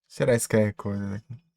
Tirar esse qualquer coisa daqui.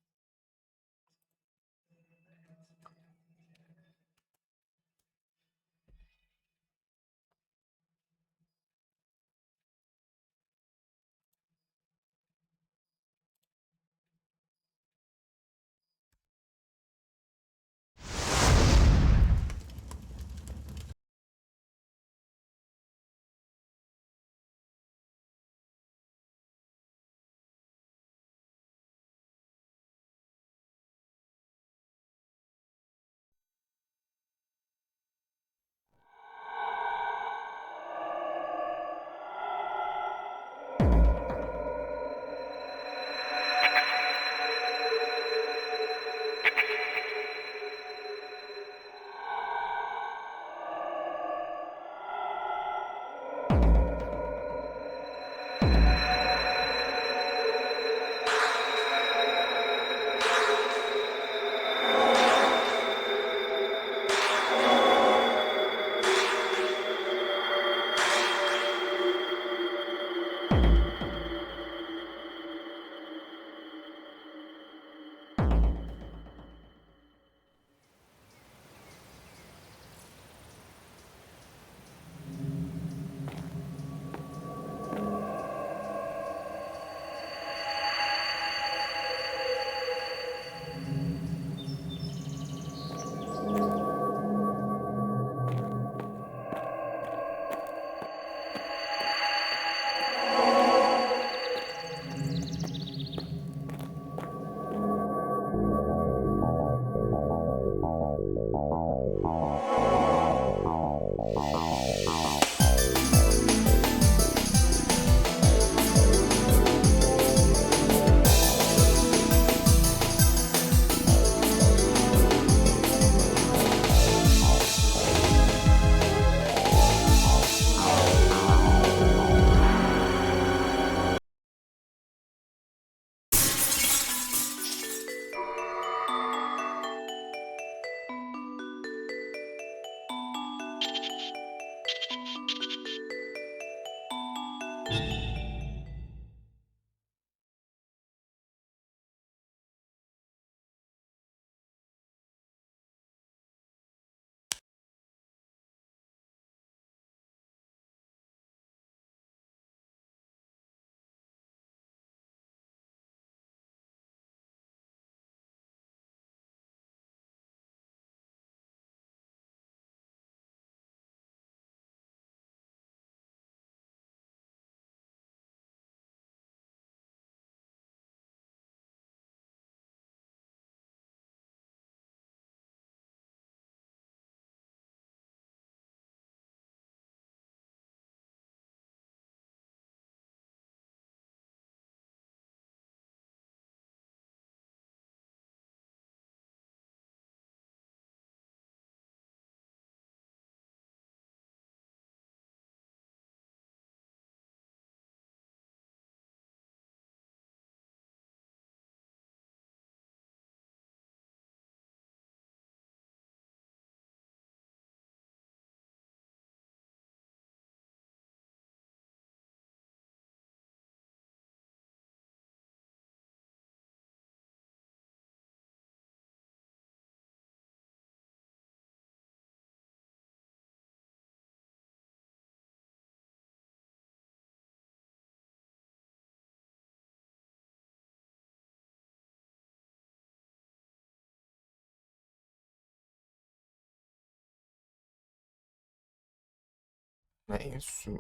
É isso.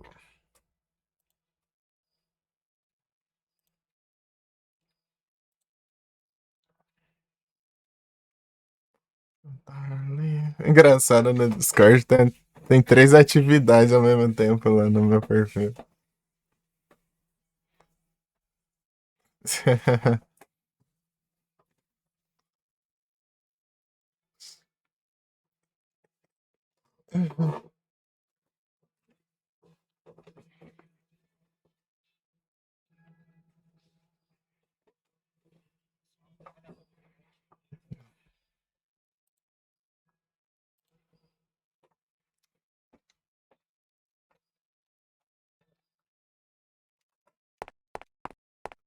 Engraçado, no Discord tem três atividades ao mesmo tempo lá no meu perfil.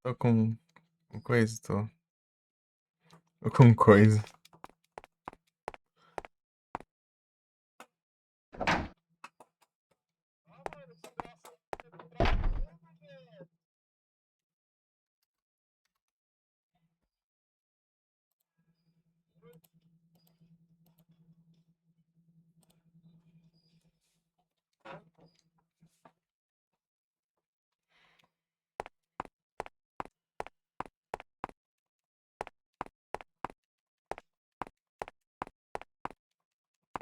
Tô com coisa, tô. Tô com coisa.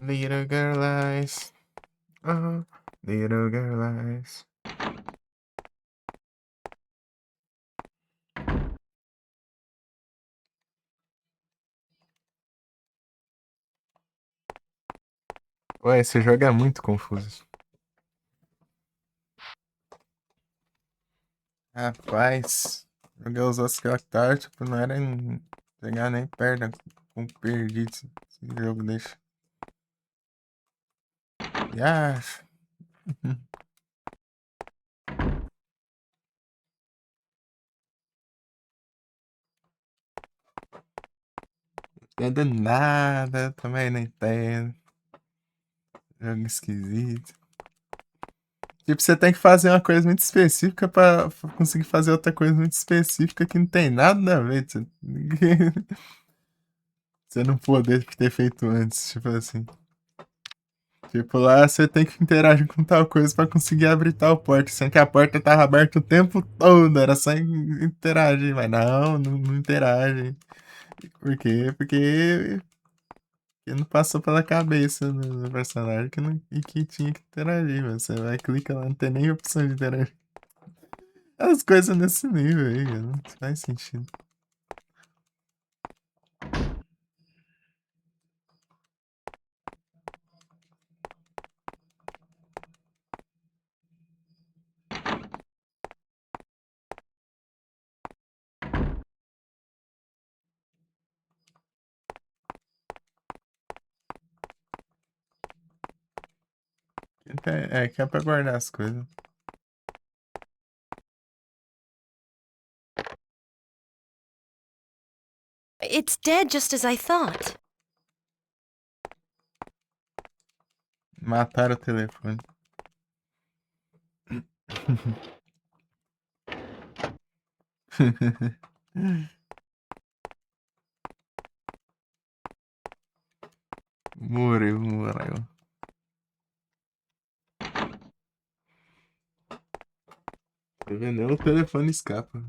Little girl eyes. Oh, little girl eyes. Ué, esse jogo é muito confuso. Rapaz, joguei os Oscar, tipo, não era chegar nem perto com perdido esse jogo deixa. Ah, entendo nada, também não entendo. Jogo esquisito. Tipo, você tem que fazer uma coisa muito específica pra conseguir fazer outra coisa muito específica que não tem nada a ver. Você não poder ter feito antes, tipo assim. Tipo, lá você tem que interagir com tal coisa pra conseguir abrir tal porta, sendo que a porta tava aberta o tempo todo, era só interagir, mas não interage. Por quê? Porque não passou pela cabeça do personagem que, não, e que tinha que interagir, mano. Você vai, clica lá, não tem nem opção de interagir. As coisas nesse nível aí, cara, não faz sentido. Que é pra guardar as coisas. It's dead just as I thought. Mataram o telefone. Morreu. Tá vendo? Nem o telefone escapa.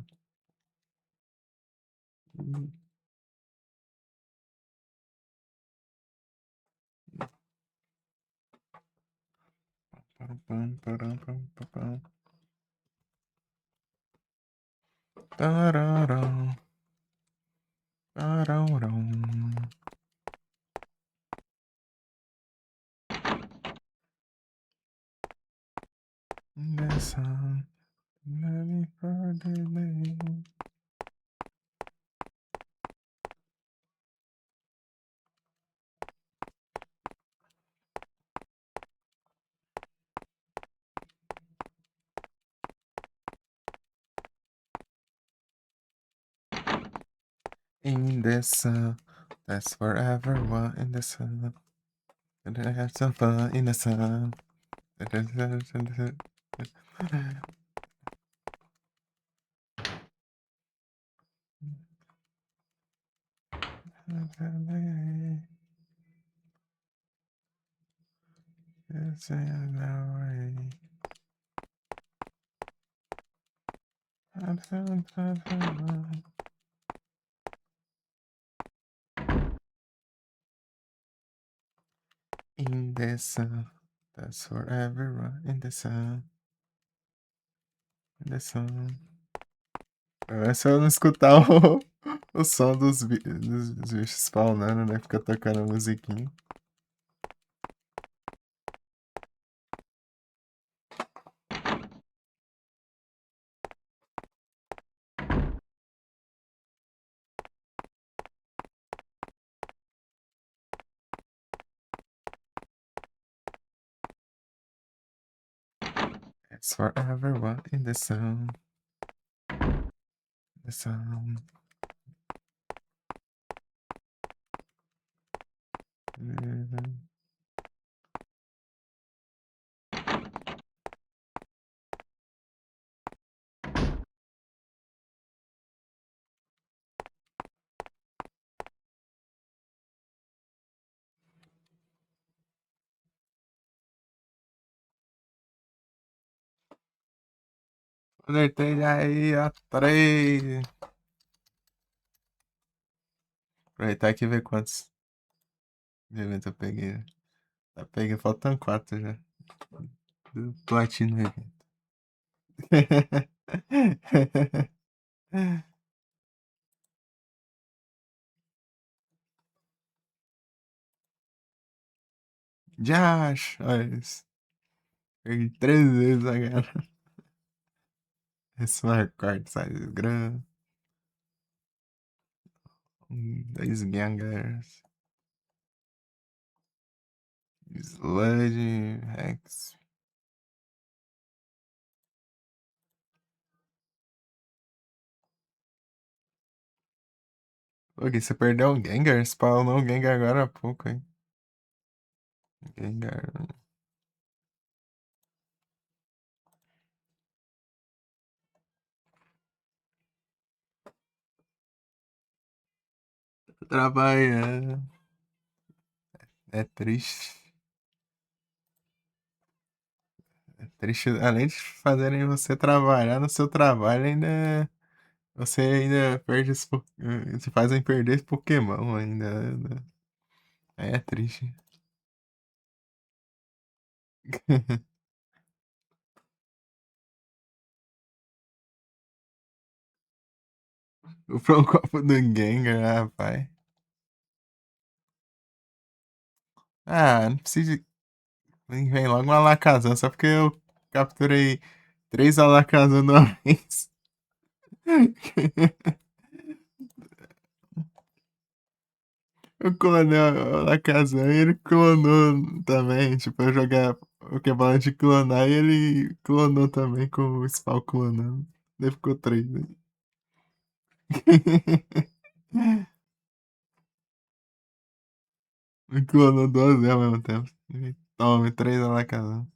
Pam, pam, param, pam, pam, pam. Tararam, tararam. Nessa, ready for the day. In the sun, that's forever one in the sun. And I have some fun in the sun. In the sun, that's for everyone. In the sun, in the sun. É só eu não escutar o som dos bichos spawnando, né? Fica tocando a musiquinha. It's for everyone in the sun. Essa... Alertei aí a 3. Aproveitar aqui e ver quantos de evento eu peguei. Já peguei, faltam 4 já. Do platino evento. Josh, olha isso. Peguei 3 vezes agora. Smart card size grande. 2 gangers. Sludge, Rex. Pô, Gui, você perdeu um Gengar? Spawnou um Gengar agora há pouco, hein? Gengar. Trabalhando. É triste. É triste. Além de fazerem você trabalhar no seu trabalho, ainda. Você ainda perde se fazem perder esse Pokémon ainda, né? É triste. Comprou um copo do Gengar, rapaz. Ah, não precisa. Vem logo uma Alakazam, só porque eu capturei 3 Alakazam de uma vez. Eu clonei o Alakazam e ele clonou também. Tipo, eu jogar Pokébola de clonar e ele clonou também com o Spawn clonando. Daí ficou 3, né? Me clonou 2 vezes ao mesmo tempo. Tome, 3 Alakazam.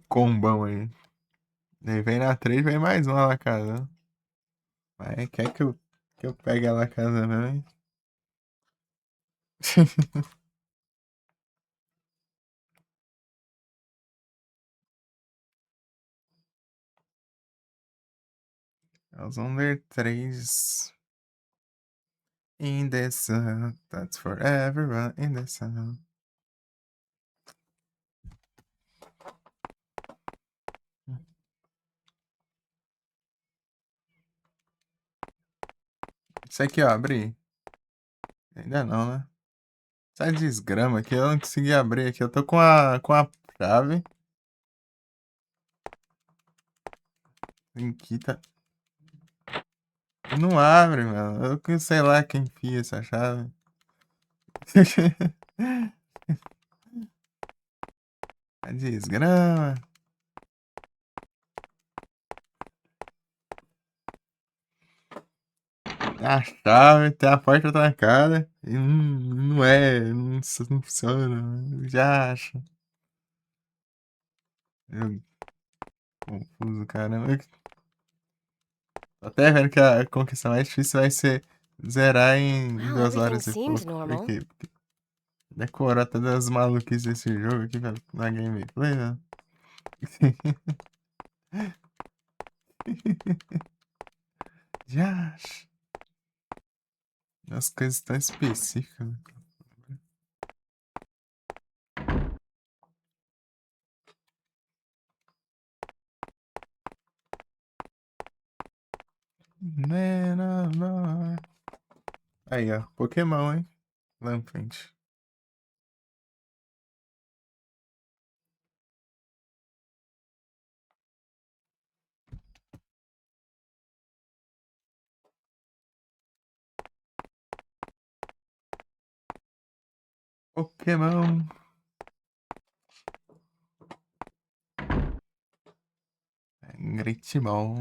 Combão aí. Daí vem na 3, vem mais um Alakazam. Mas quer que eu pegue a Alakazam mesmo, hein? Nós vamos ver 3. In the sun, that's for everyone in the sun. Isso aqui, ó, abri. Ainda não, né? Sai desgrama aqui, eu não consegui abrir aqui. Eu tô com a chave. Aqui tá. Não abre, mano. Eu que sei lá quem enfia essa chave. A desgrama. A chave, tem a porta trancada. E não funciona. Já acho. Eu confuso, caramba. Tô até vendo que a conquista mais difícil vai ser zerar em Wow, 2 everything horas e seems pouco. Por normal. quê? Porque decorar todas as maluquices desse jogo aqui na gameplay, né? Já. As coisas tão específicas. Menor. Aí, ó. Pokémon, hein? Lampente. Pokémon. Gritibol.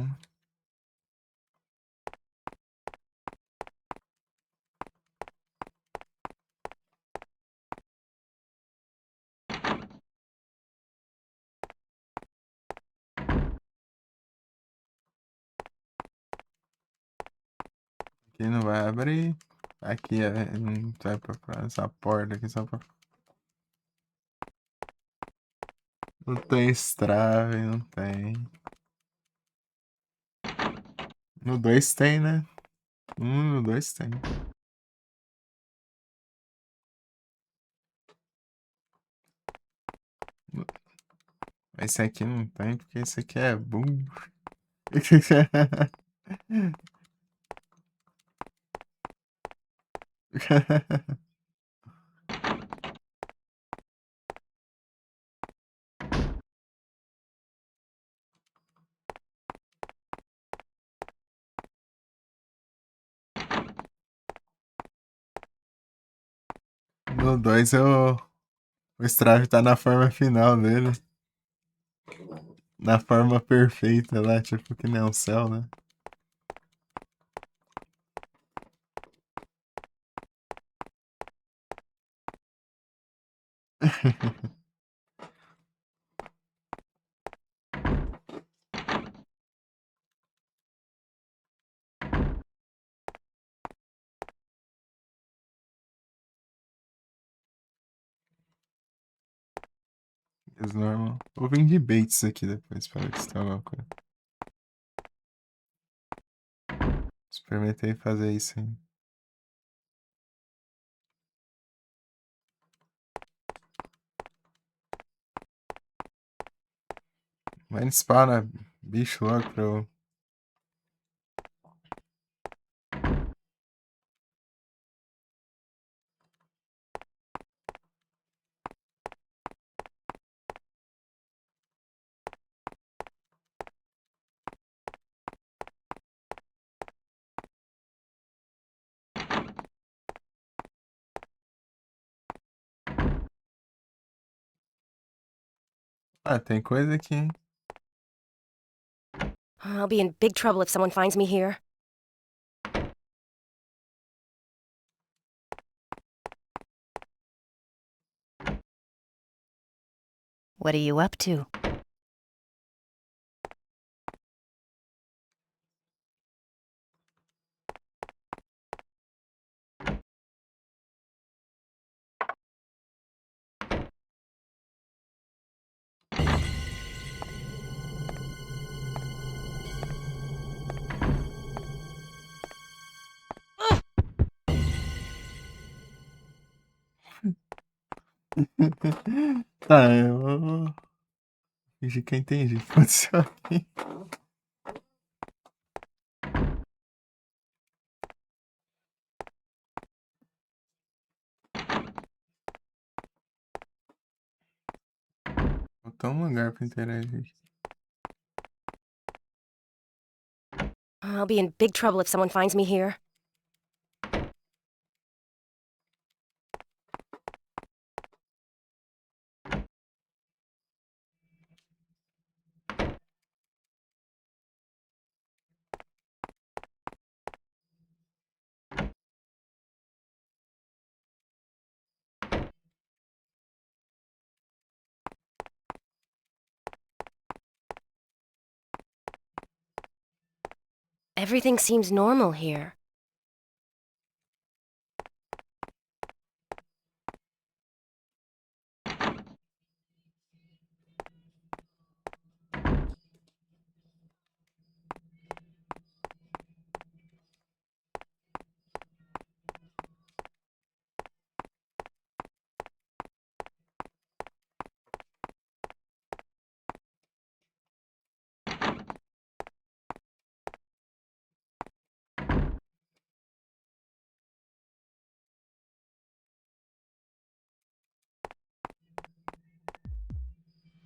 Aqui não vai abrir. Aqui não vai pra essa porta aqui só pra. Não tem estrave, não tem. No 2 tem, né? No 2 tem. Esse aqui não tem, porque esse aqui é boom. No 2 o Strave tá na forma final dele. Na forma perfeita lá, tipo que nem um céu, né? Is normal. Vou vir de baits aqui depois para ver se tem alguma coisa. Experimentei fazer isso, hein? Vai no spawna bicho logo pra eu. Ah, tem coisa aqui, hein? I'll be in big trouble if someone finds me here. What are you up to? Tá, eu vou fingir que eu entendi o que aconteceu aqui. Botar um lugar pra interagir. I'll be in big trouble if someone finds me here. Everything seems normal here.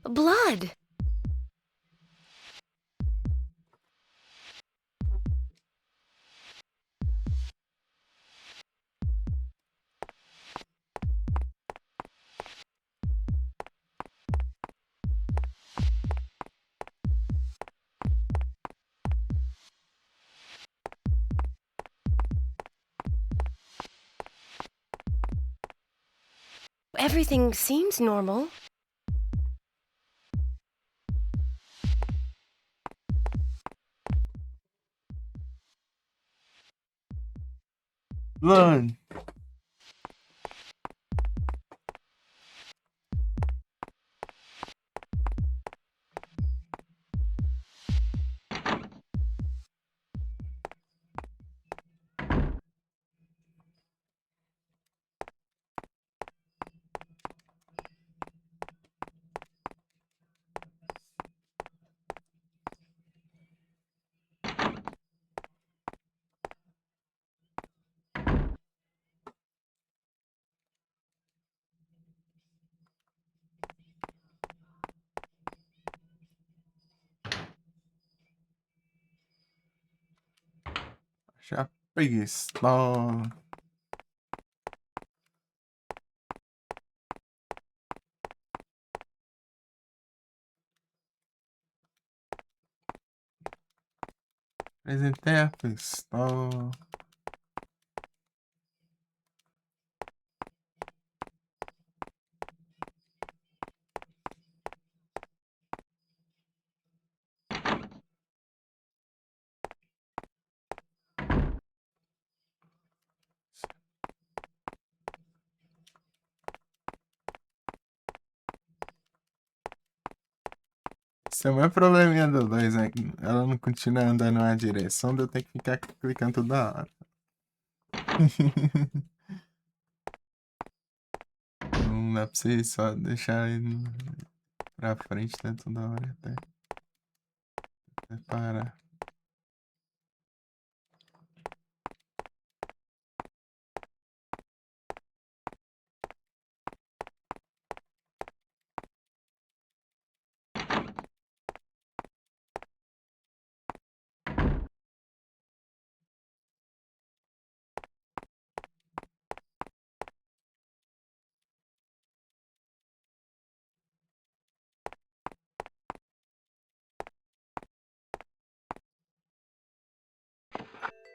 Blood! Everything seems normal. Run. Já preguiça. Apresentei a pistola. Esse é o meu probleminha do 2, né? Ela não continua andando na direção, daí eu tenho que ficar clicando toda hora. Não dá pra você só deixar ele pra frente, né? Toda hora até parar.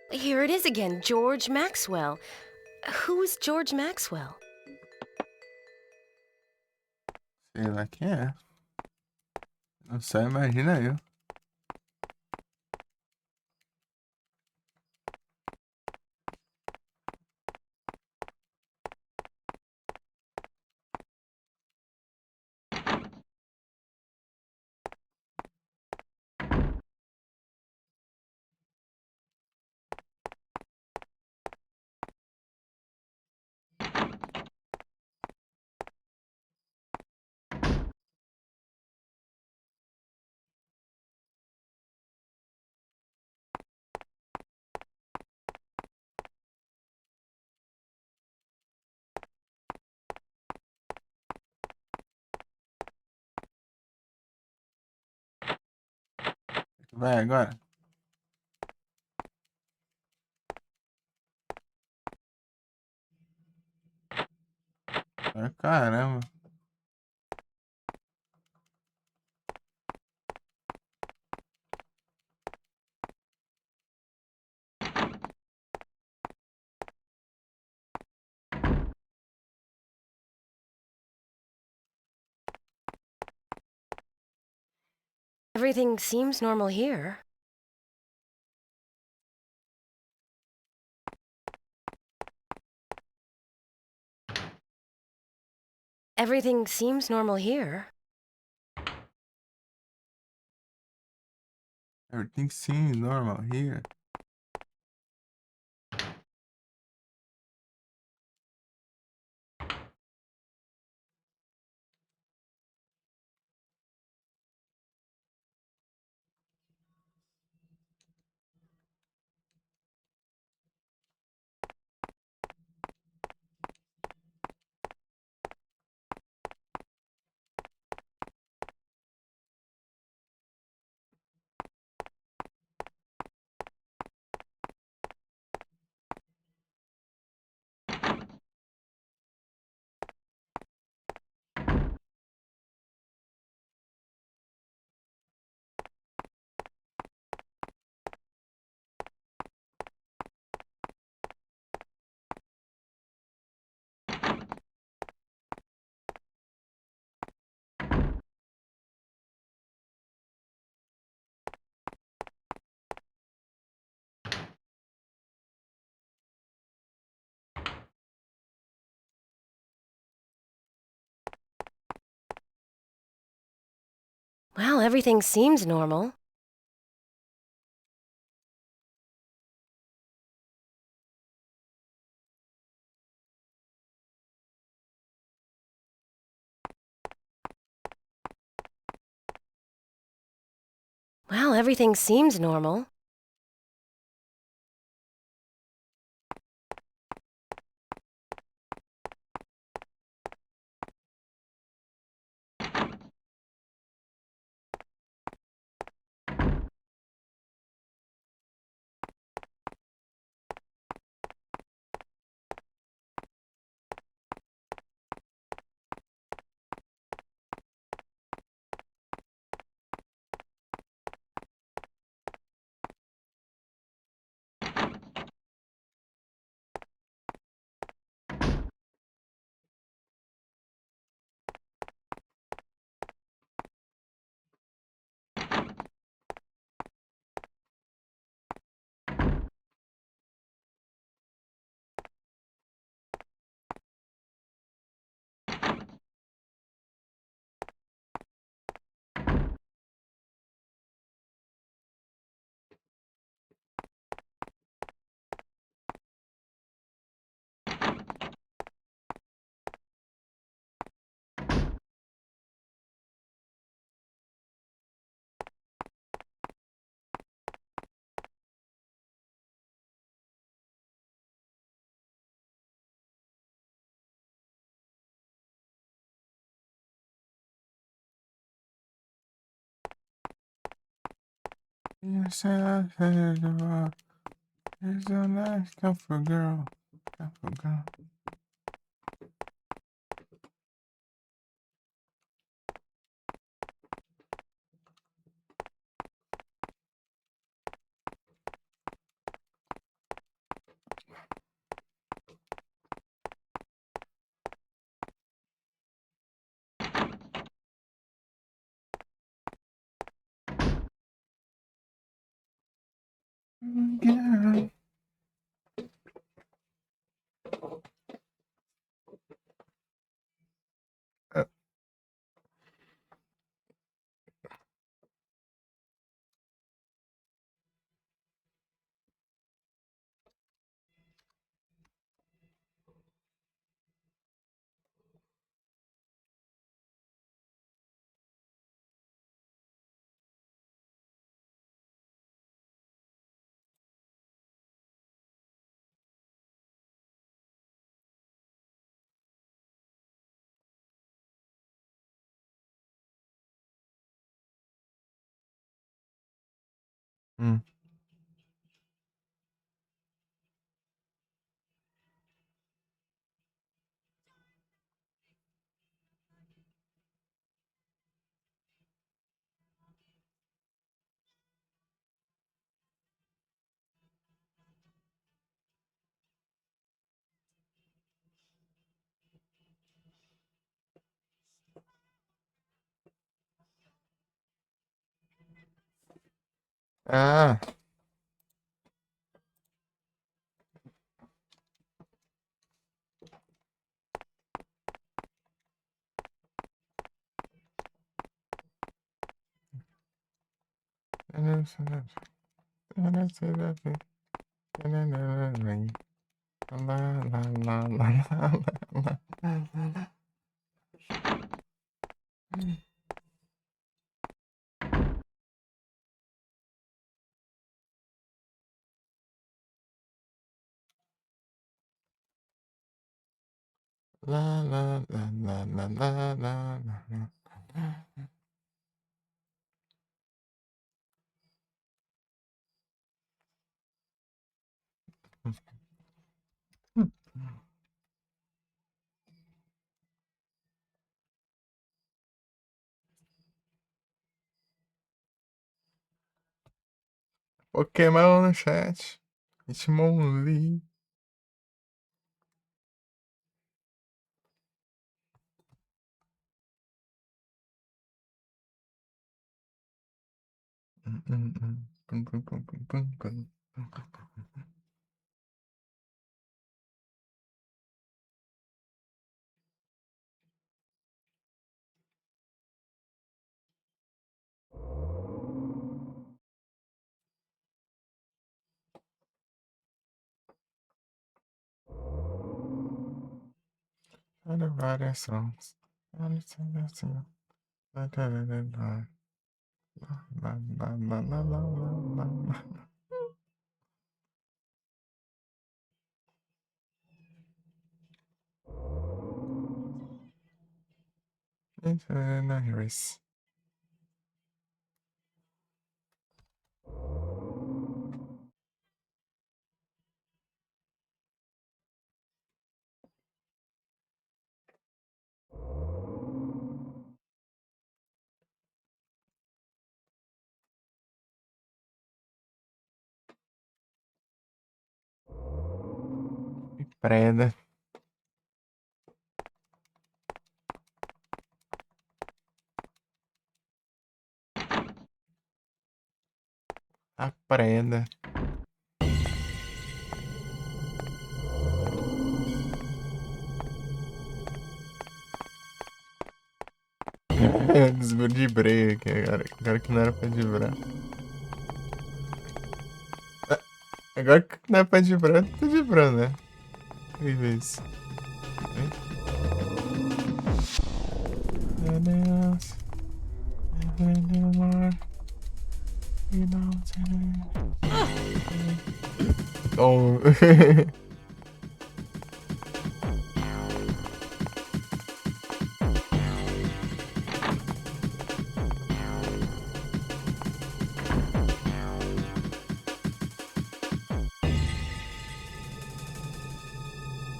Here it is again, George Maxwell. Who's George Maxwell? Sei lá quem é. Não só imagina eu. Vai agora. Caramba. Everything seems normal here. Everything seems normal here. Everything seems normal here. Well, everything seems normal. Well, everything seems normal. You said I said the rock. It's a nice comfort girl. Comfort girl. Girl. Mm. Ah. La la la la la la la la. Pokémon no chat. Hitmonlee. Pum, pum, pum, pum, pum, pum. Other writer songs. Harris. Preda. A preda. Desludibrei aqui agora que não era pra vibrar. Agora que não é pra vibrar, tô vibrando, né? Incrível isso. Meu Deus. Oh.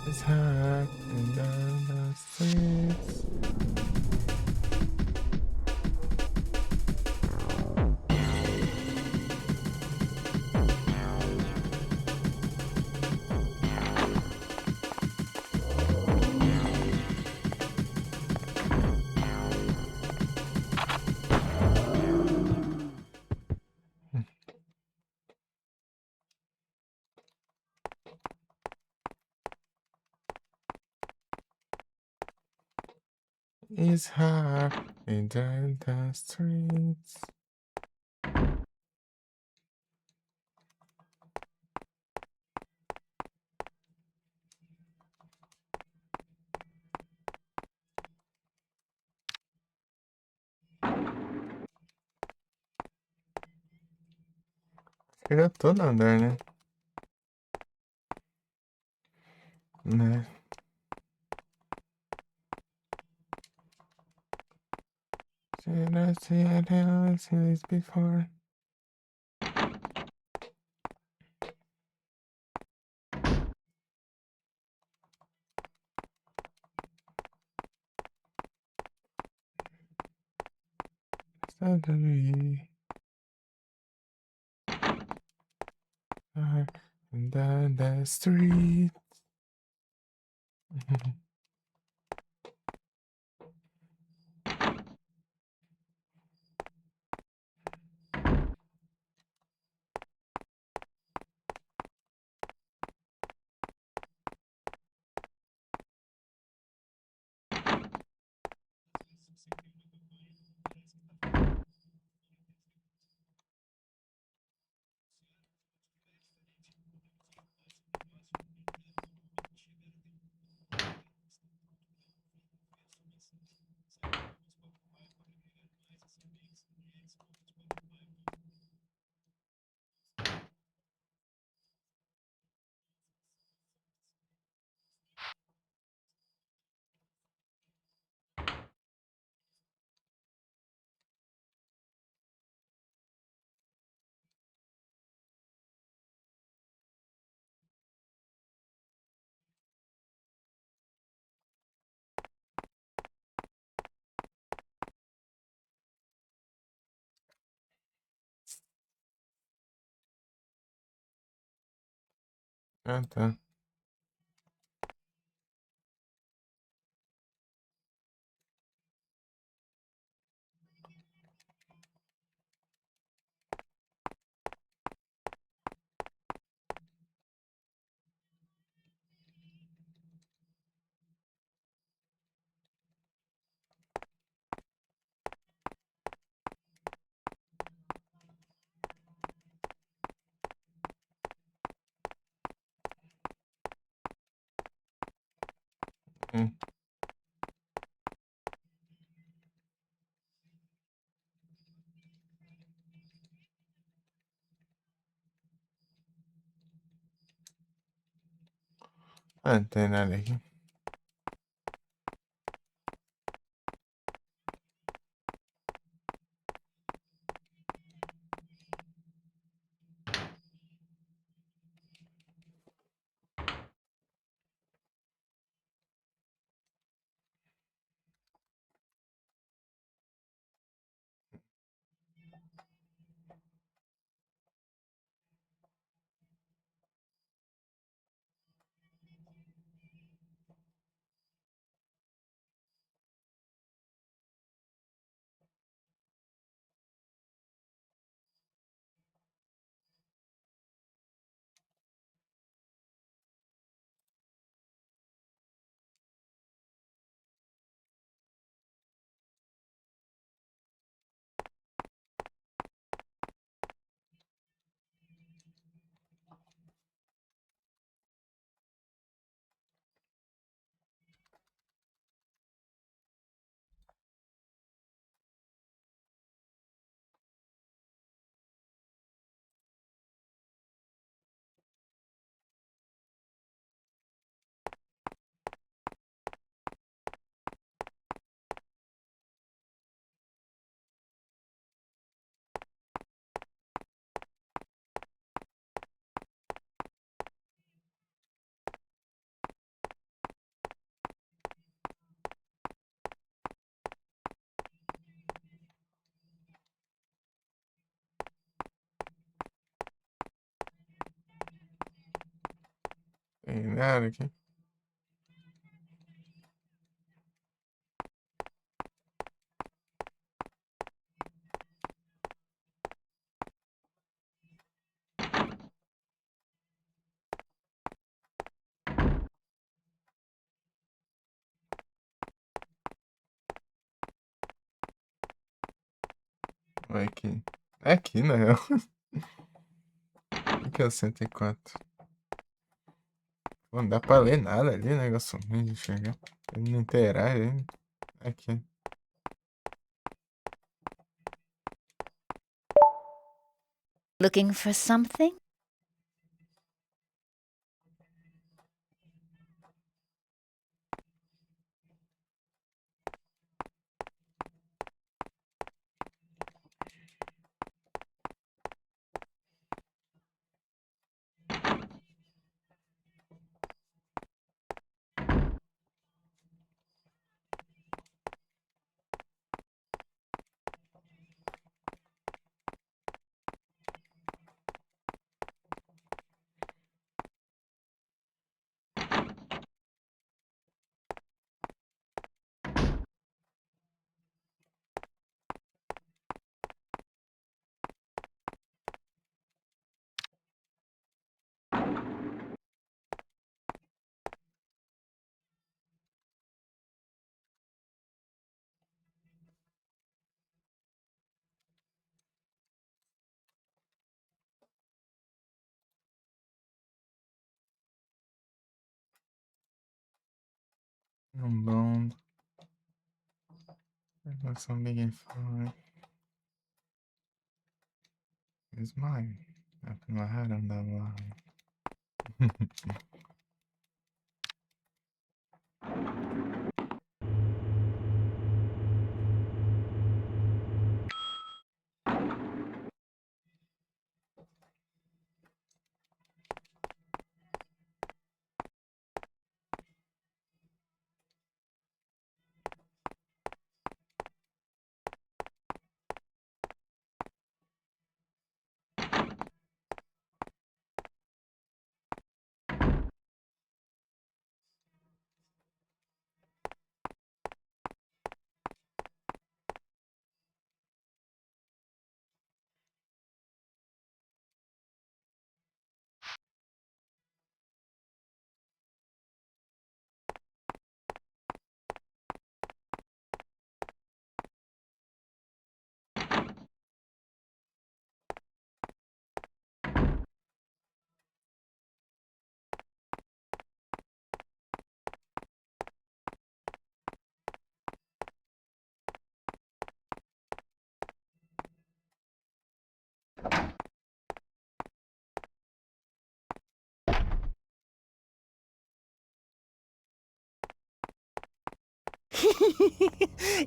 It's hot and down the streets. It's hot and down the streets. Eu já tô no andar, né? Né? Should I see it how I've seen this before? Suddenly, and down the street. Ah, tá. Hum. Ah, não tem nada aqui. Tem nada aqui. Vai aqui. É aqui, na real. O que é o 104? Pô, não dá pra ler nada ali, negócio ruim de enxergar. Ele não interage ainda. Aqui. Looking for something? Bond. Something in fine. It's mine. I put my head on that line.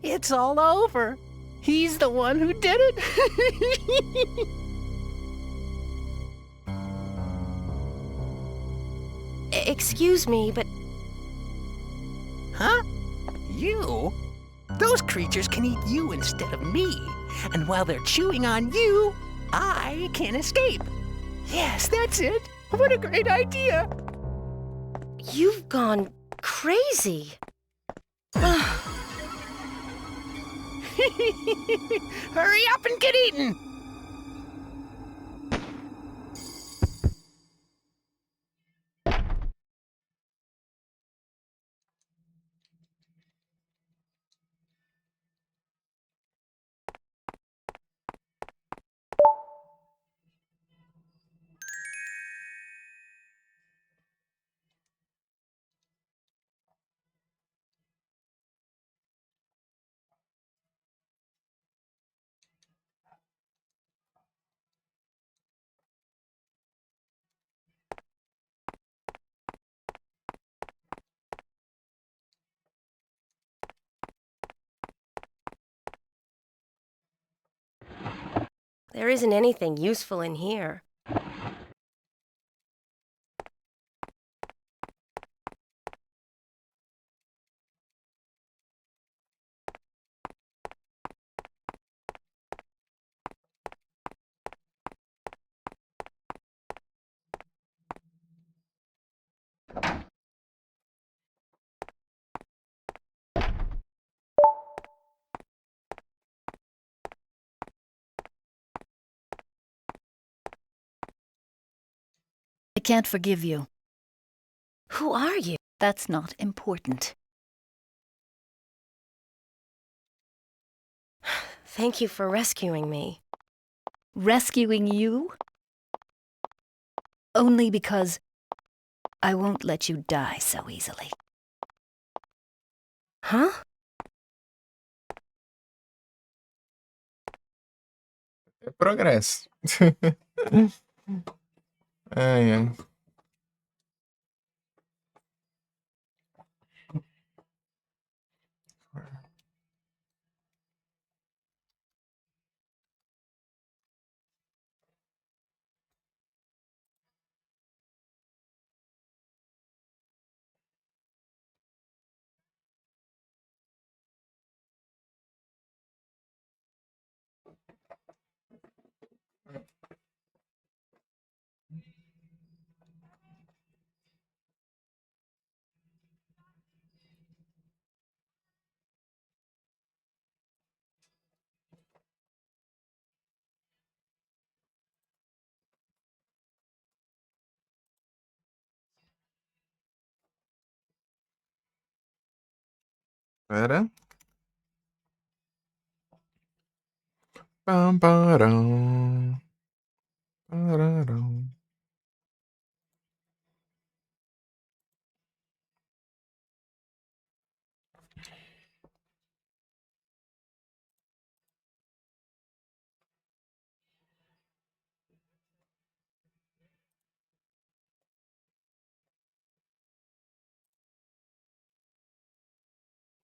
It's all over. He's the one who did it. Excuse me, but Huh? You? Those creatures can eat you instead of me. And while they're chewing on you, I can escape. Yes, that's it. What a great idea. you've gone crazy. Hurry up and get eaten. There isn't anything useful in here. I can't forgive you. Who are you? That's not important. Thank you for rescuing me. Rescuing you? Only because I won't let you die so easily. Huh? É progresso. Ai, ai. Pera. Pam, param. Pararam.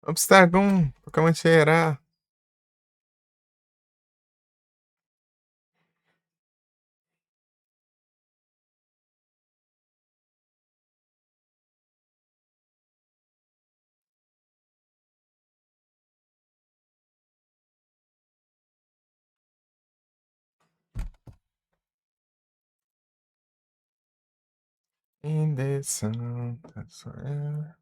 Obstagon, come c'era? In the sun, that's forever.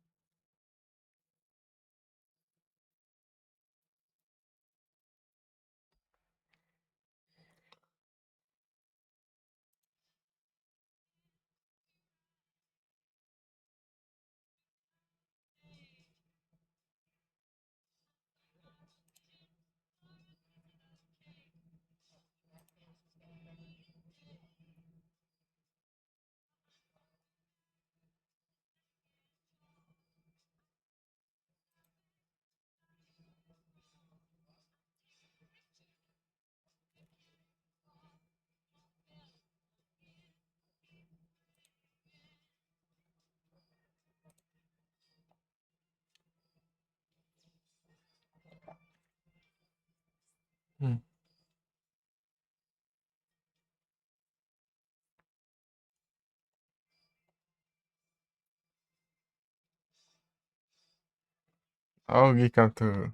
Olha o Gui capturou.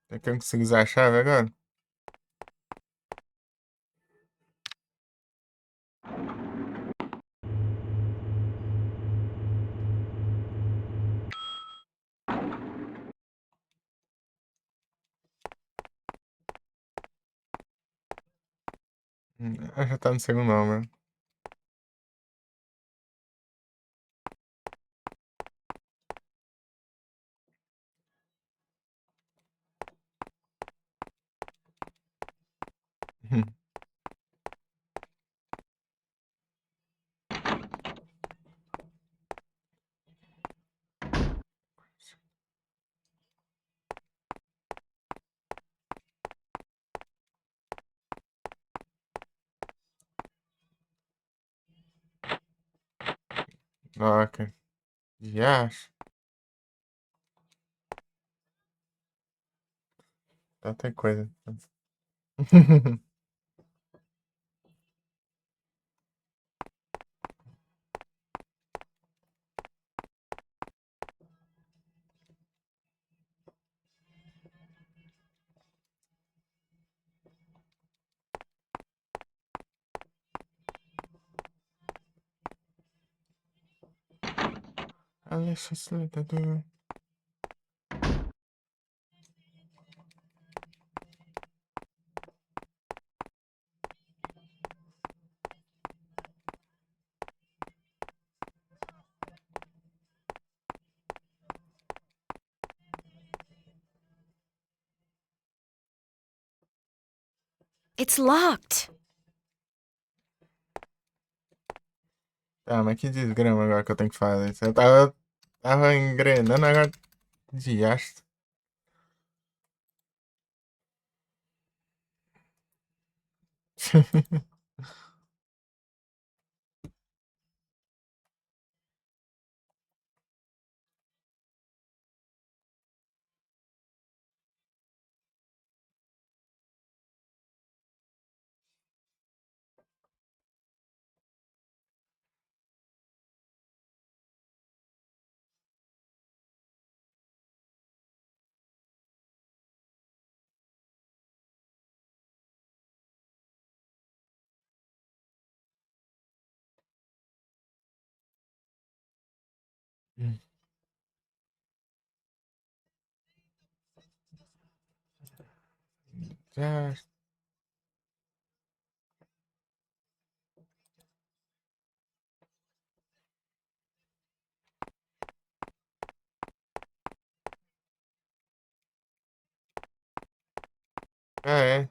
Será que eu consigo usar a chave agora? Já tá no segundo não, mano. Ok. Já. Tanta coisa. Legislator. It's locked. Tá, mas que desgrama agora que eu tenho que fazer. Eu tava engrenando agora de astro. Já. É.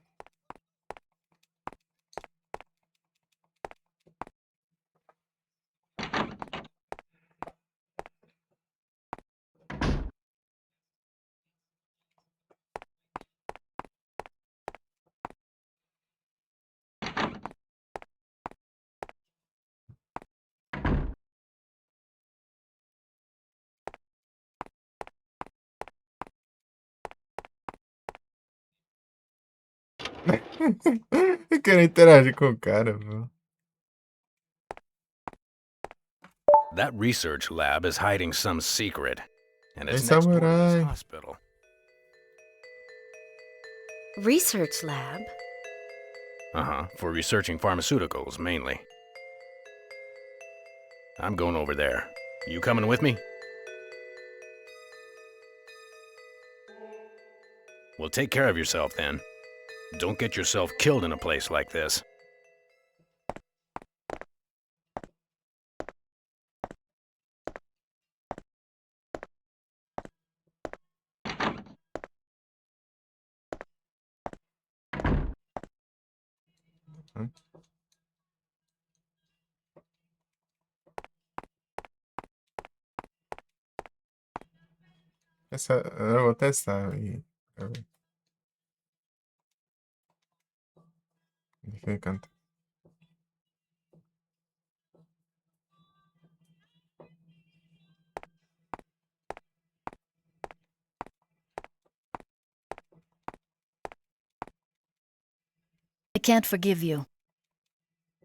Eu quero interagir com o cara, bro. That research lab is hiding some secret, and it's Hey, next door to this samurai. hospital. Research lab? For researching pharmaceuticals, mainly. I'm going over there. You coming with me? Well, take care of yourself then. Don't get yourself killed in a place like this. Essa eu vou testar aí. Deixa eu cantar. I can't forgive you.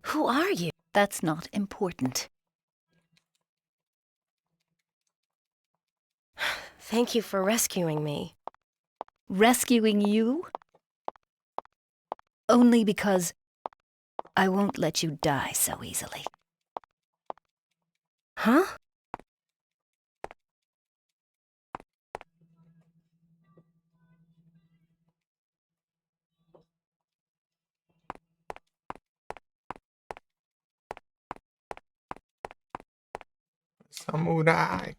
Who are you? That's not important. Thank you for rescuing me. Rescuing you? Only because I won't let you die so easily. Huh? Samurai.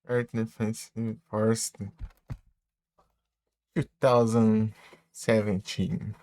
Earth Defensive Force 2017.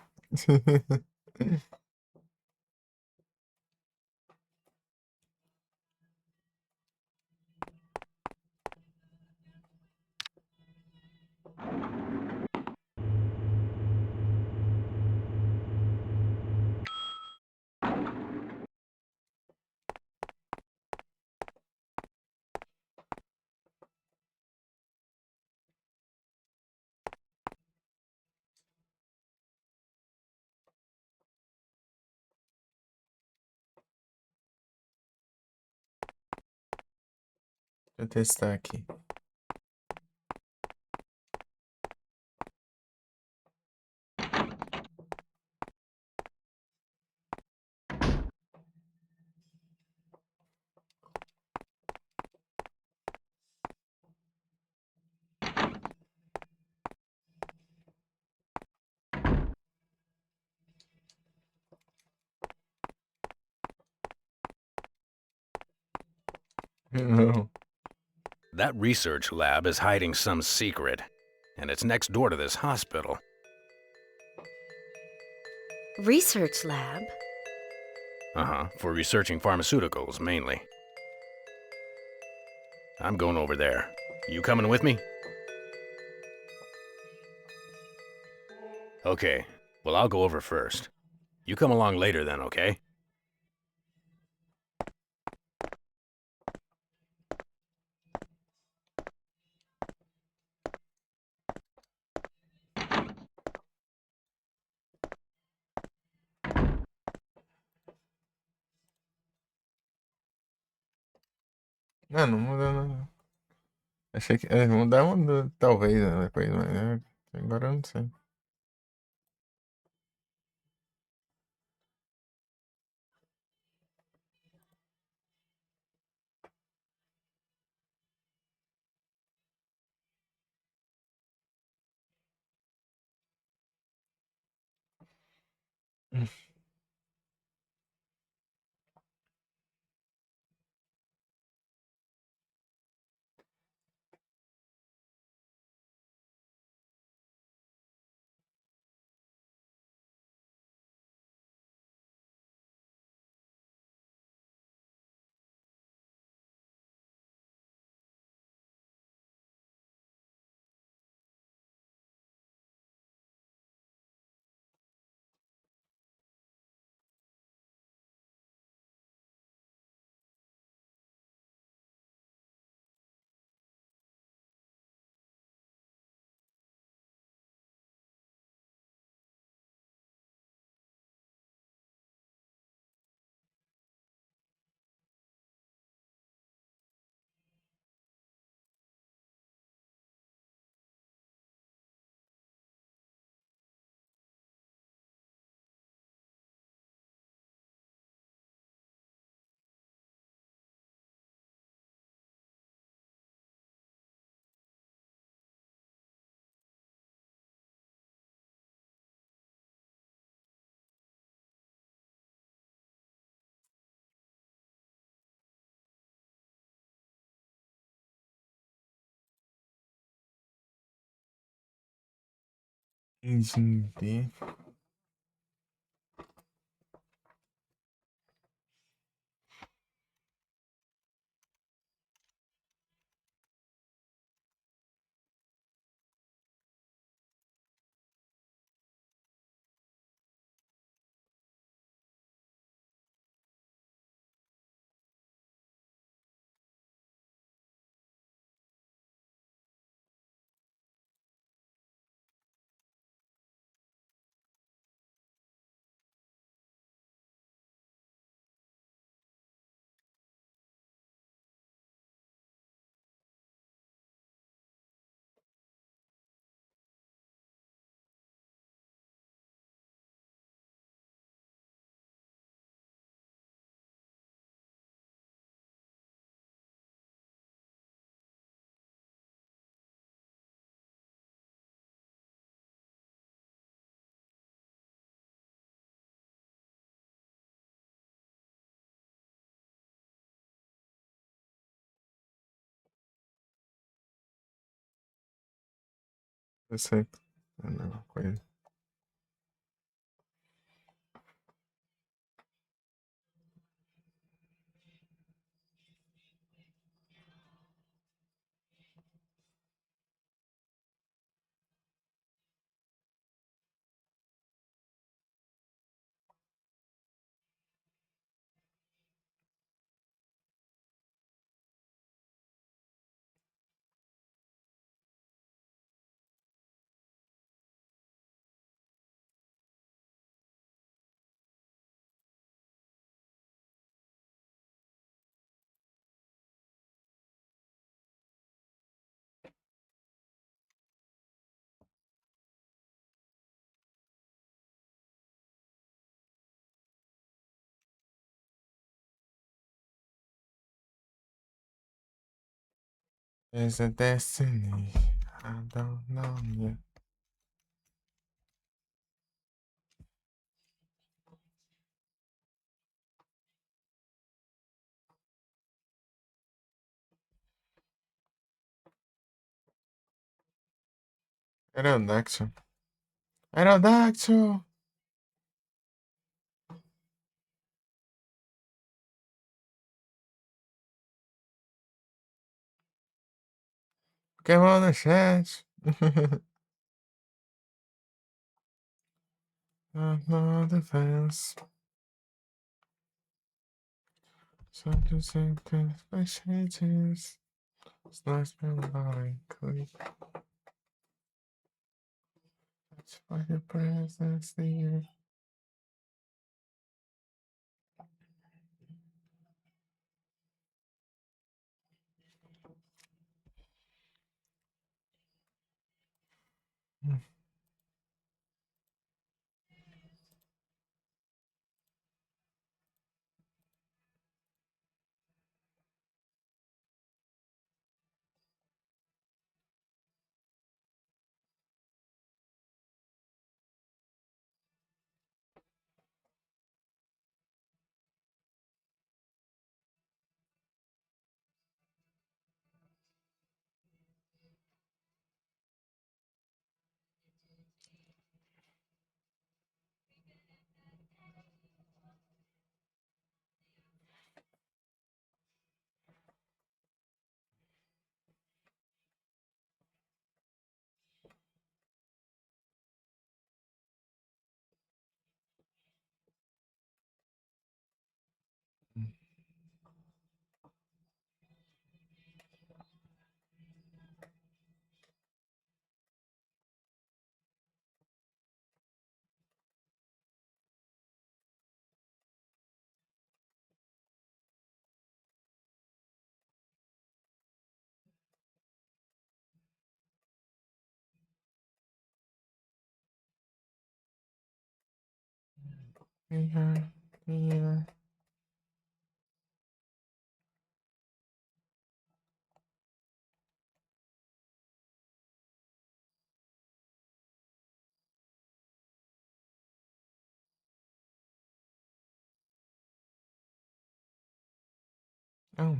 Deixa eu testar aqui. Não. That research lab is hiding some secret, and it's next door to this hospital. Research lab? For researching pharmaceuticals, mainly. I'm going over there. You coming with me? Okay, well, I'll go over first. You come along later then, okay? Não, não muda não. Achei que mudar, muda, talvez, né, depois, mas agora eu não sei. Entendi. Eu sei. É a mesma coisa. There's a destiny. I don't know yet. Aerodactyl. Aerodactyl! Pokémon no chat. No defense. So to say things by shades. It's nice melody. That's why your presence here. Yeah. Oh,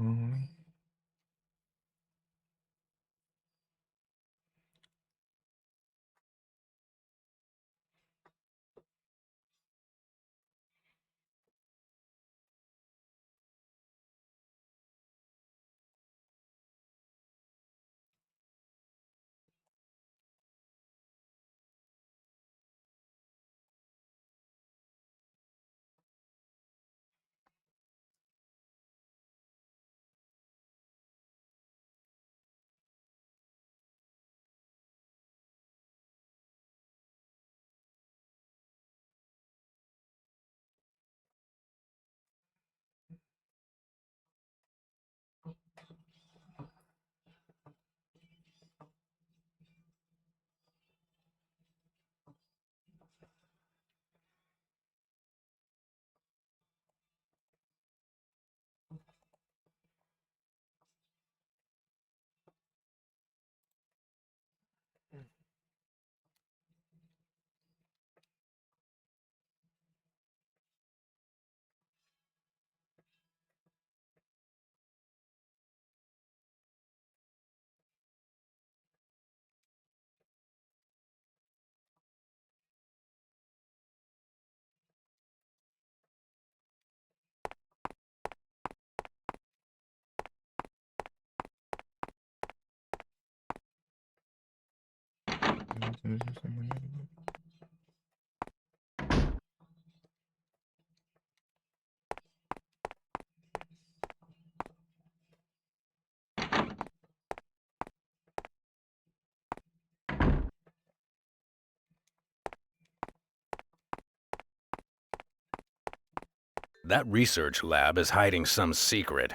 That research lab is hiding some secret,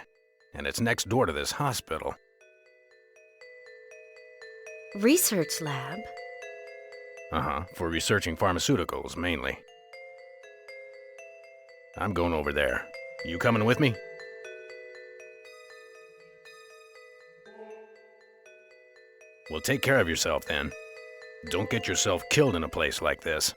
and it's next door to this hospital. Research lab? For researching pharmaceuticals, mainly. I'm going over there. You coming with me? Well, take care of yourself then. Don't get yourself killed in a place like this.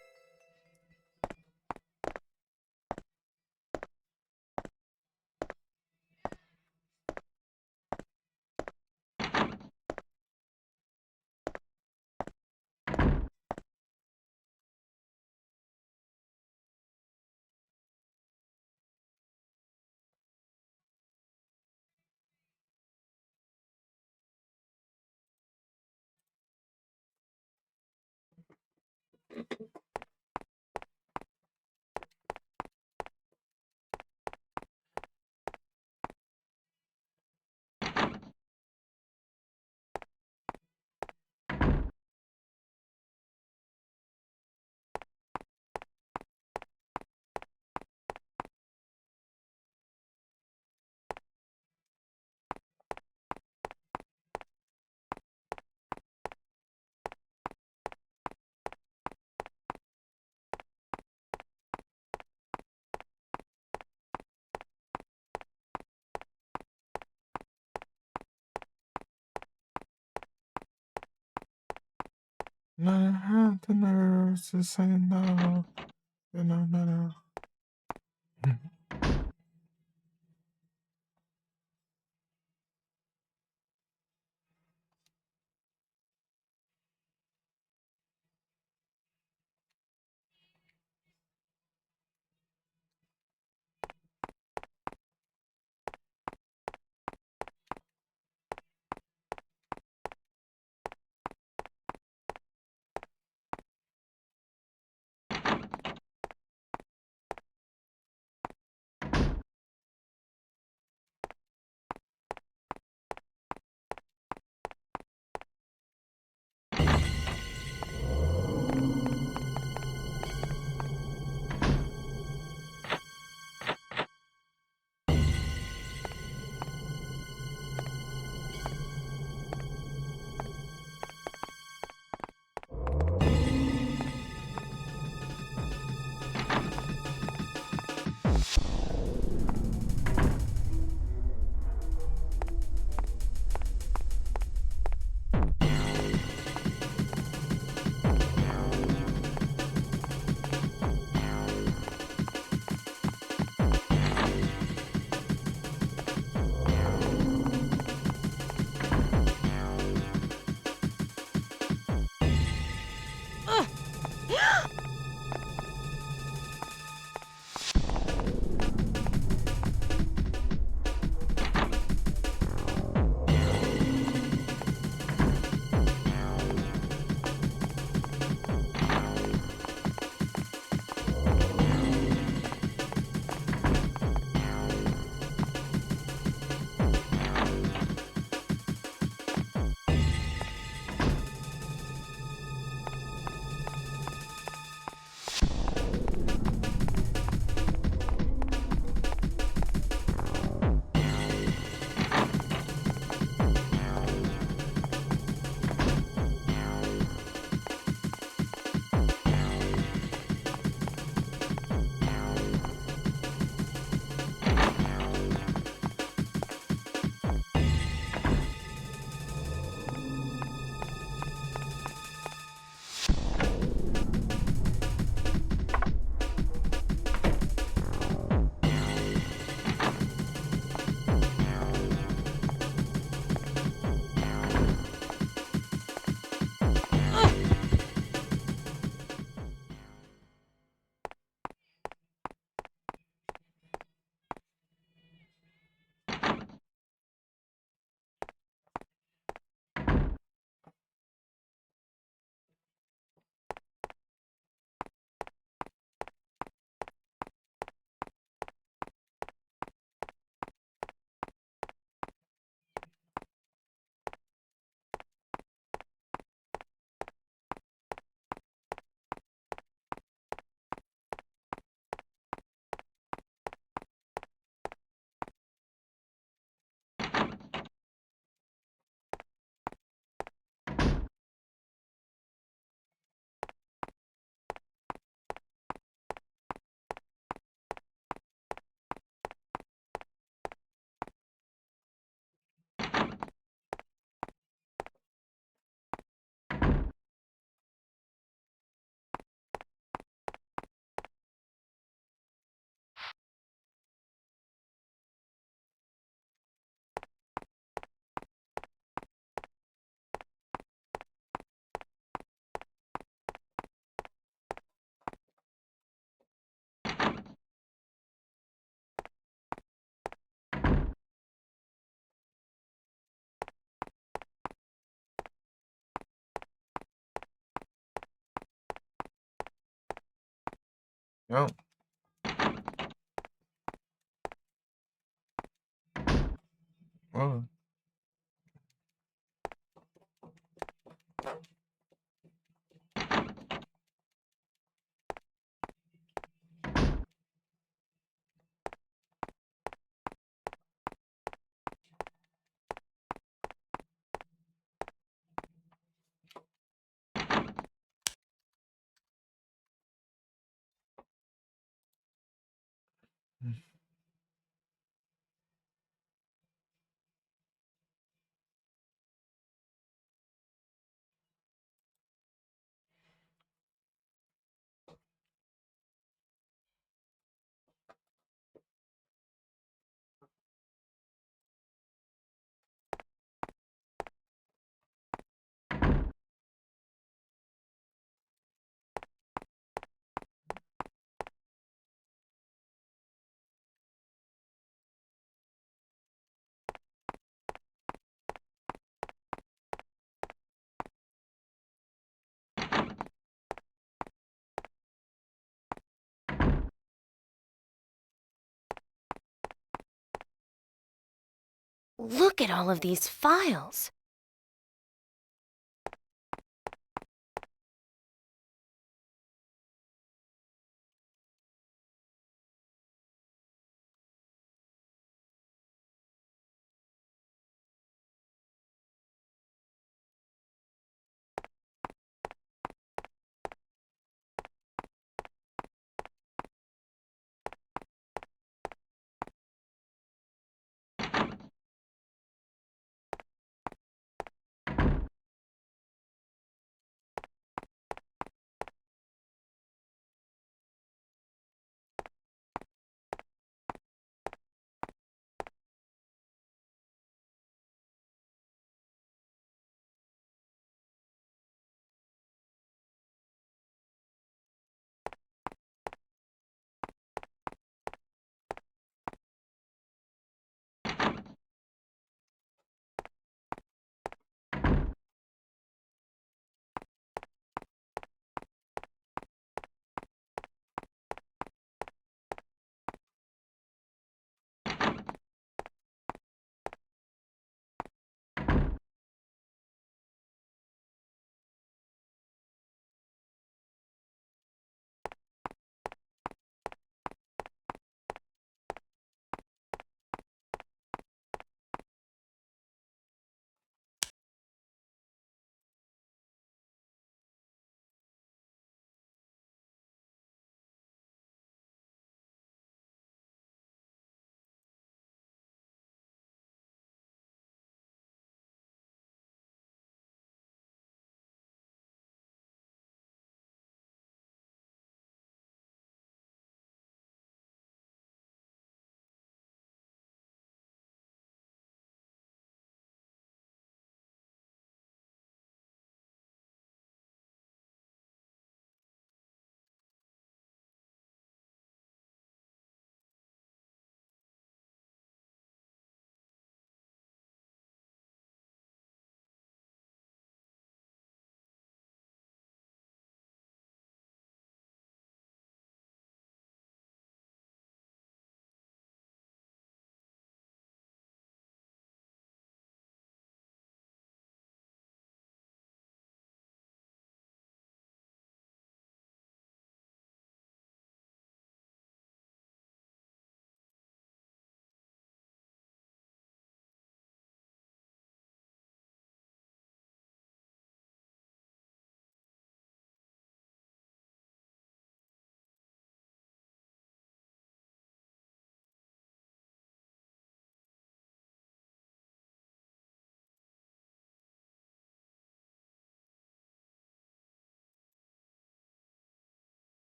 The nerves to say no. No. Não. Oh. Look at all of these files.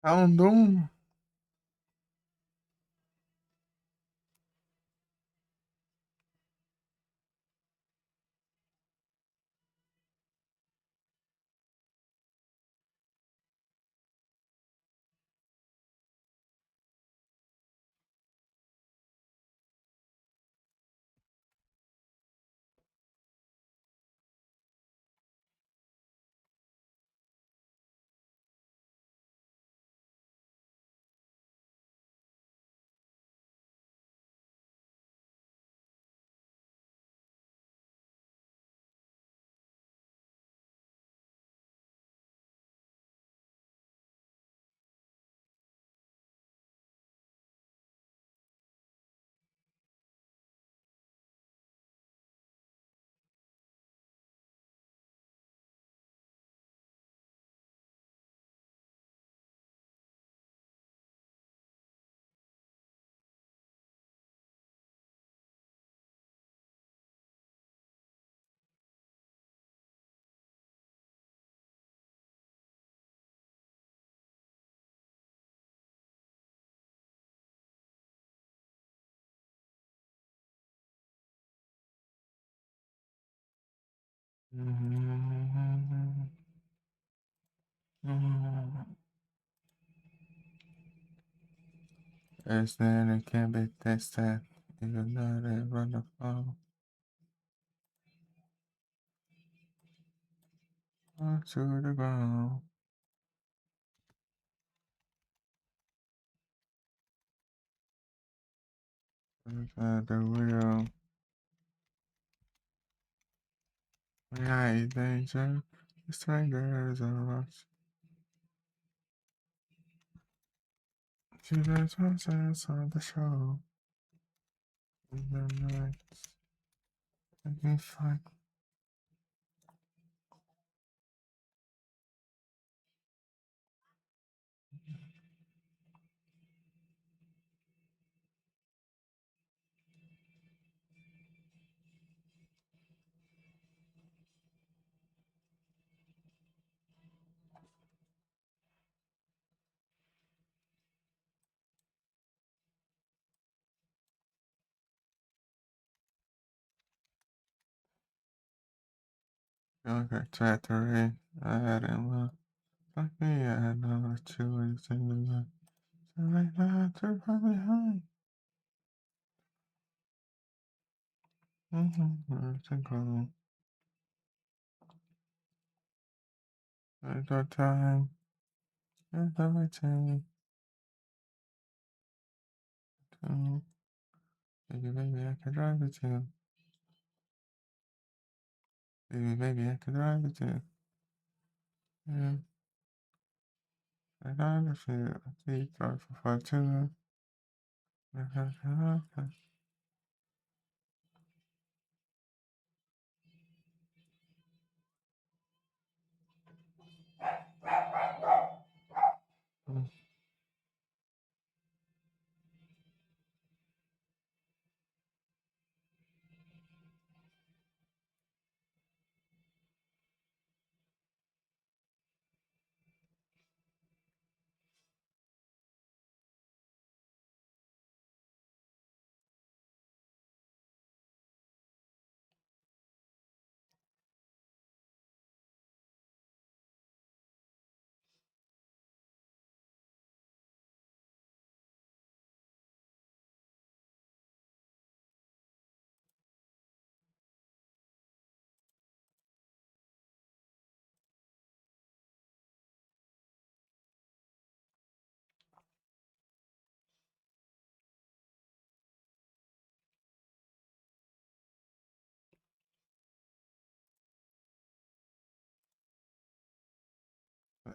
Found um. There's then it can't be tested. Even though they run the fall. To the ground. Inside the wheel. We hide danger. The strangers are us. See the sunsets on the show. In the nights. Let me find. Okay, chattery. I had him like me. I had no choice in the night. So right now, turn from behind. Everything at that time, at everything. Baby, I can drive it too. Baby, I can drive it too. Yeah, I drive it too. I see, drive for 5 2.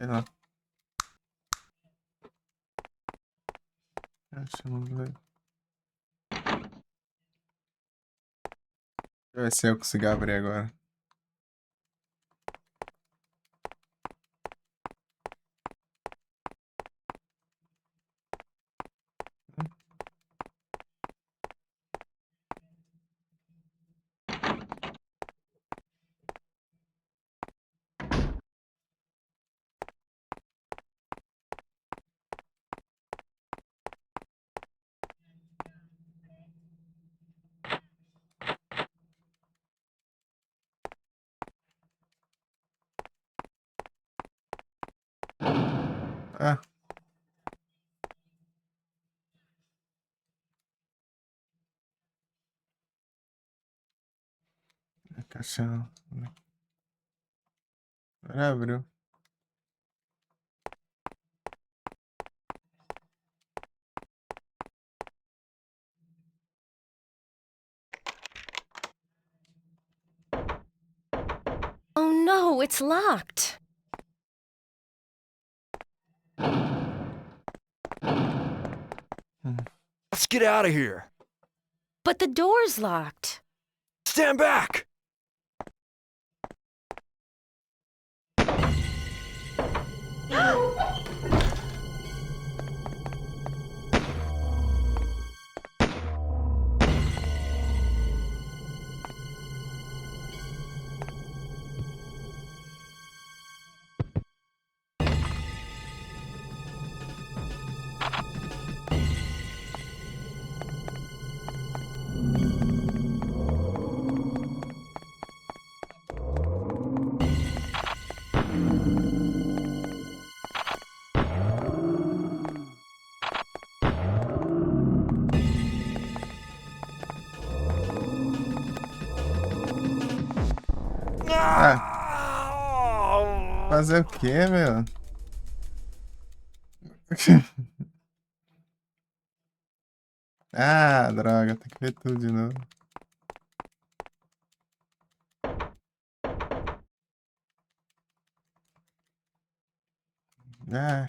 Yeah, absolutely. Vai ser eu conseguir abrir agora. Ah, a caixão. Agora abriu. Oh no, it's locked. Let's get out of here. But the door's locked. Stand back! Fazer o quê, meu? Ah, droga, tem que ver tudo de novo. Ah,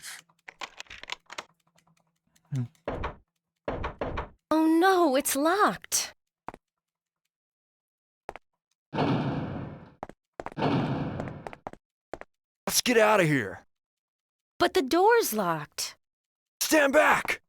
Oh no, it's locked. Let's get out of here. But the door's locked. Stand back!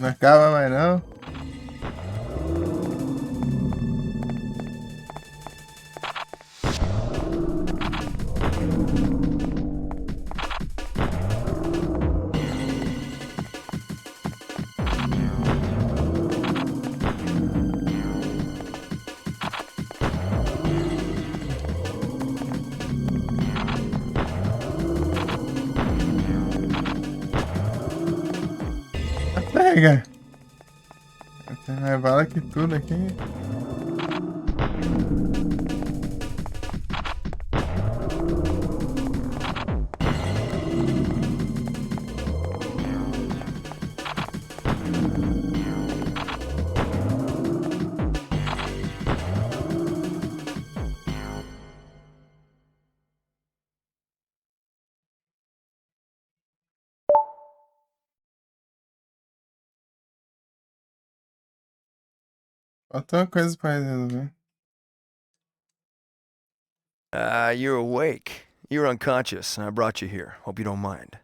não acaba mais não? Pega! Tem mais bala que tudo aqui. Faltou uma coisa pra resolver. You're awake. You're unconscious, and I brought you here. Hope you don't mind.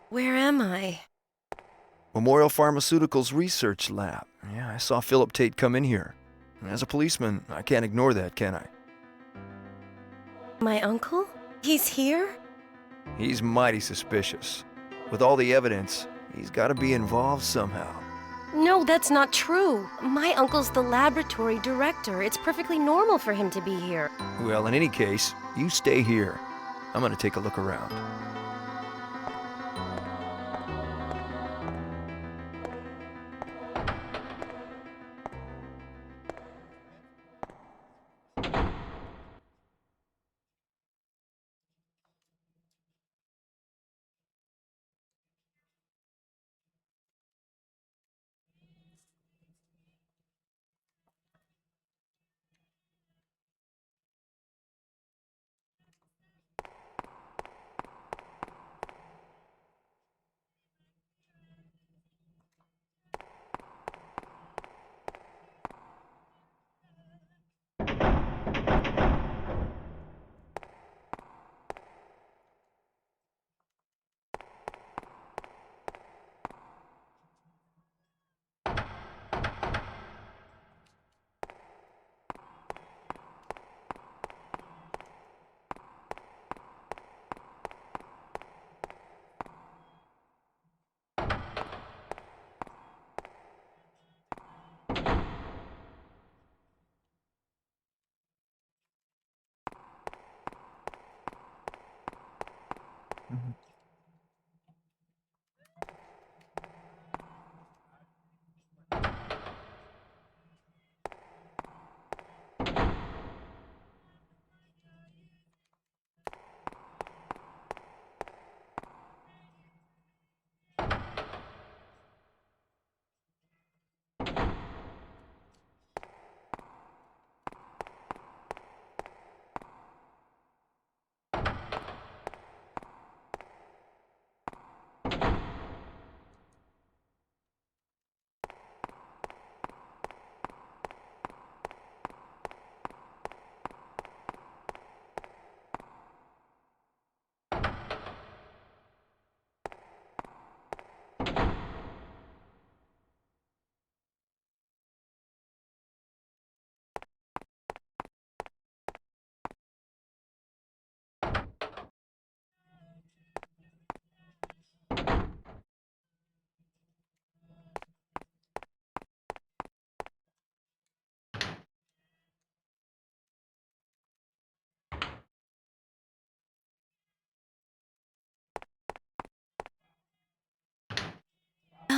Where am I? Memorial Pharmaceuticals Research Lab. Yeah, I saw Philip Tate come in here. As a policeman, I can't ignore that, can I? My uncle? He's here? He's mighty suspicious. With all the evidence, he's gotta be involved somehow. No, that's not true. My uncle's the laboratory director. It's perfectly normal for him to be here. Well, in any case, you stay here. I'm gonna take a look around.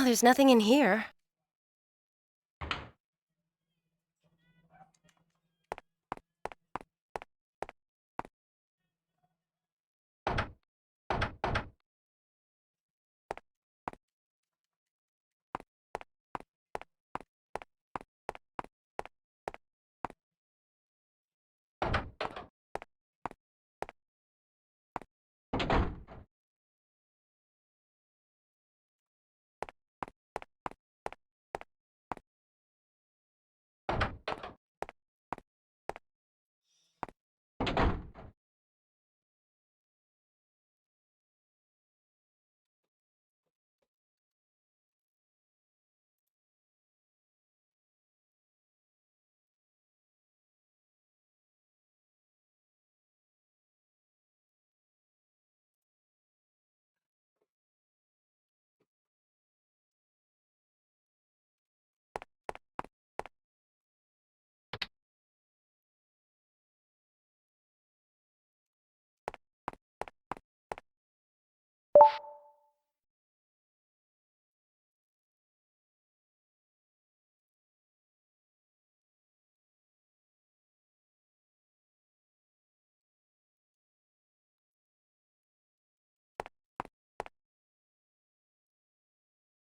there's nothing in here.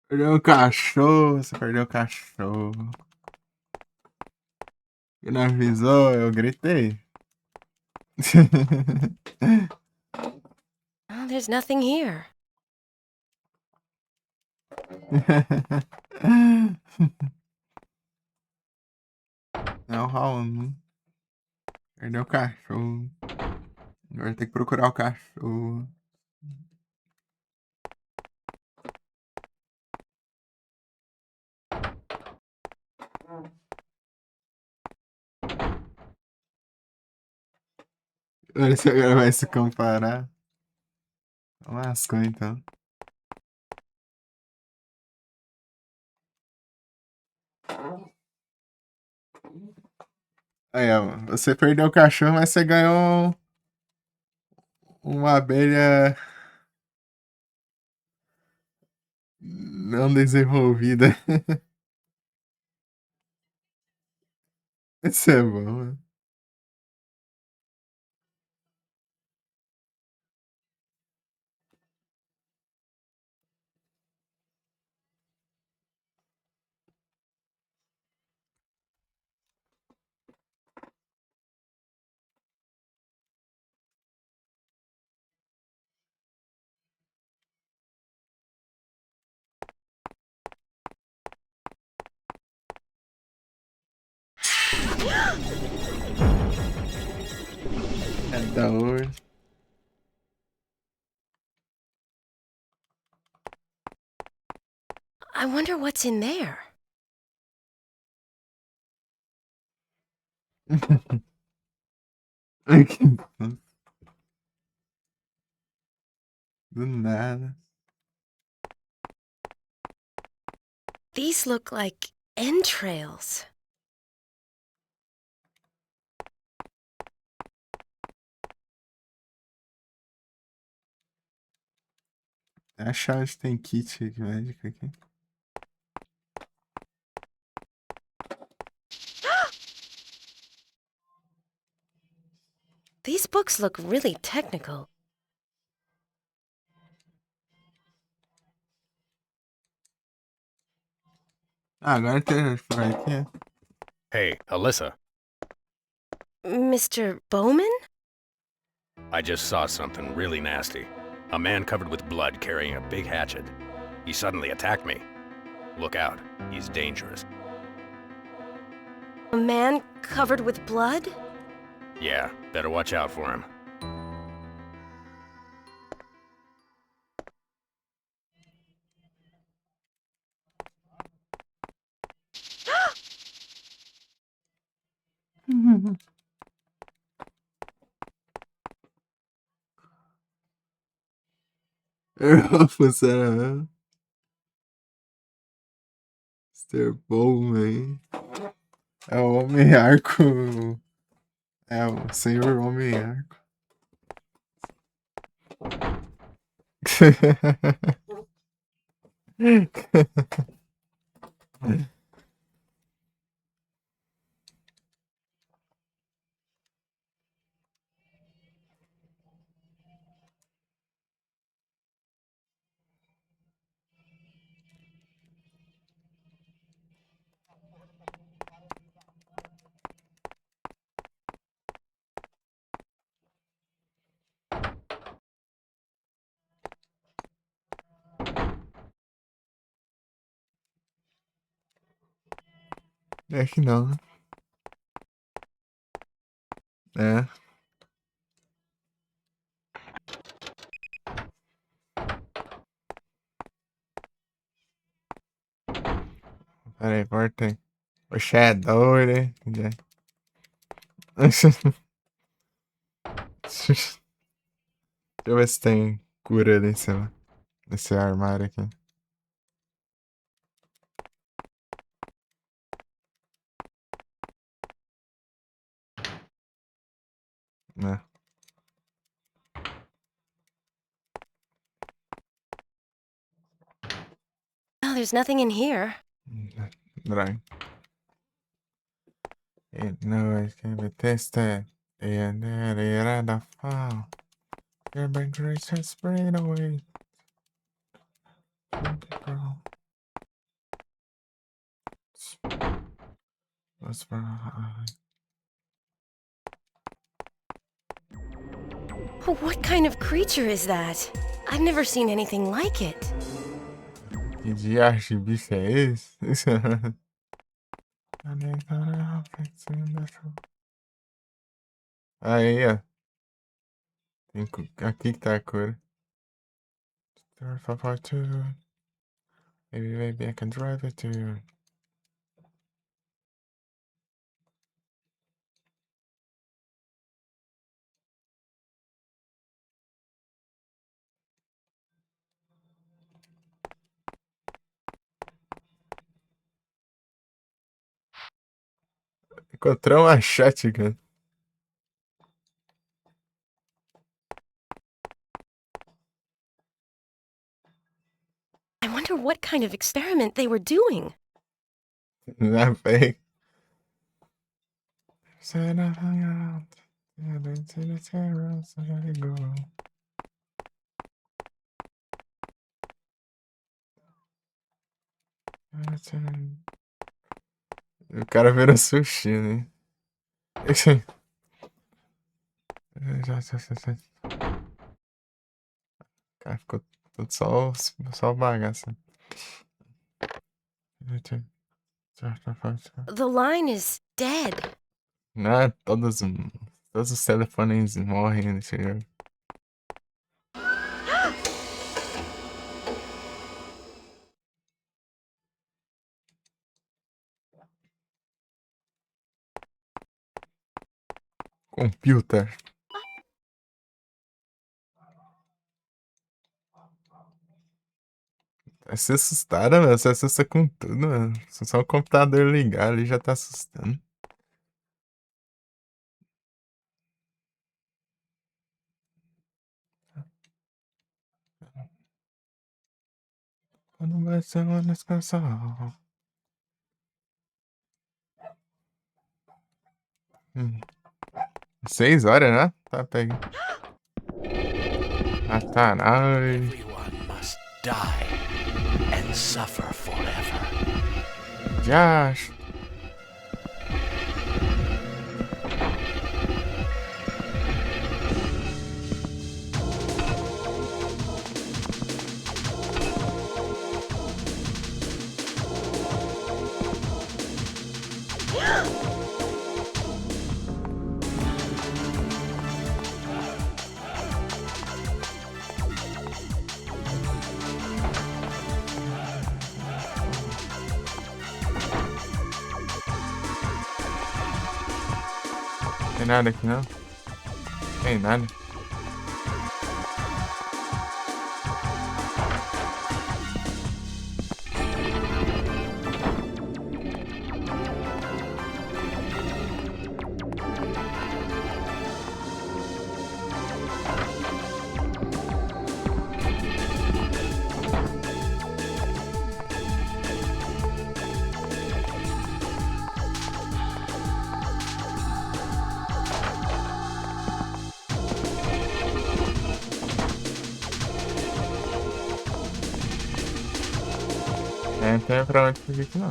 Perdeu o cachorro, você perdeu o cachorro. E não avisou, eu gritei. Oh, there's nothing here. É o Raul. Perdeu o cachorro. Agora tem que procurar o cachorro. Olha se agora vai se comparar. Lascou então. Aí, ó, você perdeu o cachorro, mas você ganhou uma abelha não desenvolvida. Isso é bom, né? É da hora. I wonder what's in there. Ai, que do nada. These look like entrails. A chave tem kit de médica aqui. These books look really technical. Ah, agora tem por aqui. Hey, Alyssa, Mr. Bowman? I just saw something really nasty. A man covered with blood carrying a big hatchet. He suddenly attacked me. Look out, he's dangerous. A man covered with blood? Yeah, better watch out for him. Funciona mesmo. Mr. Bowman. É o Homem-Arco. É o Senhor Homem-Arco. É que não, né? É. Pera aí, volta aí. Oxe, é doido, hein? Deixa eu ver se tem cura nesse armário aqui. Né? Oh, there's nothing in here. Droga. No, it can be tested. And then it had a file. Your battery has sprayed away. What's for What kind of creature is that? I've never seen anything like it. Que diacho de bicho é esse? Aí, ó. Aqui que tá a cor. Maybe I can drive it to you. Encontrei uma shotgun. I wonder what kind of experiment they were doing. Na fake. Said I hung out. Yeah, been to the terrace. I gotta go. O cara virou sushi, né? Cara, ficou tudo só bagaça. The line is dead. Não, todos os telefones morrem nesse jogo. Computer. Vai se assustada, mano. Você assusta com tudo, mano. Só o computador ligar ali já tá assustando. Quando vai ser uma descansar. 6 horas, né? Tá, pega. Ah, tá, não. Everyone must die and suffer forever. Já. Tem nada aqui não? Tem nada. É, não tem pra onde fugir aqui não.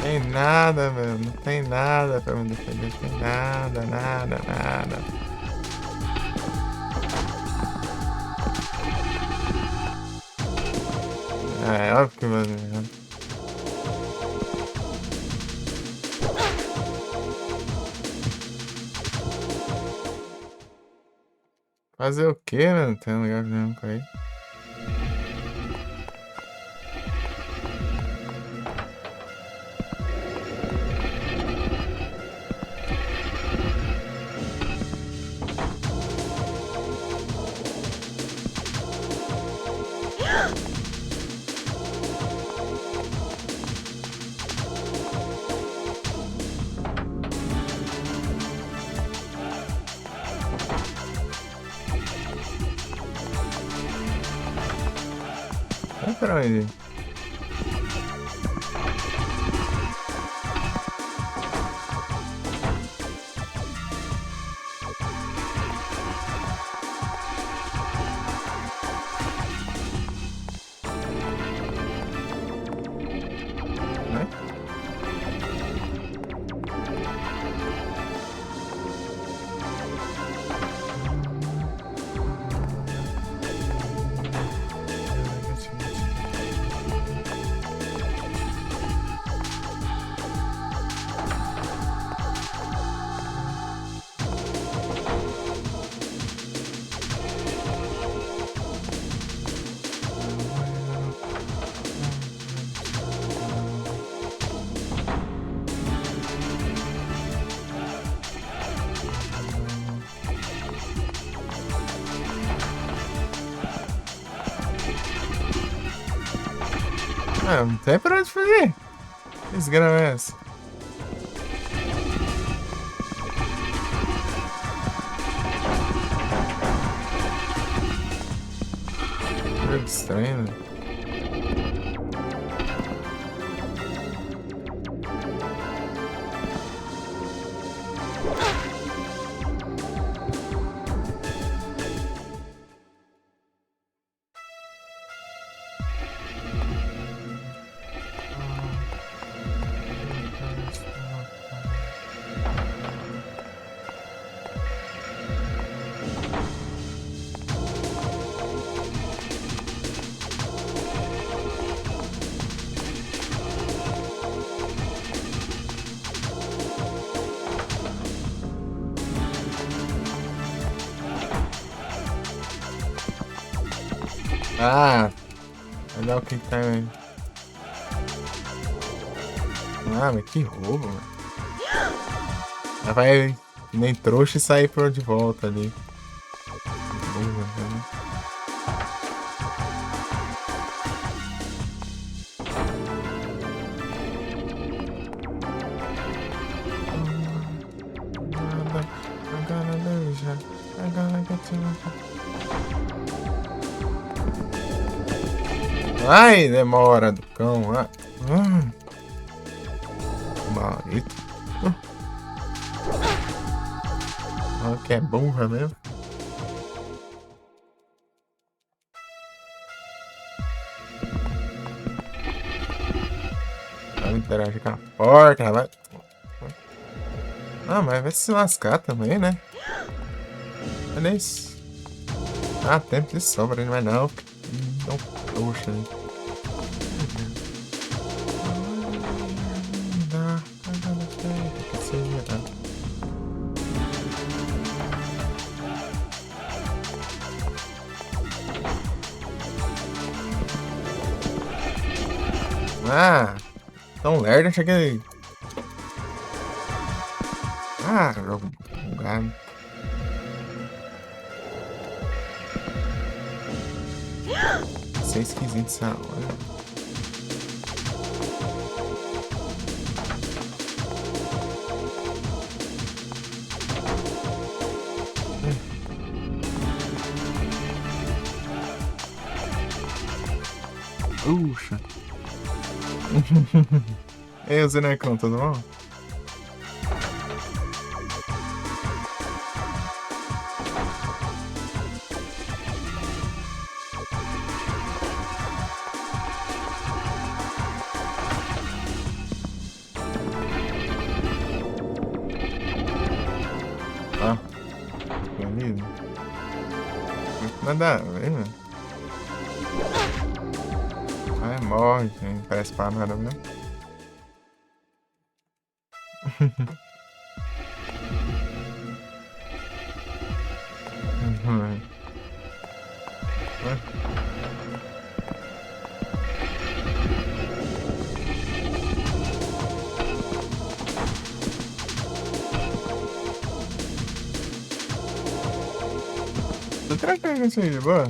Tem nada, meu. Não tem nada pra me defender. Não tem nada, nada, nada. É óbvio que mano. Fazer o quê, mano? Tem um lugar nenhum pra ir. Vai pra onde? Vai? Ah, não tem pra onde fugir. Que desgrama é essa? Que estranho, né? Ah, vai dar o que tá aí. Ah, mas que roubo, mano. Ela vai nem trouxa e sair por de volta ali. Boa, né? Ai, demora do cão. Maldito. Olha que é burra mesmo. Vai interagir com a porta, vai. Ah, mas vai se lascar também, né? Olha isso. Ah, tempo de sobra, mas não. Não, poxa. Ah, tão lerdo, cheguei. Ah, bugado. Isso é esquisito essa hora. Uxa. Ei, o Zenecão, tudo bom? Ah, bonito. Nada a ver, né? Ai, morre, não parece pra nada mesmo. Tô tranquilo com isso aí, de boa.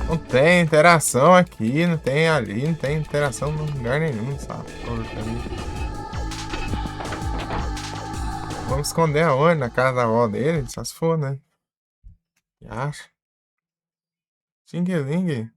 Não tem interação aqui, não tem ali, não tem interação em lugar nenhum, sabe? Vamos esconder aonde? Na casa da avó dele? Só se for, né? Que acha? Xing-ling.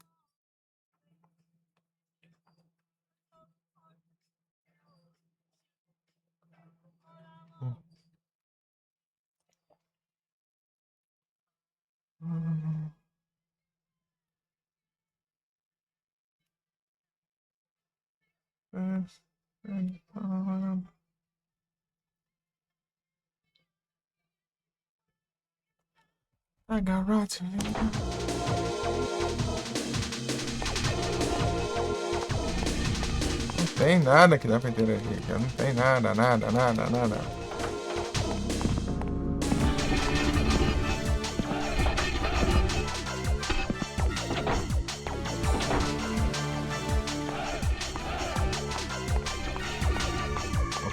I got rotten. Não tem nada que dá pra interagir, cara. Não tem nada, nada, nada, nada.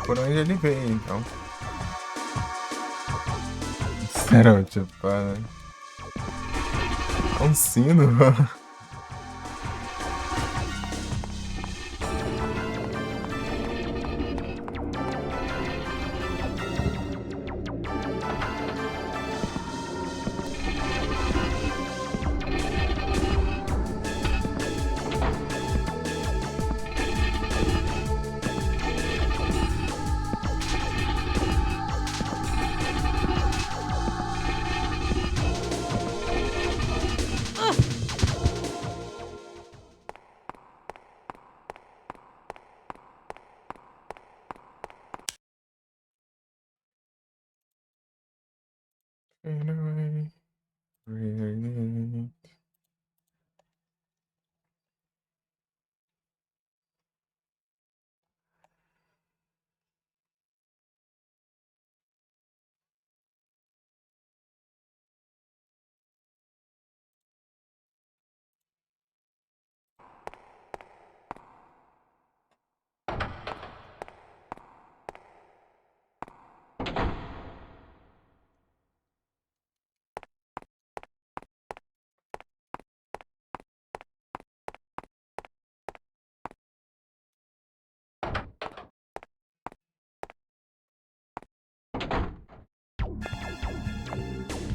Por onde ele veio, então. Estereotipada. Um sino.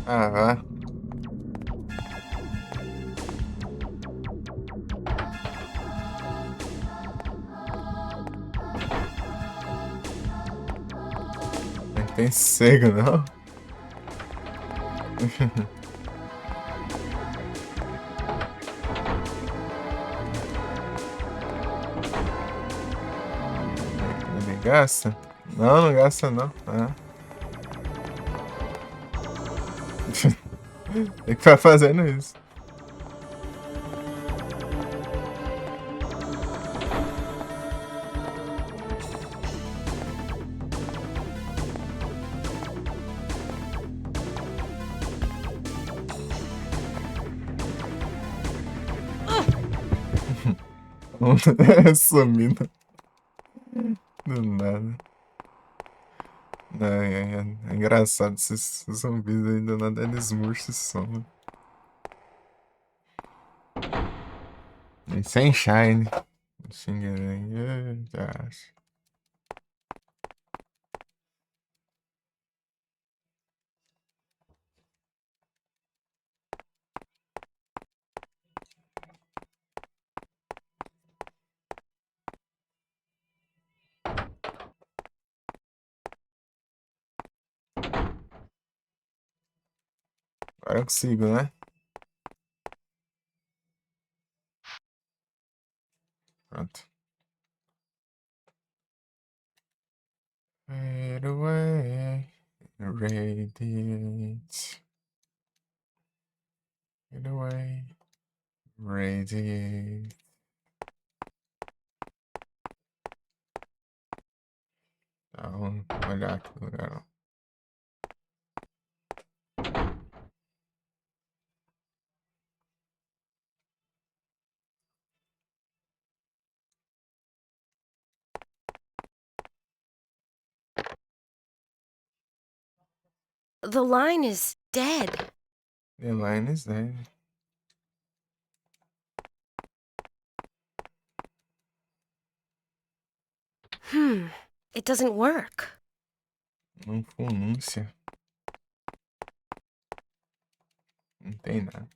Ah, vá. Não tem cego, não? Gasta? Não, não gasta não. Ah. Tem que ficar fazendo isso. Sumindo. Do nada. Não, é engraçado esses zumbis aí, do nada eles murcham e somem. E sem shine. Xinguei, já acho. Agora eu consigo, né? Pronto. Fade away, radiate. Fade away, radiate. Tá, vamos olhar aqui no lugar. The line is dead. The line is dead. It doesn't work. Não pronuncia. Não tem nada.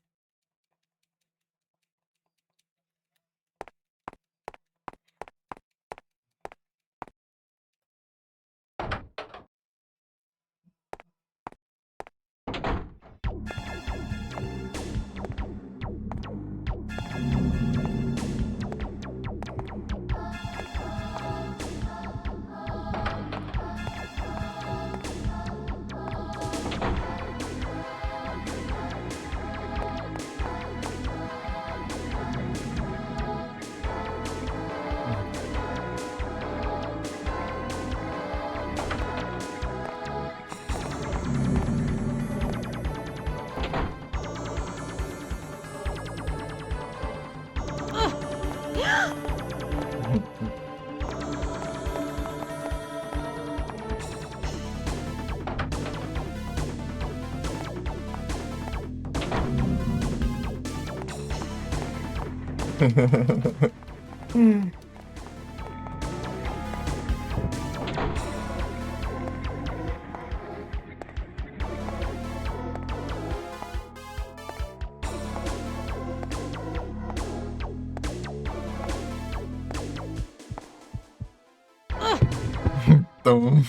Então.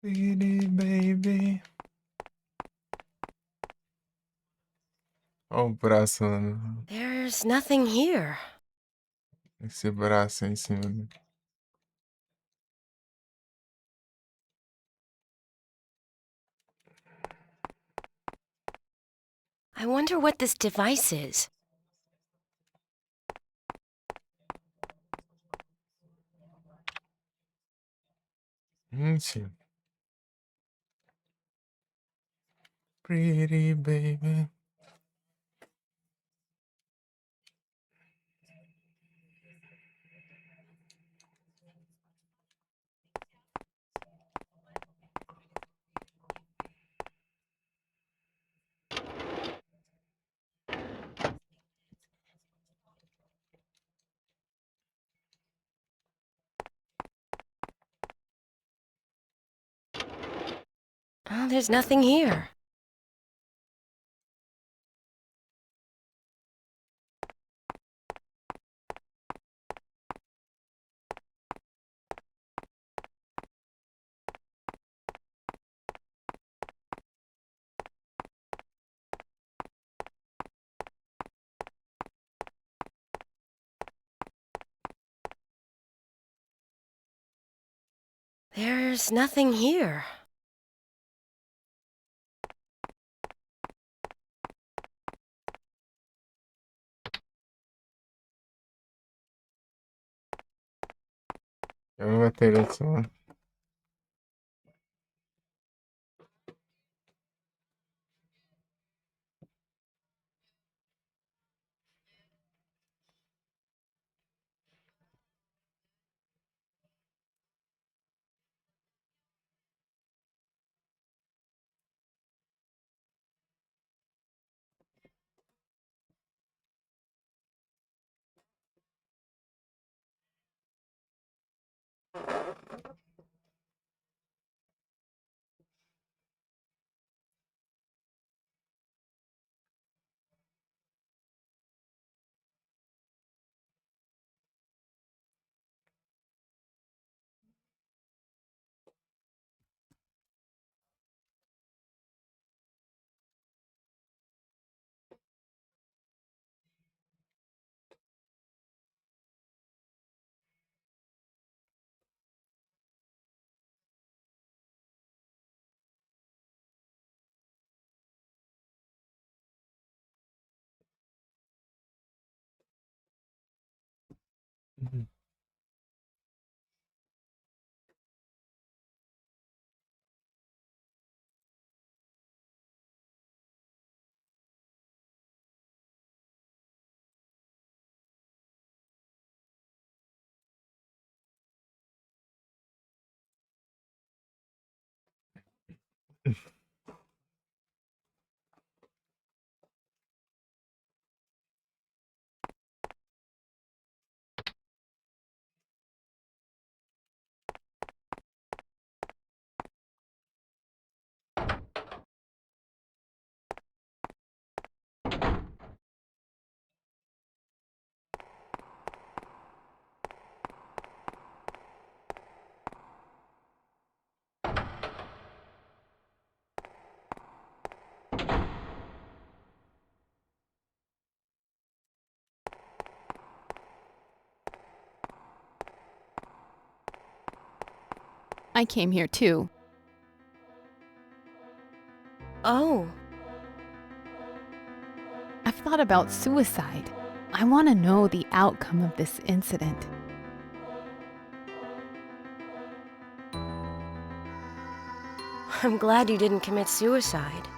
Pretty baby. Olha o braço, mano. There's nothing here. Esse braço aí em cima. I wonder what this device is. Gente. Pretty baby. Oh, there's nothing here. There's nothing here. Eu vou bater esse, mano. I came here too. Oh, I've thought about suicide. I want to know the outcome of this incident. I'm glad you didn't commit suicide.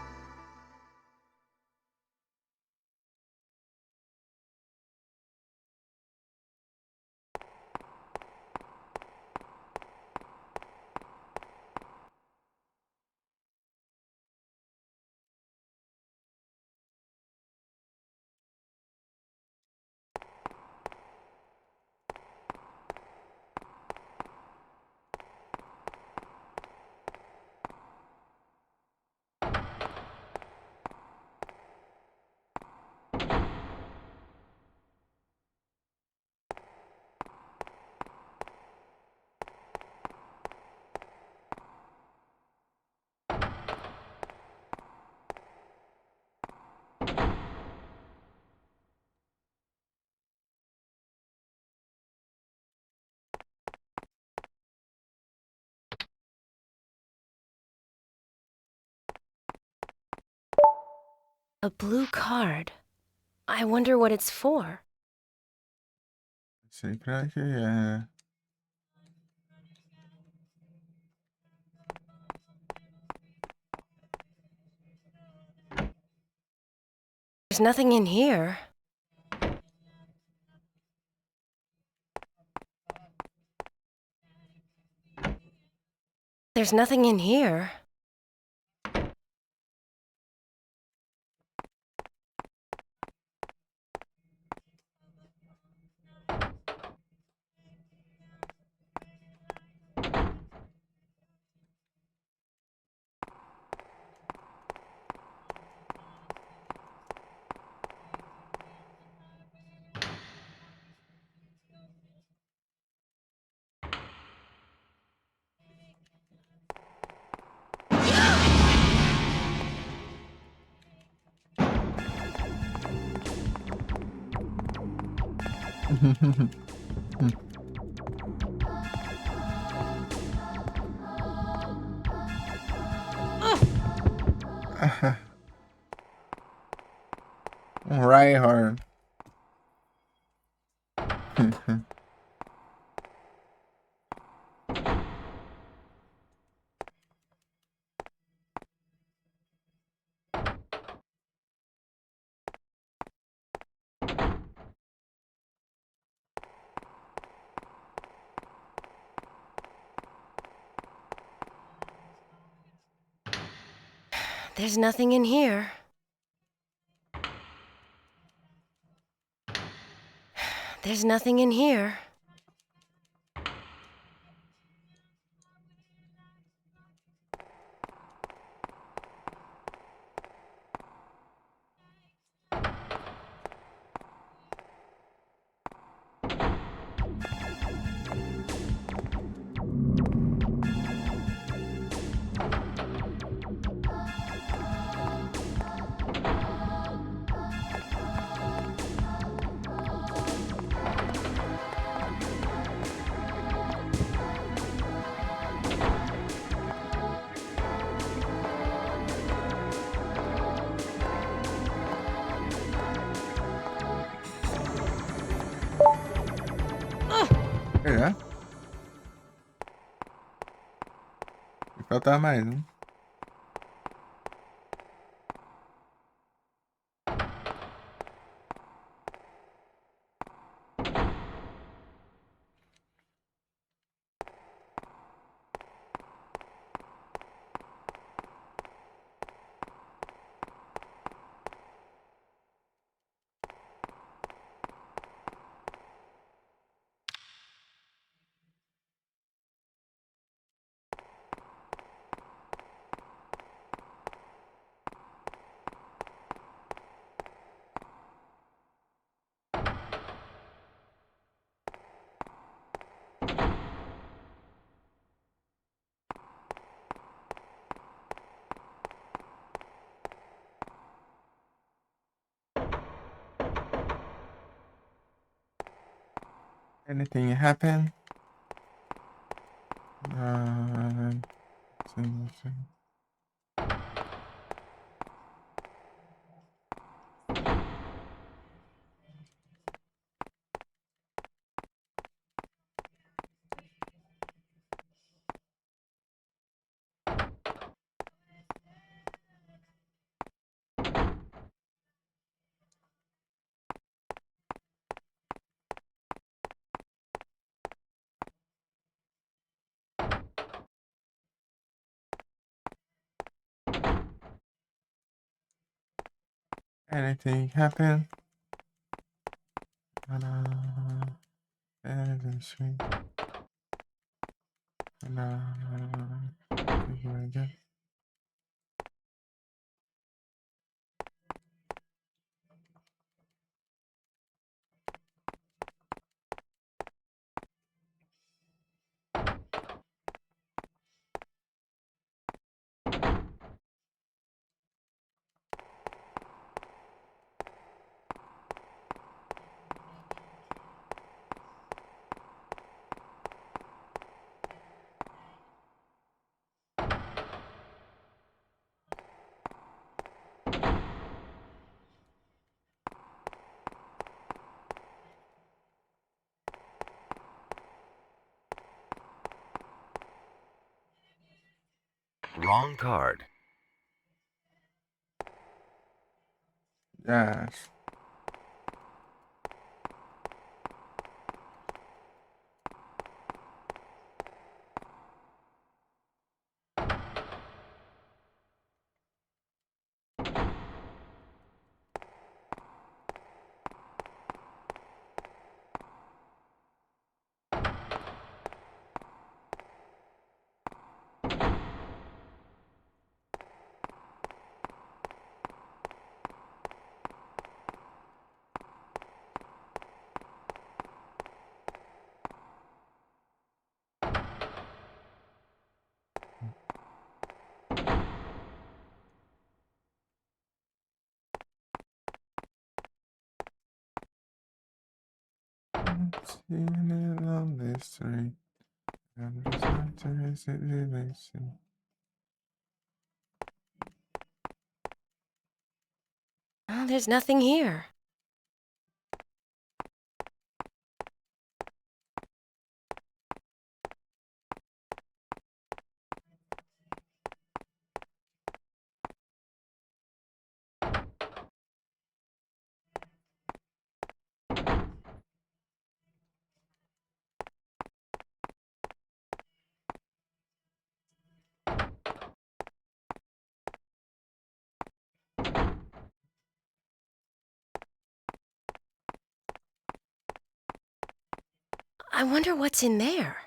A blue card. I wonder what it's for. Sei pra que é. There's nothing in here. There's nothing in here. Rhyhorn. There's nothing in here. There's nothing in here. É. Vai faltar mais, né? Anything happen? See. Anything happen? Sweet. Again. Wrong card. Yes. Seeing it on this street, and it's not to visit relation. Oh, there's nothing here. I wonder what's in there.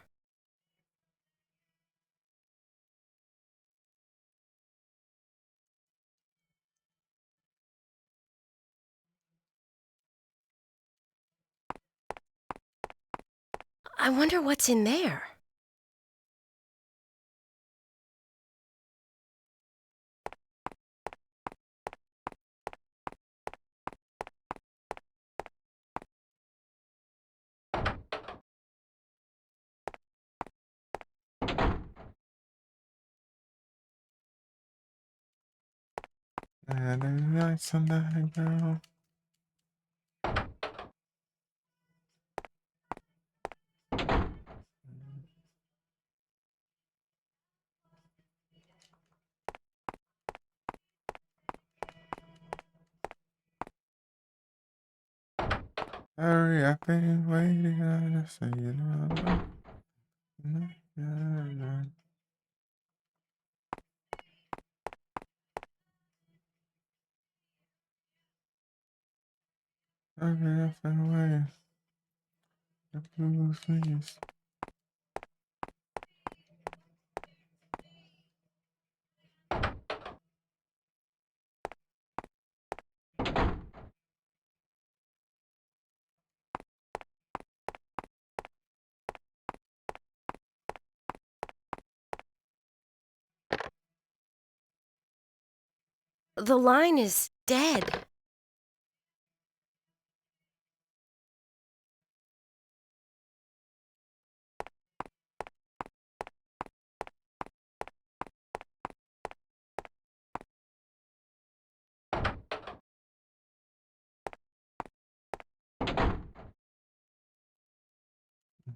I wonder what's in there. And then nights on that girl. Hurry, I've been waiting on to say you know. I've been up and away. The blue face. The line is dead.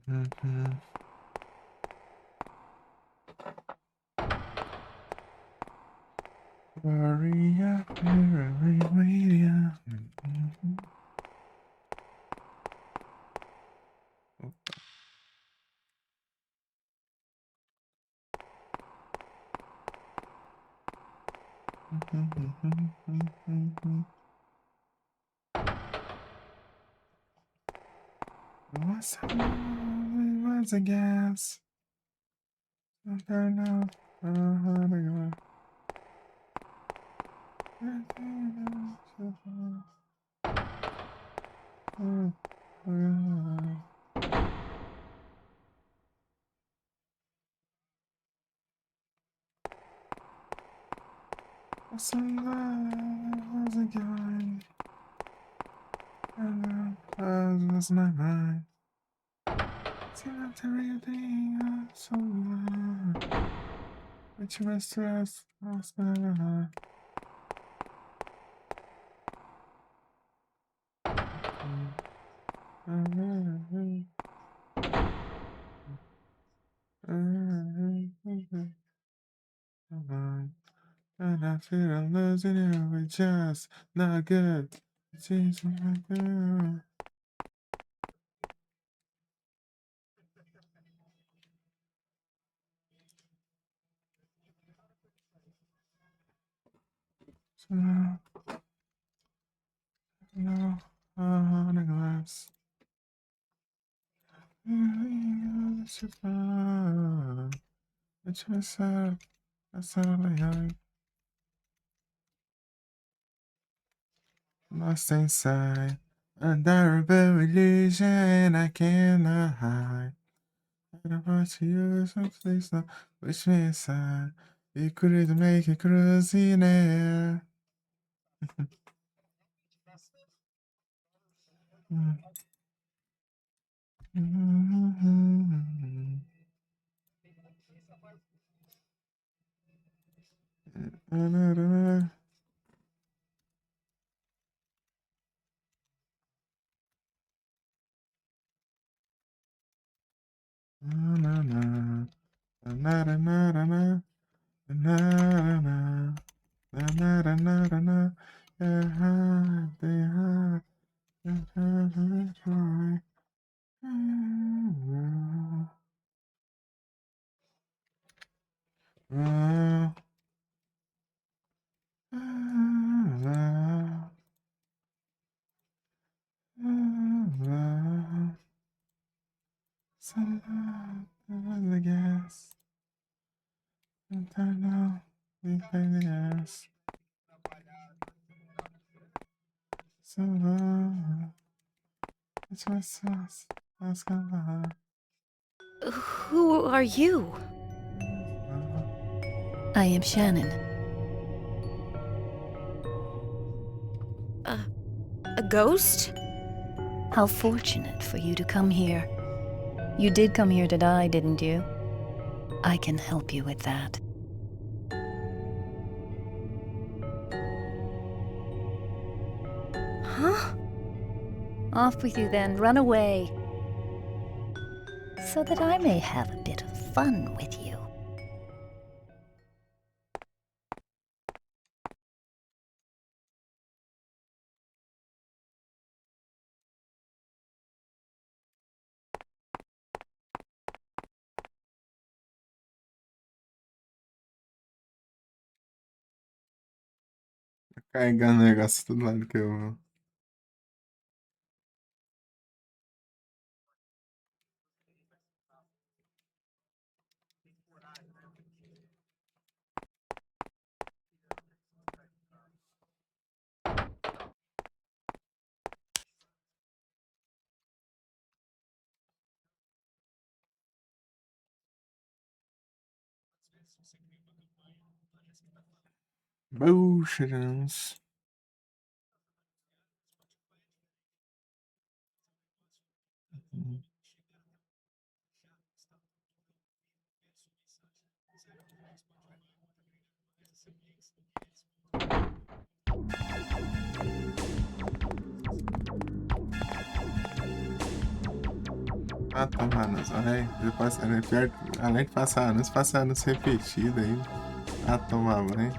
Mm-hmm. Hurry up, hurry, wait up. Mm-hmm. What's a gas? I don't know. How to go. How's it going? That's my mind. See that everything so long. But you must trust. I feel I'm losing it, we're just not good. It's easy like that. So now, no, on a glass. It's just fun. It's just that's all I have. Lost inside a terrible illusion I cannot hide. I don't want to use some place now, push me aside. You couldn't make it cruising air. The gas. Turn now. We play the gas. So it's my sauce. Let's go. Who are you? I am Shannon. A ghost? How fortunate for you to come here. You did come here to die, didn't you? I can help you with that. Huh? Off with you then, run away. So that I may have a bit of fun with you. Carregando o negócio todo lado que eu vou. Bullshitums. Ah, tomar anúncio. Além de passar anúncio repetido aí. Ah, tomar banho.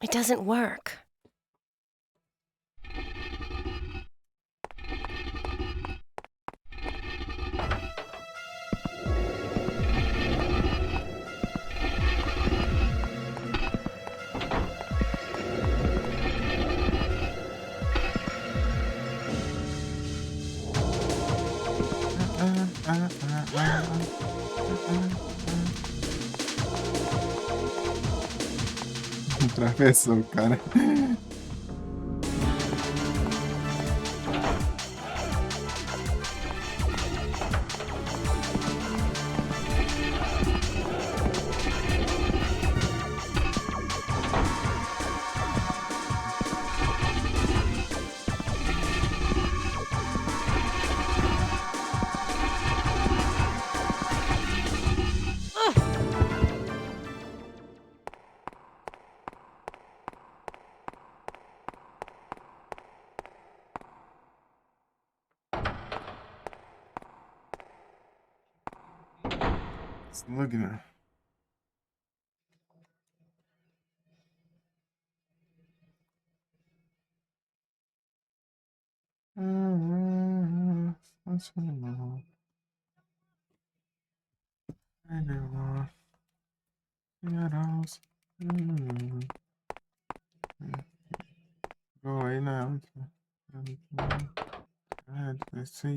It doesn't work. Atravessou o cara. Slugna. Go aí na última. Let's see.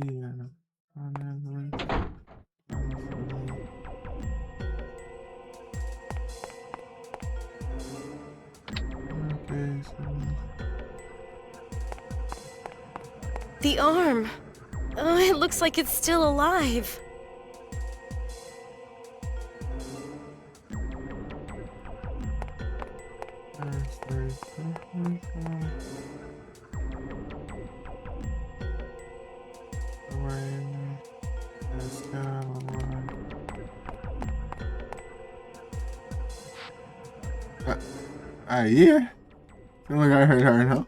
The arm. Oh, it looks like it's still alive. Aí é? Tem lugar melhor, não?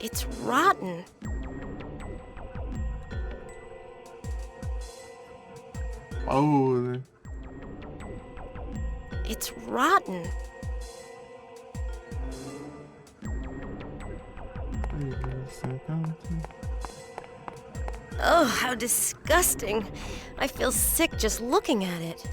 It's rotten. Oh, It's rotten. Oh, how disgusting. I feel sick just looking at it.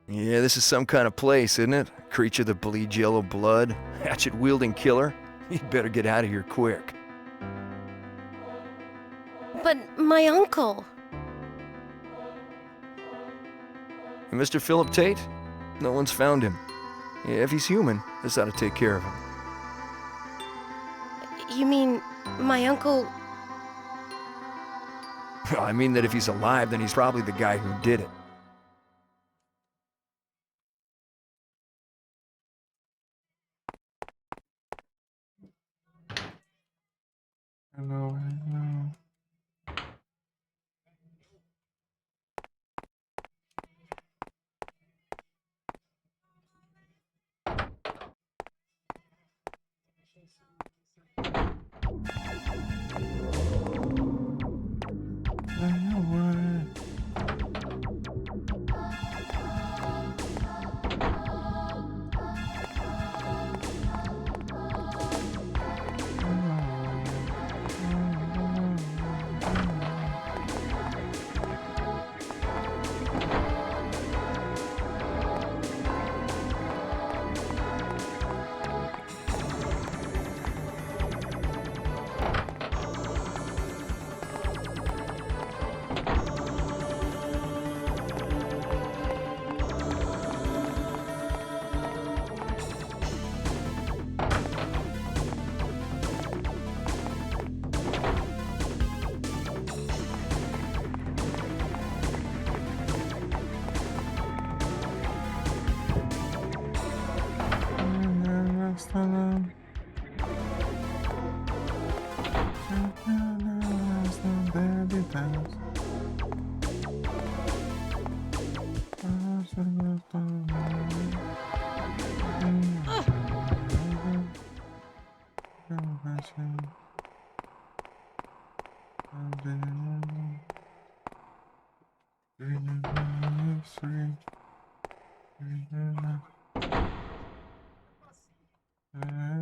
Yeah, this is some kind of place, isn't it? Creature that bleeds yellow blood, hatchet-wielding killer. You'd better get out of here quick. But my uncle. And Mr. Philip Tate? No one's found him. Yeah, if he's human, this ought to take care of him. You mean my uncle? I mean that if he's alive, then he's probably the guy who did it. Hello, hello.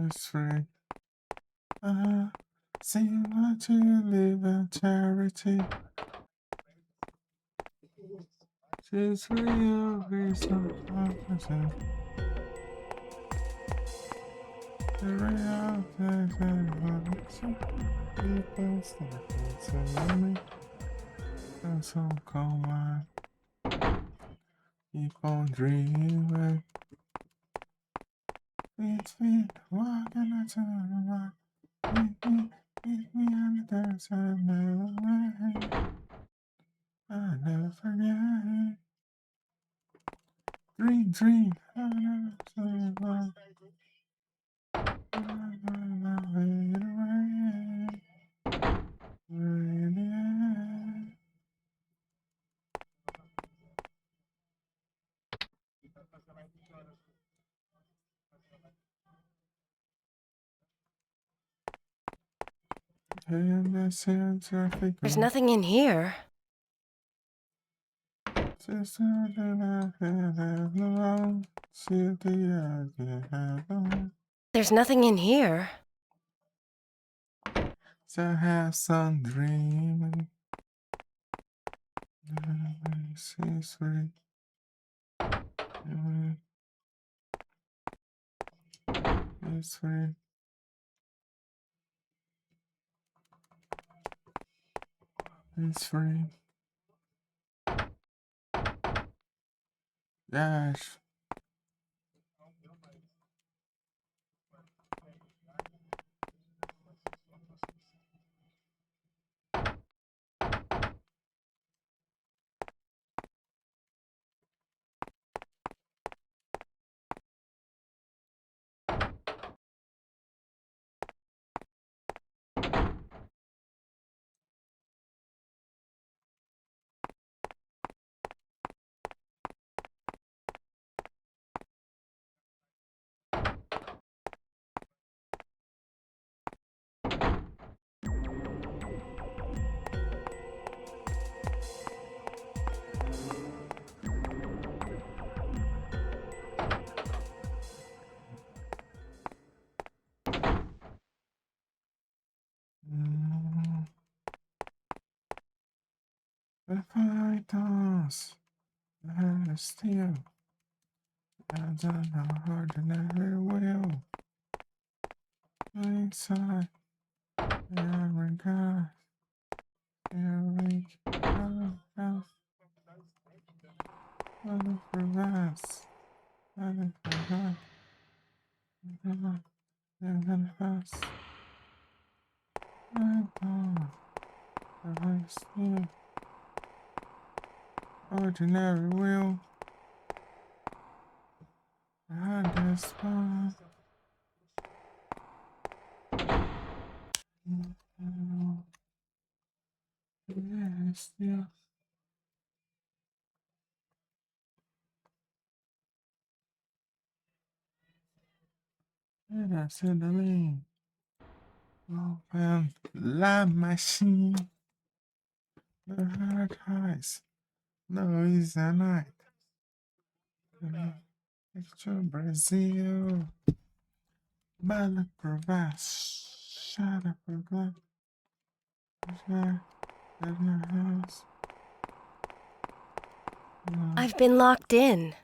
It's free. See what you live in charity. She's real reason. The real thing. People start me. And so come on. Keep on dreaming. Feet, walking into the light. Meet me on the dark side, never away. I'll never forget. Dream, I'll never survive. I'll fade away. There's nothing in here. There's nothing in here. So have some dreaming. It's free. It's free. It's free. Gosh. If I toss, I still, I don't know how to never will. Inside, every guy, every house, other provides, other provides, other house. I don't, I still. Ordinary will. I despise. Yes, yes. And I said the lane. Open la machine. The hard eyes. No, it's a night. Picture Brazil. Bala Provence. Shut up, Provence. House. I've been locked in.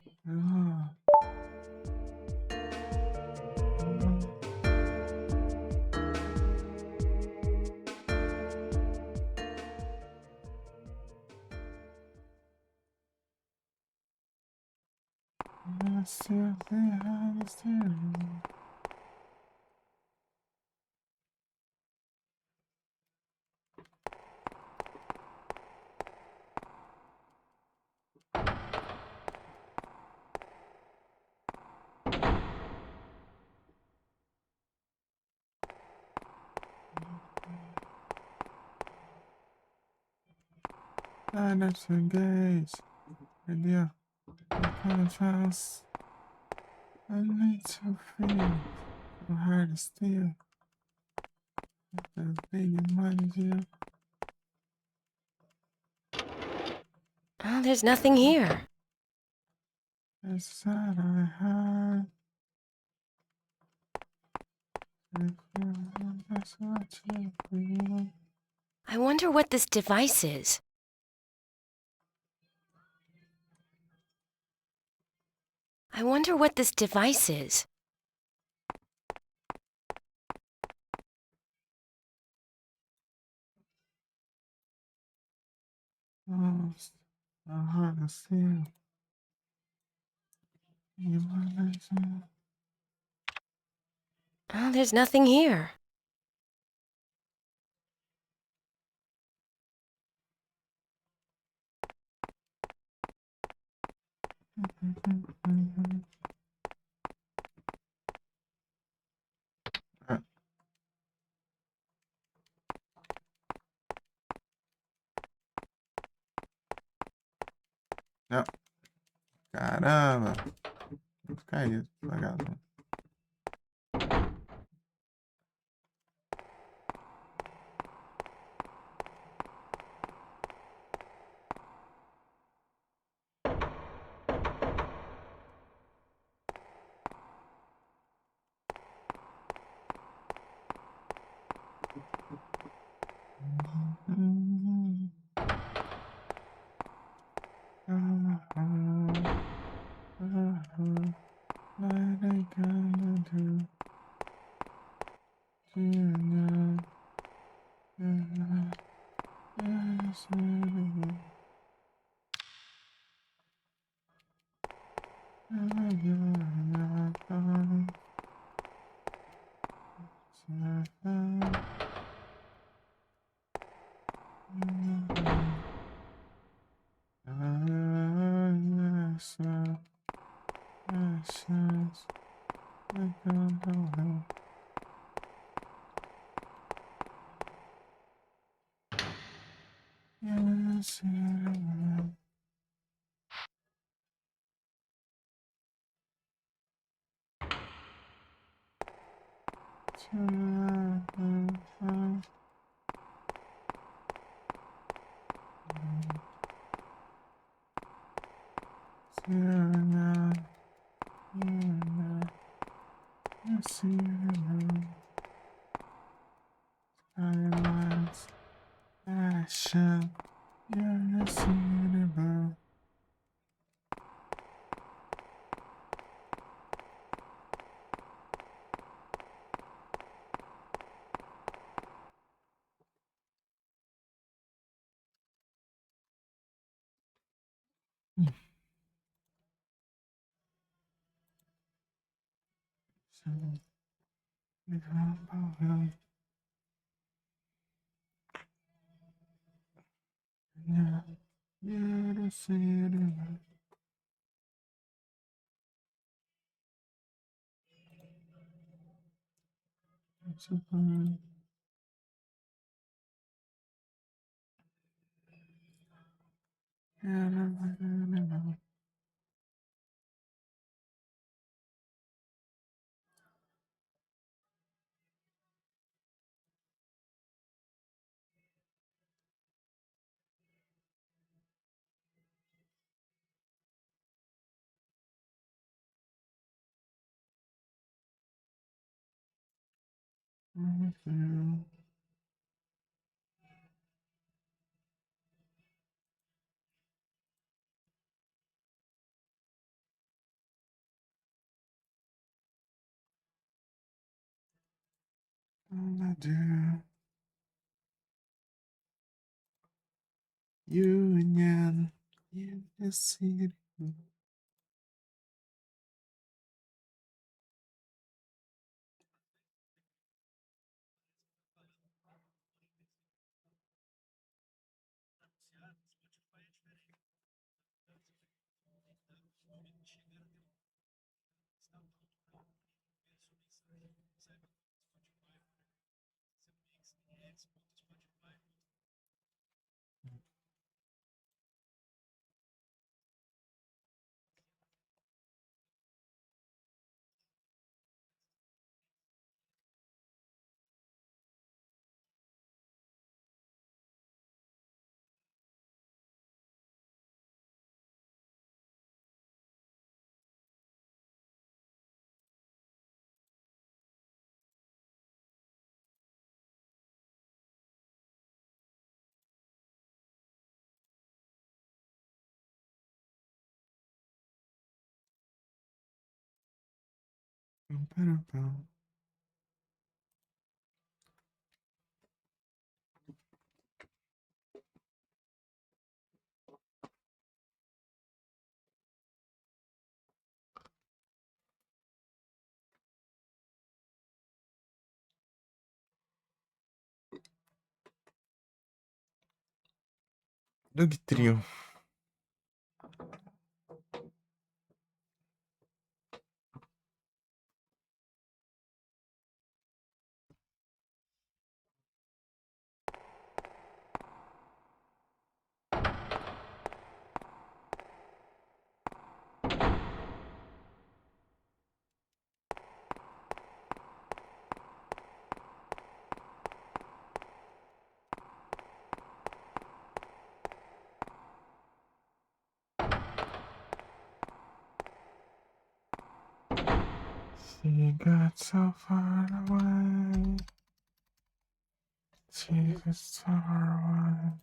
Let's engage. Idea. Contrast. I need to feel. So hard to steal. The big money here. Oh, Oh, there's nothing here. It's not a heart. I wonder what this device is. I wonder what this device is. Oh, I wanna see you. You wanna see. Oh, there's nothing here. Não. Caramba. Vou ficar isso, vagabundo. What I gonna do? Silence, passion, irresistible. So, we have power. Yeah, irresistible. It's a burn. Irresistible. Irresistible. All I do, union, irresistible. Doug Trio. She got so far away. She got so far away.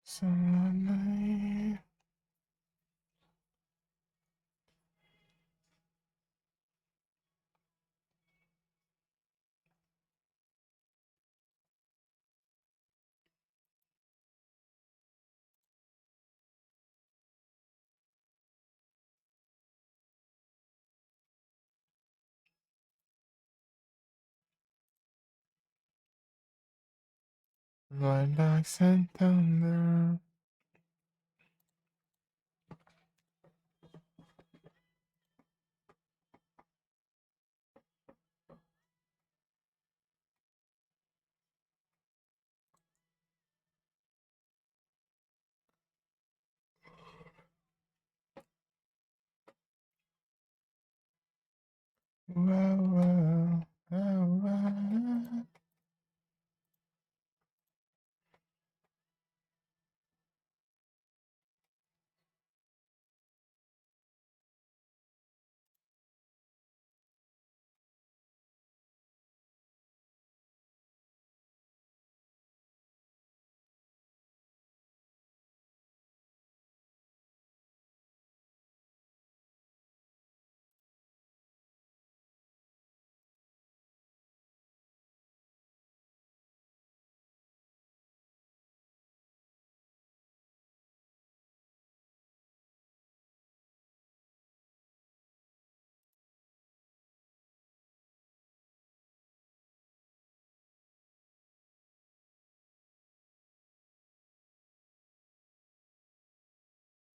Somebody. Lilacs and thunder. Well, well, well.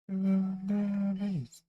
Lilies.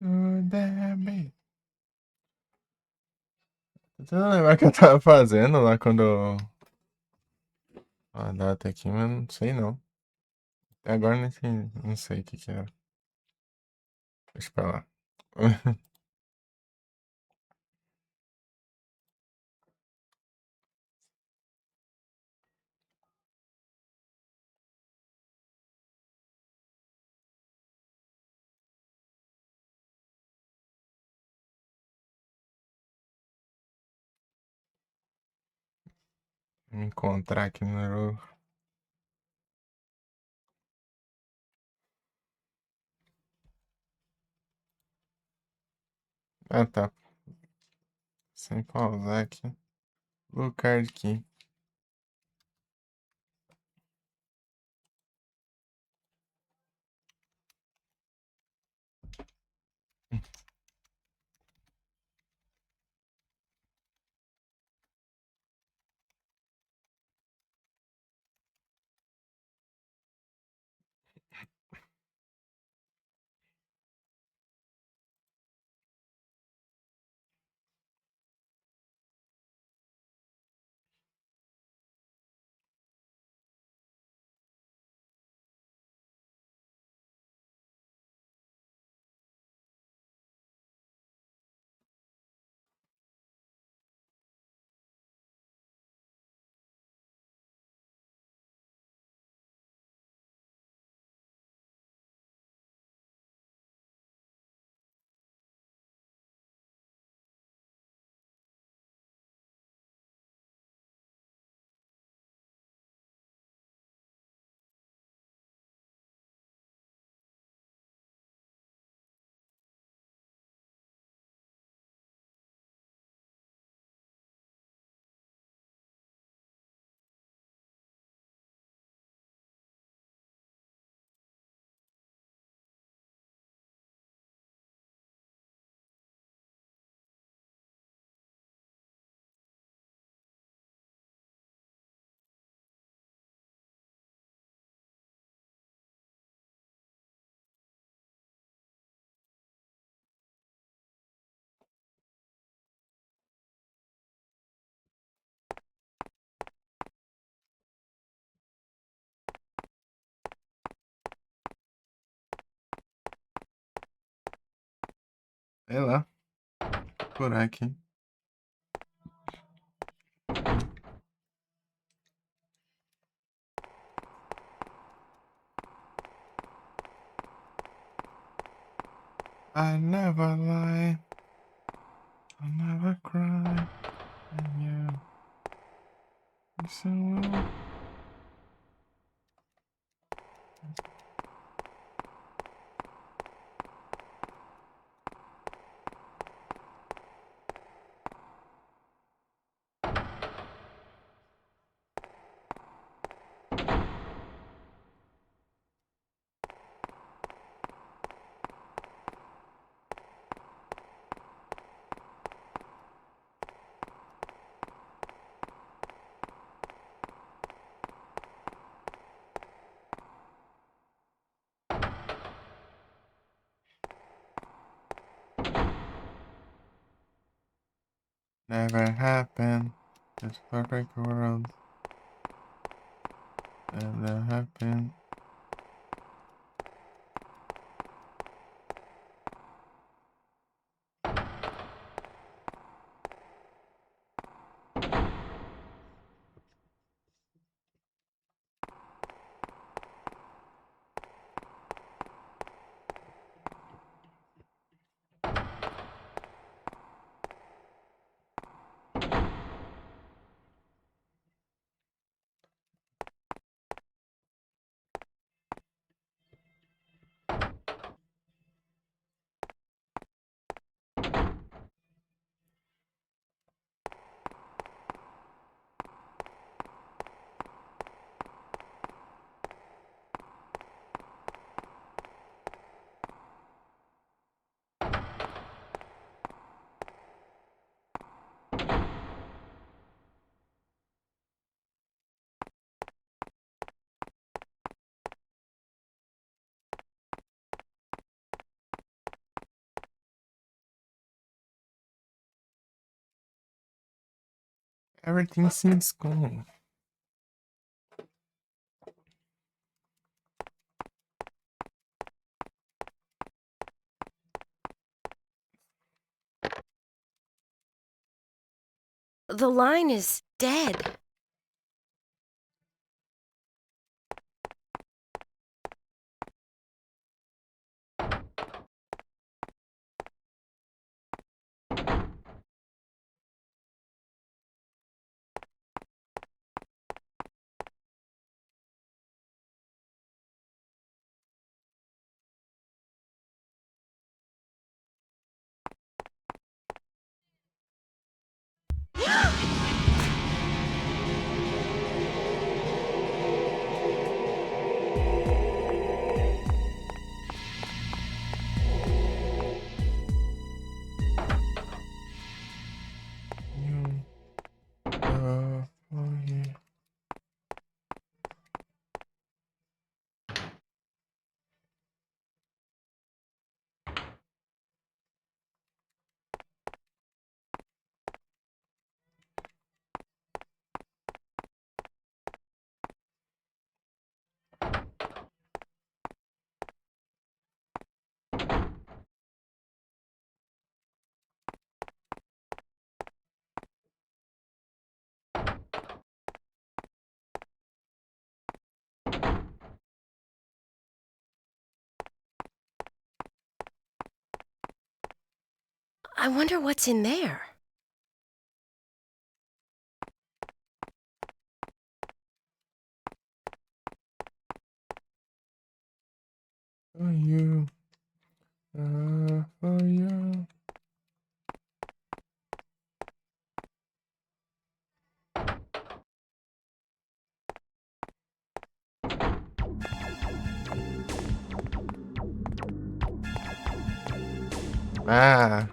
Deb. Você não lembra o que eu tava fazendo lá quando. A data aqui, mas não sei não. Até agora não sei o que era. Deixa pra lá. Me encontrar aqui no jogo. Ah, tá. Sem pausar aqui. Blue card aqui. Sei lá. Por aqui. I never lie. I never cry. And you. So well. Never happened. This perfect world. Never happened. Everything seems cool. The line is dead. Oh yeah. I wonder what's in there. For you. For you. Ah.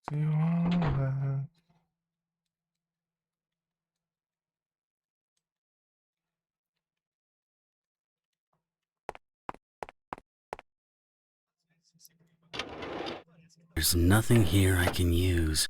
See all that. There's nothing here I can use.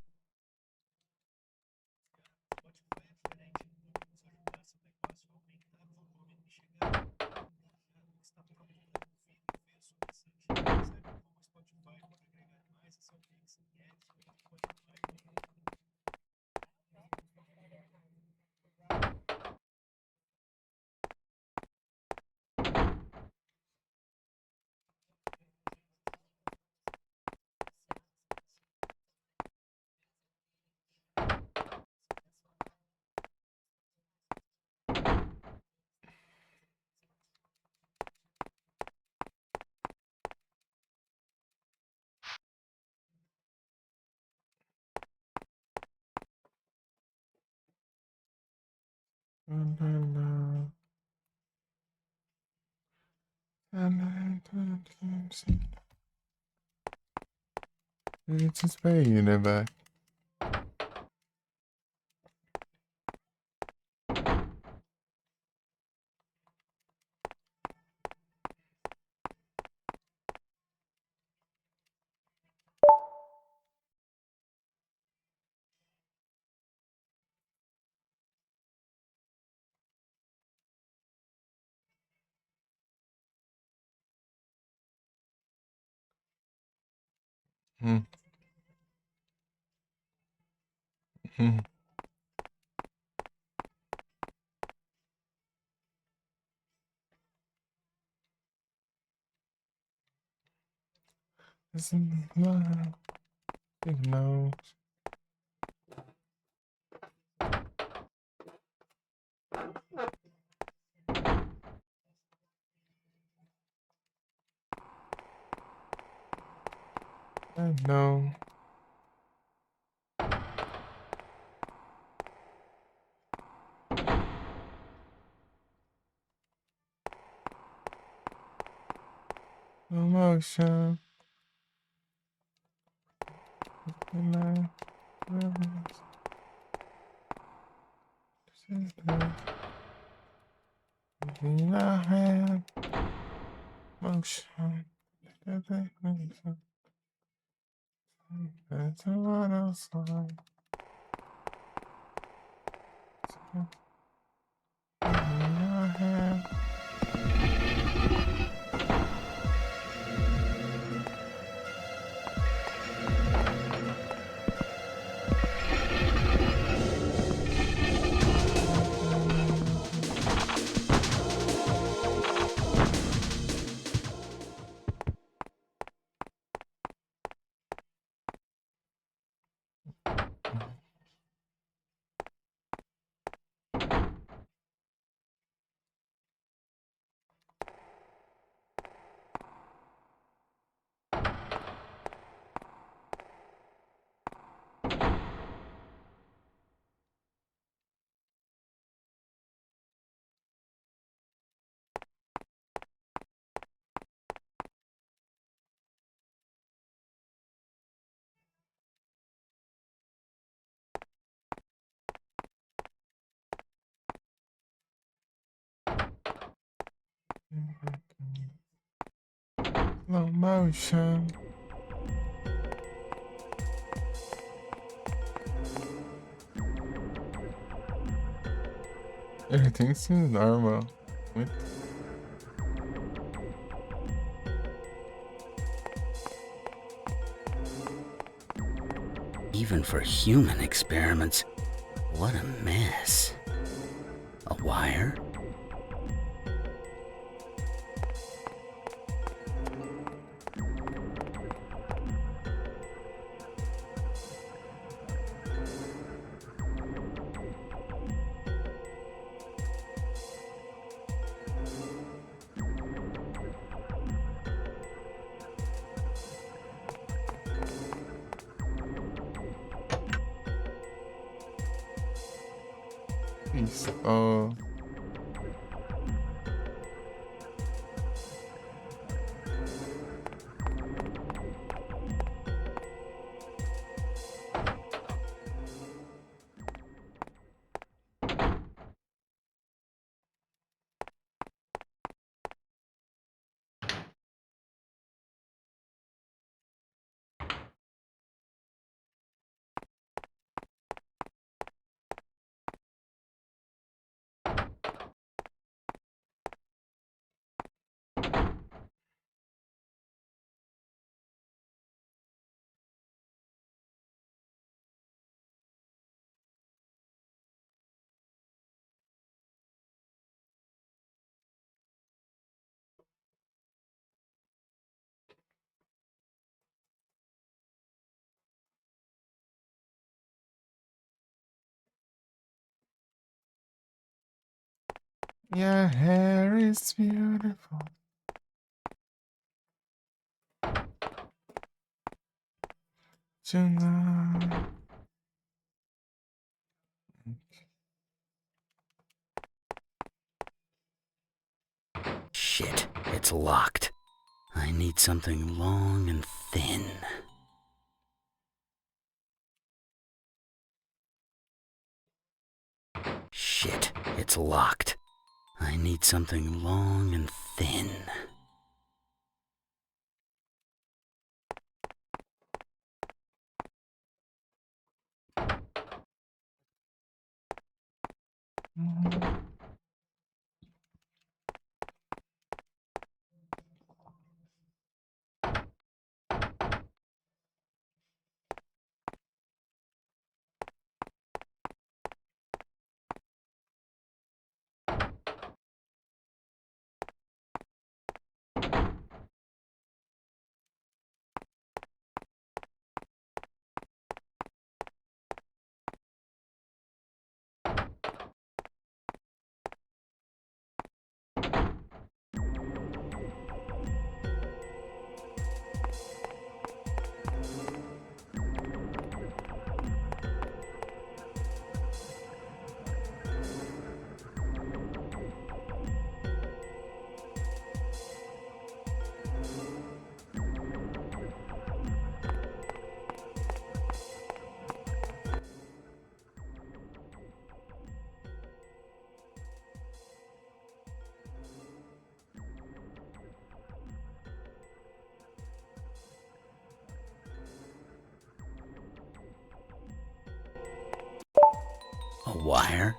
It's its way, you never. Hmm. Hmm. Isn't love? Big nose. I know. Emotion. Emotion. That's what else slow motion. Everything seems normal. What? Even for human experiments, what a mess. A wire? Peace. Oh. Your hair is beautiful. Tonight. Shit, it's locked. I need something long and thin. Shit, it's locked. I need something long and thin. wire?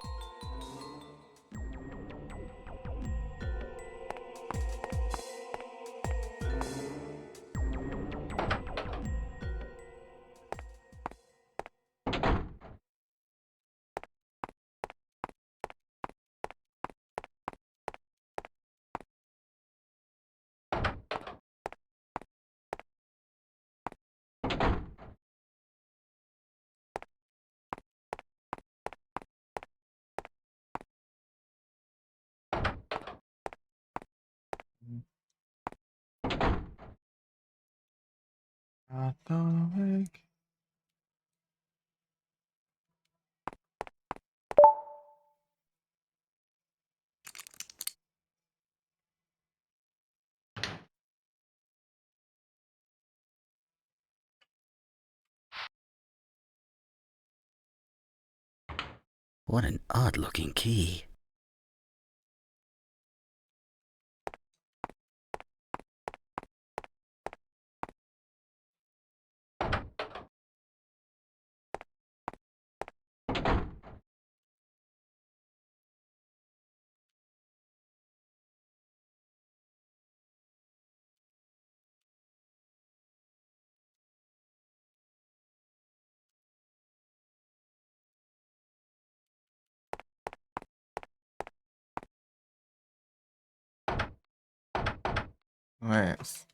Atomic. What an odd-looking key. Nice.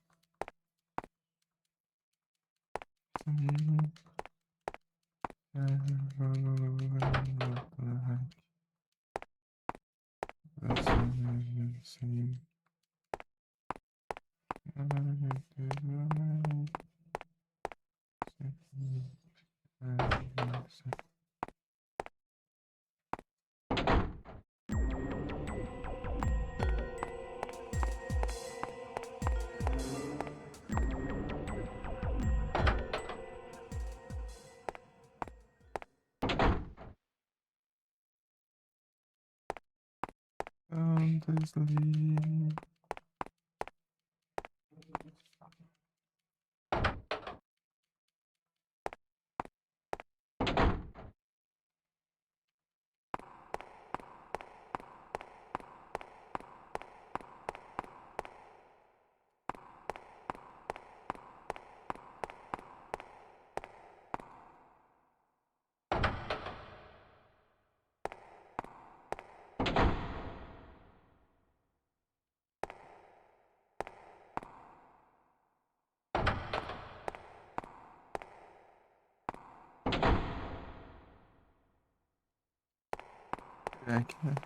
I can't.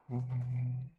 Mhm.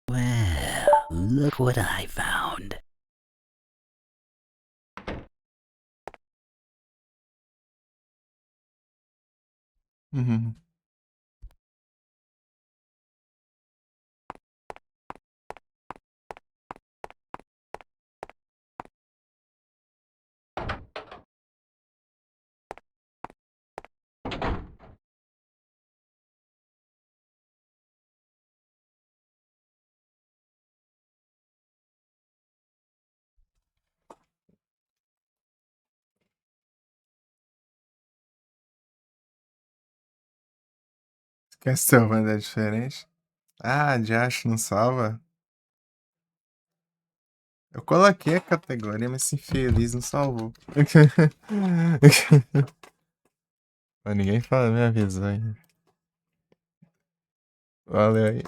Well, look what I found. Mhm. Castlevania é diferente. Ah, Josh não salva? Eu coloquei a categoria, mas esse infeliz não salvou. Mas ninguém fala, me avisou aí. Valeu aí.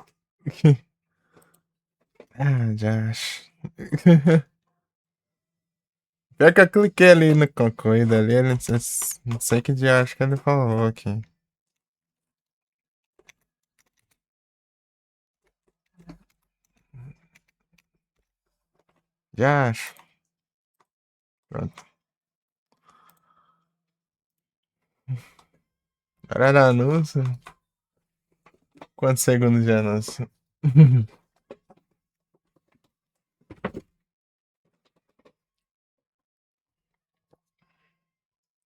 Ah, Josh. Pior que eu cliquei ali no concorrido ali, ele não sei que Josh que ele falou aqui. Josh. Pronto. Hora do anúncio. Quantos segundos de anúncio?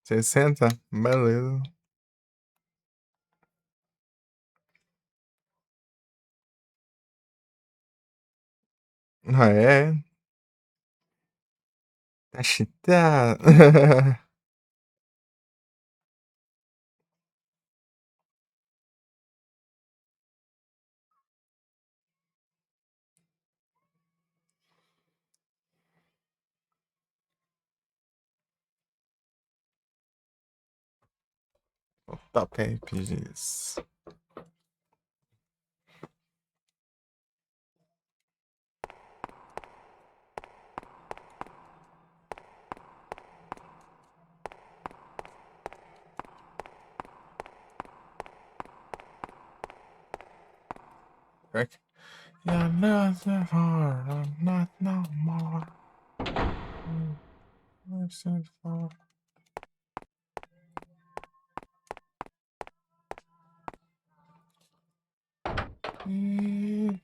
60? Beleza. Ah, é? Tá cheatado. Top RPGs. Correct? You're not that hard, I'm not no more. Listen for. See.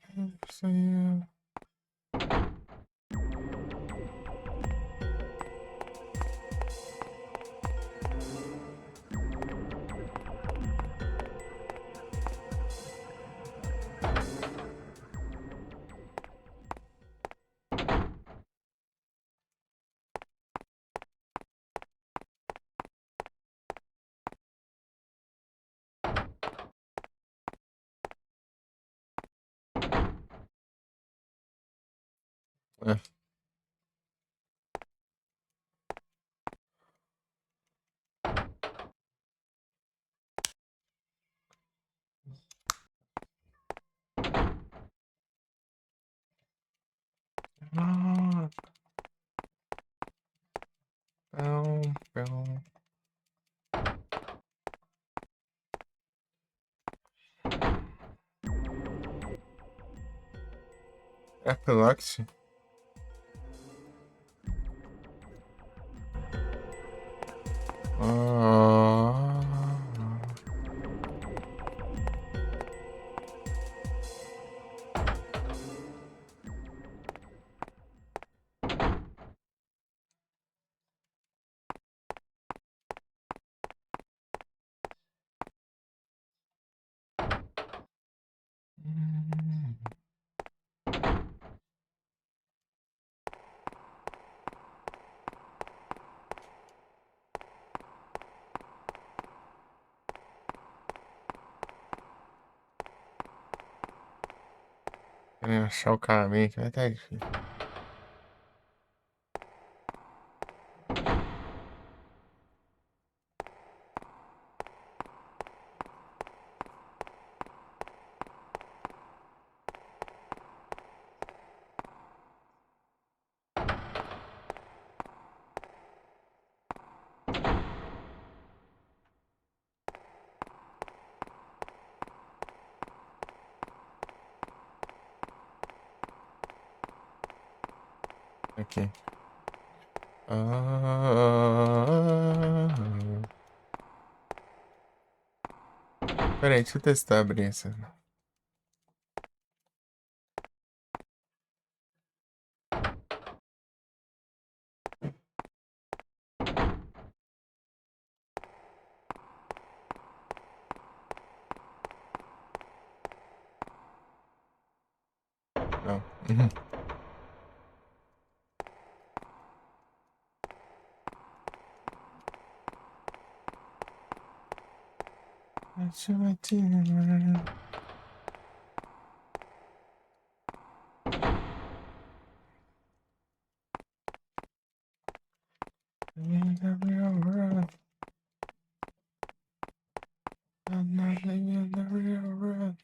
É. Ah, pão, pão. Epiloxy? Ah. Querem achar o caminho que vai estar difícil. Aqui. Ah. Peraí, deixa eu testar abrir essa. Não. In the real world. I'm nothing in the real world.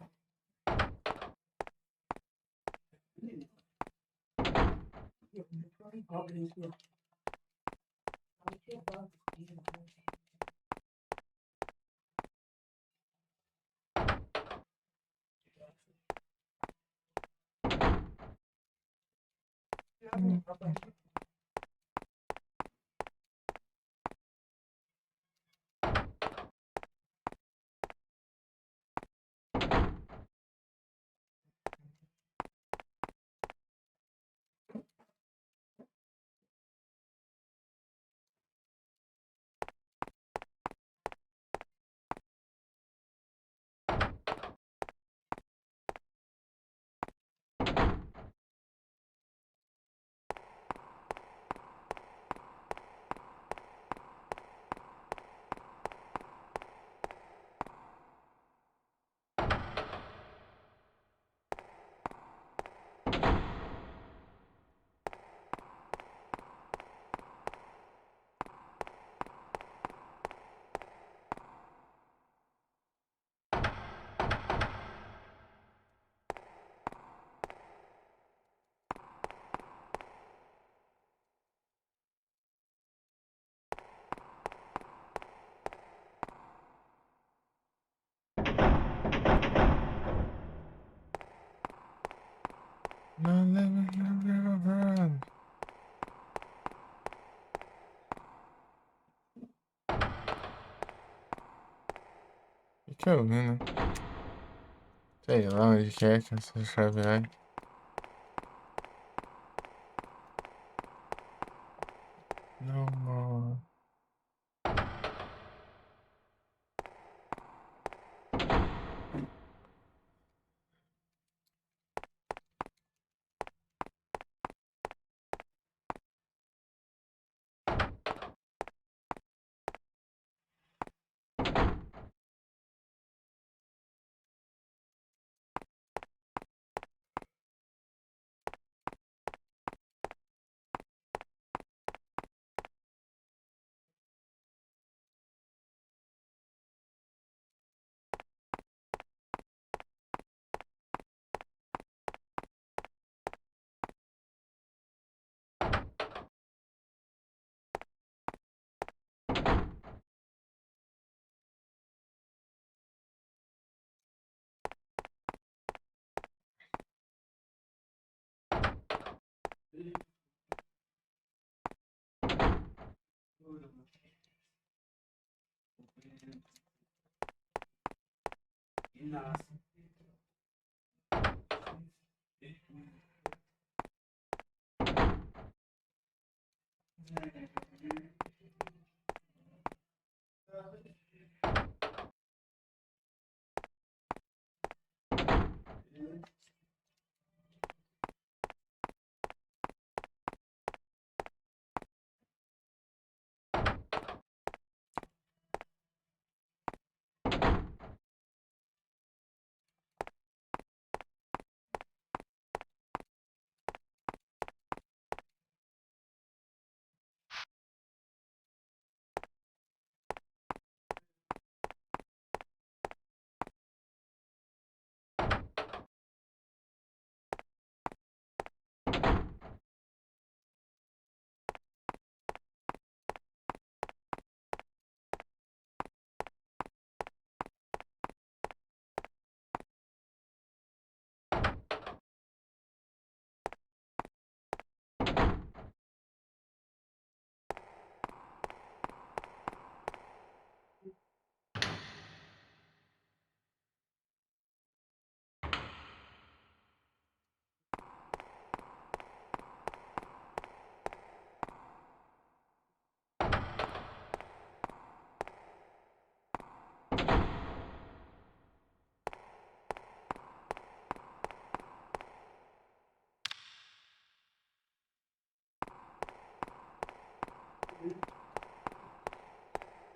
Not living in the real world. Que eu vi, né? Sei lá onde que é essa chave vai. No more.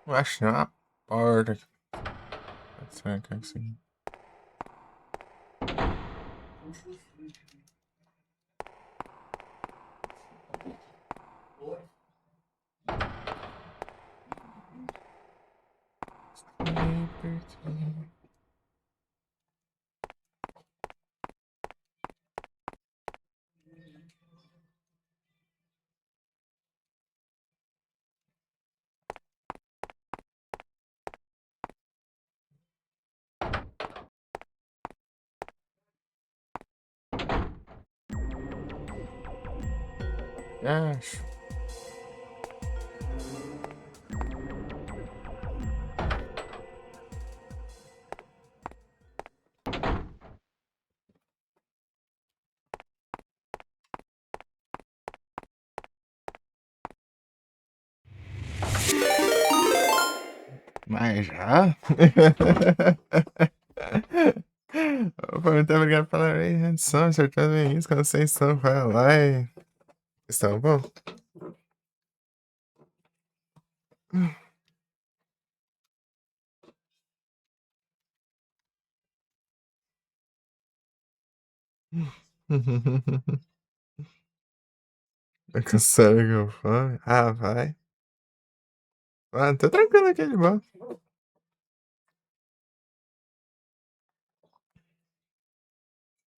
Eu acho que é uma porta. Será que é assim? Acho. Mas já? Opa, muito obrigado pela edição, acertando bem isso, quando vocês estão, vai lá e... Estão bom? Tá com sério que eu fome? Ah, vai. Ah, tô tranquilo aqui de boa.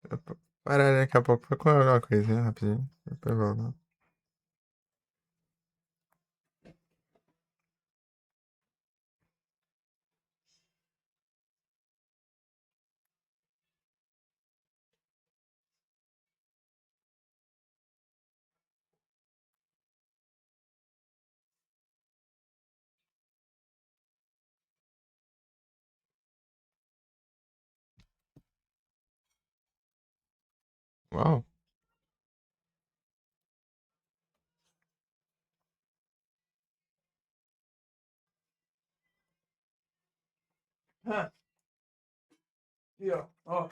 Eu parar daqui a pouco pra comer alguma coisinha rapidinho. Depois eu volto. Uau. Ah, aqui, ó. Ó.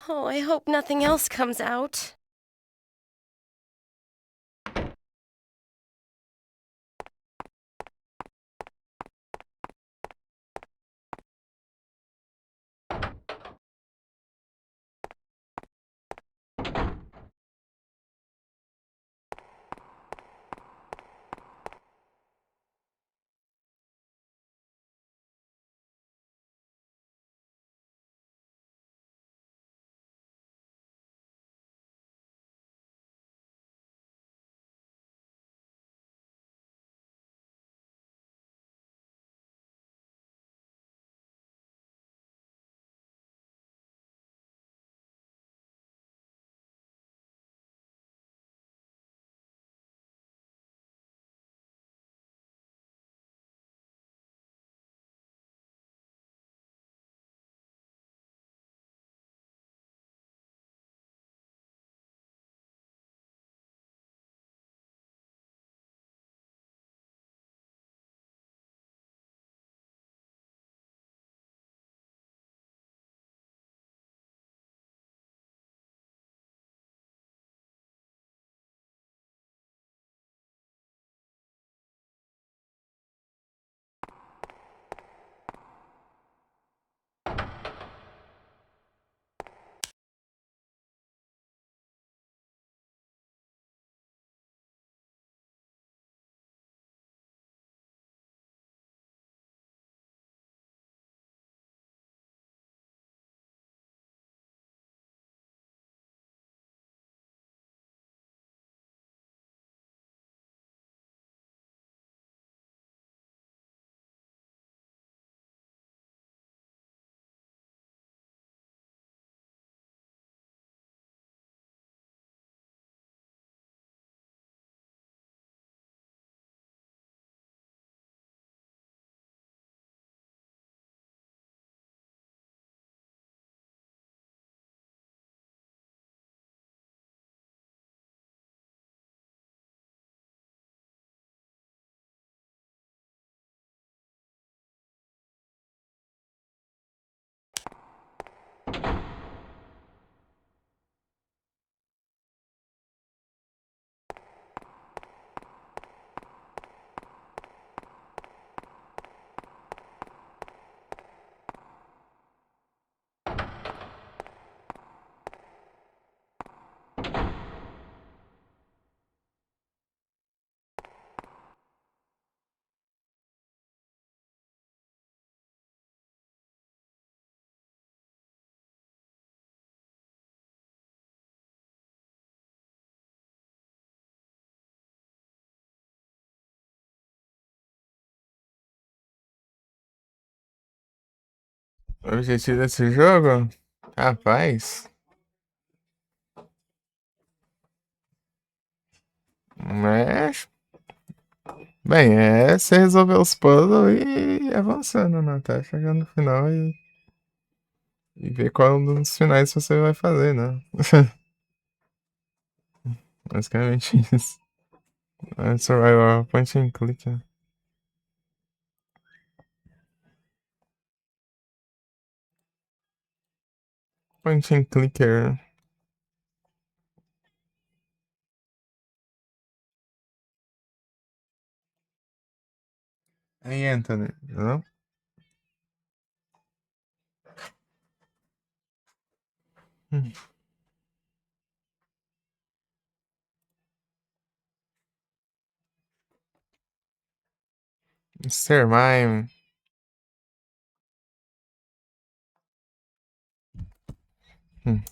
Oh, I hope nothing else comes out. O objetivo desse jogo? Rapaz. Mas. Bem, é você resolver os puzzles e ir avançando, né? Até chegar no final e ver qual dos finais você vai fazer, né? Basicamente isso. É survival, point and click. Né? Point and clicker. Aí, Anthony, não? Hum. Mr. Mime. Hum.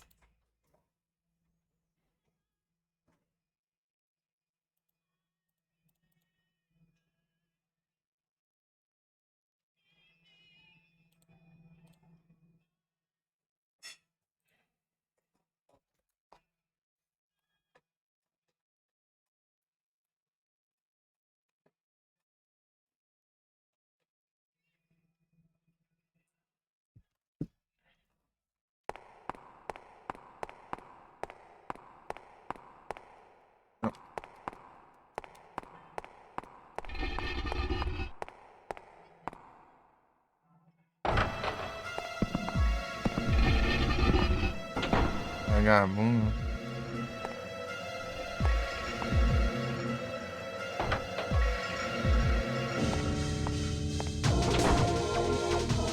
Vagabundo.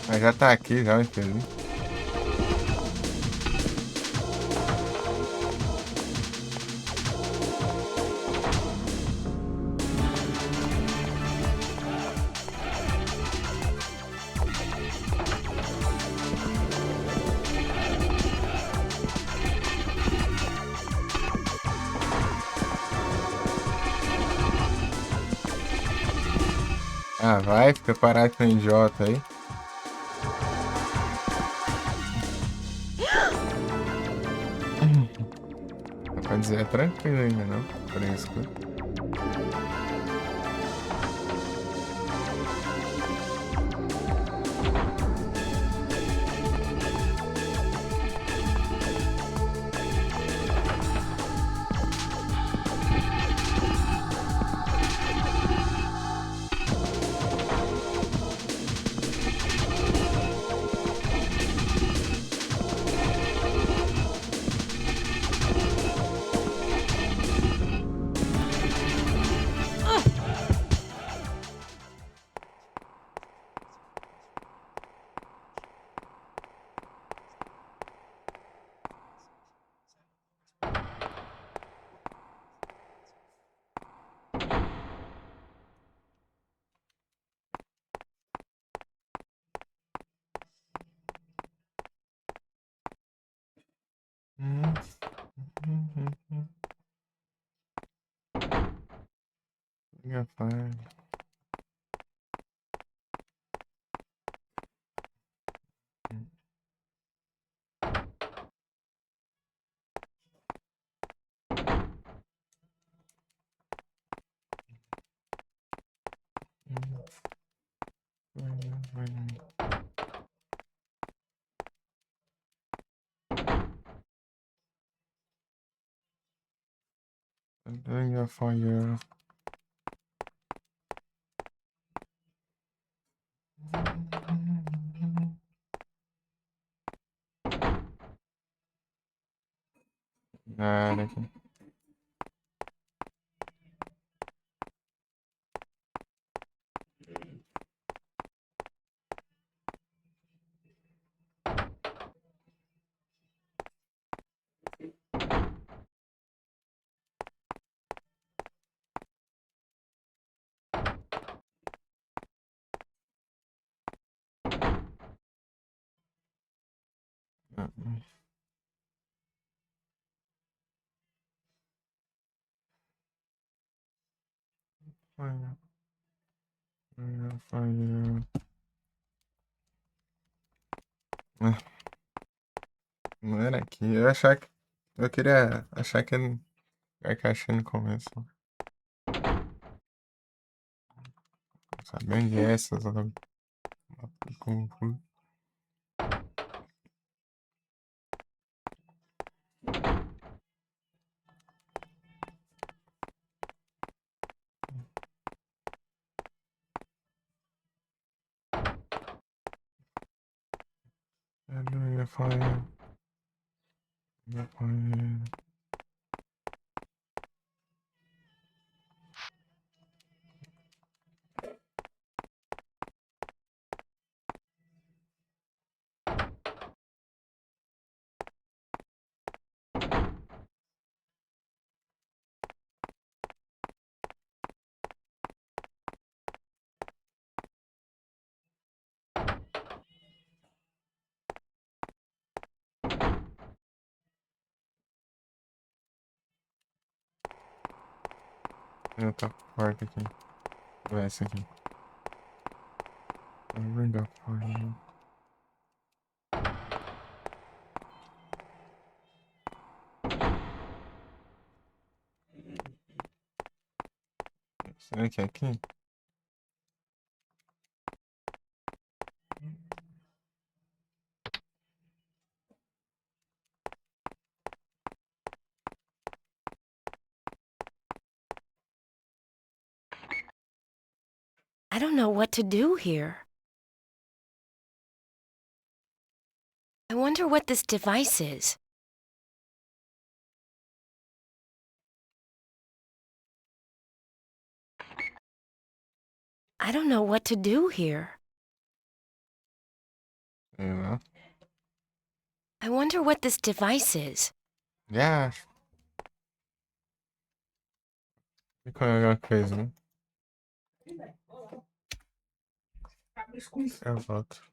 Mas já tá aqui, já, infeliz. Ah, vai, fica parado com idiota aí. Dá pra dizer, é tranquilo ainda, não? Fresco. Minha pai. Doing a fire. Nada aqui. Fire. Fire. Não era aqui. Eu achar que. Eu queria achar que era que eu achei no começo. Sabe onde é essas? Com- Hallelujah, fire. Fire. Tem outra porta aqui. Vai essa aqui. Hallelujah, fire. Será que é aqui? I don't know what to do here. I wonder what this device is. I don't know what to do here. Sei lá. I wonder what this device is. Já acho. E qual é a coisa, né? Eu volto.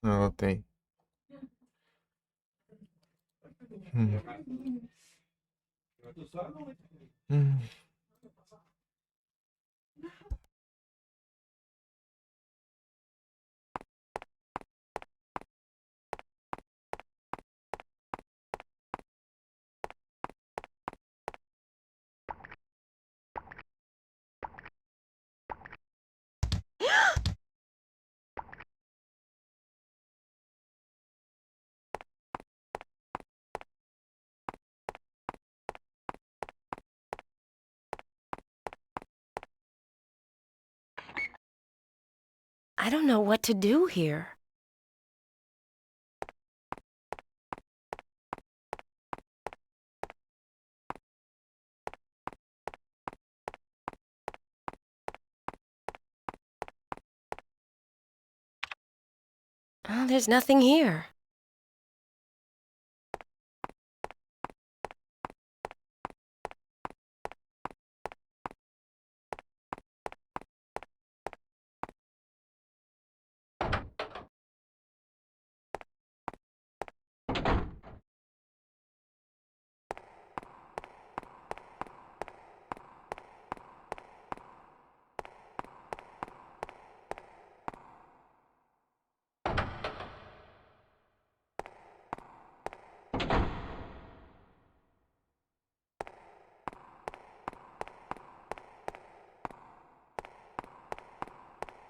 Não, voltei. Hum. Hum. I don't know what to do here. Oh, there's nothing here.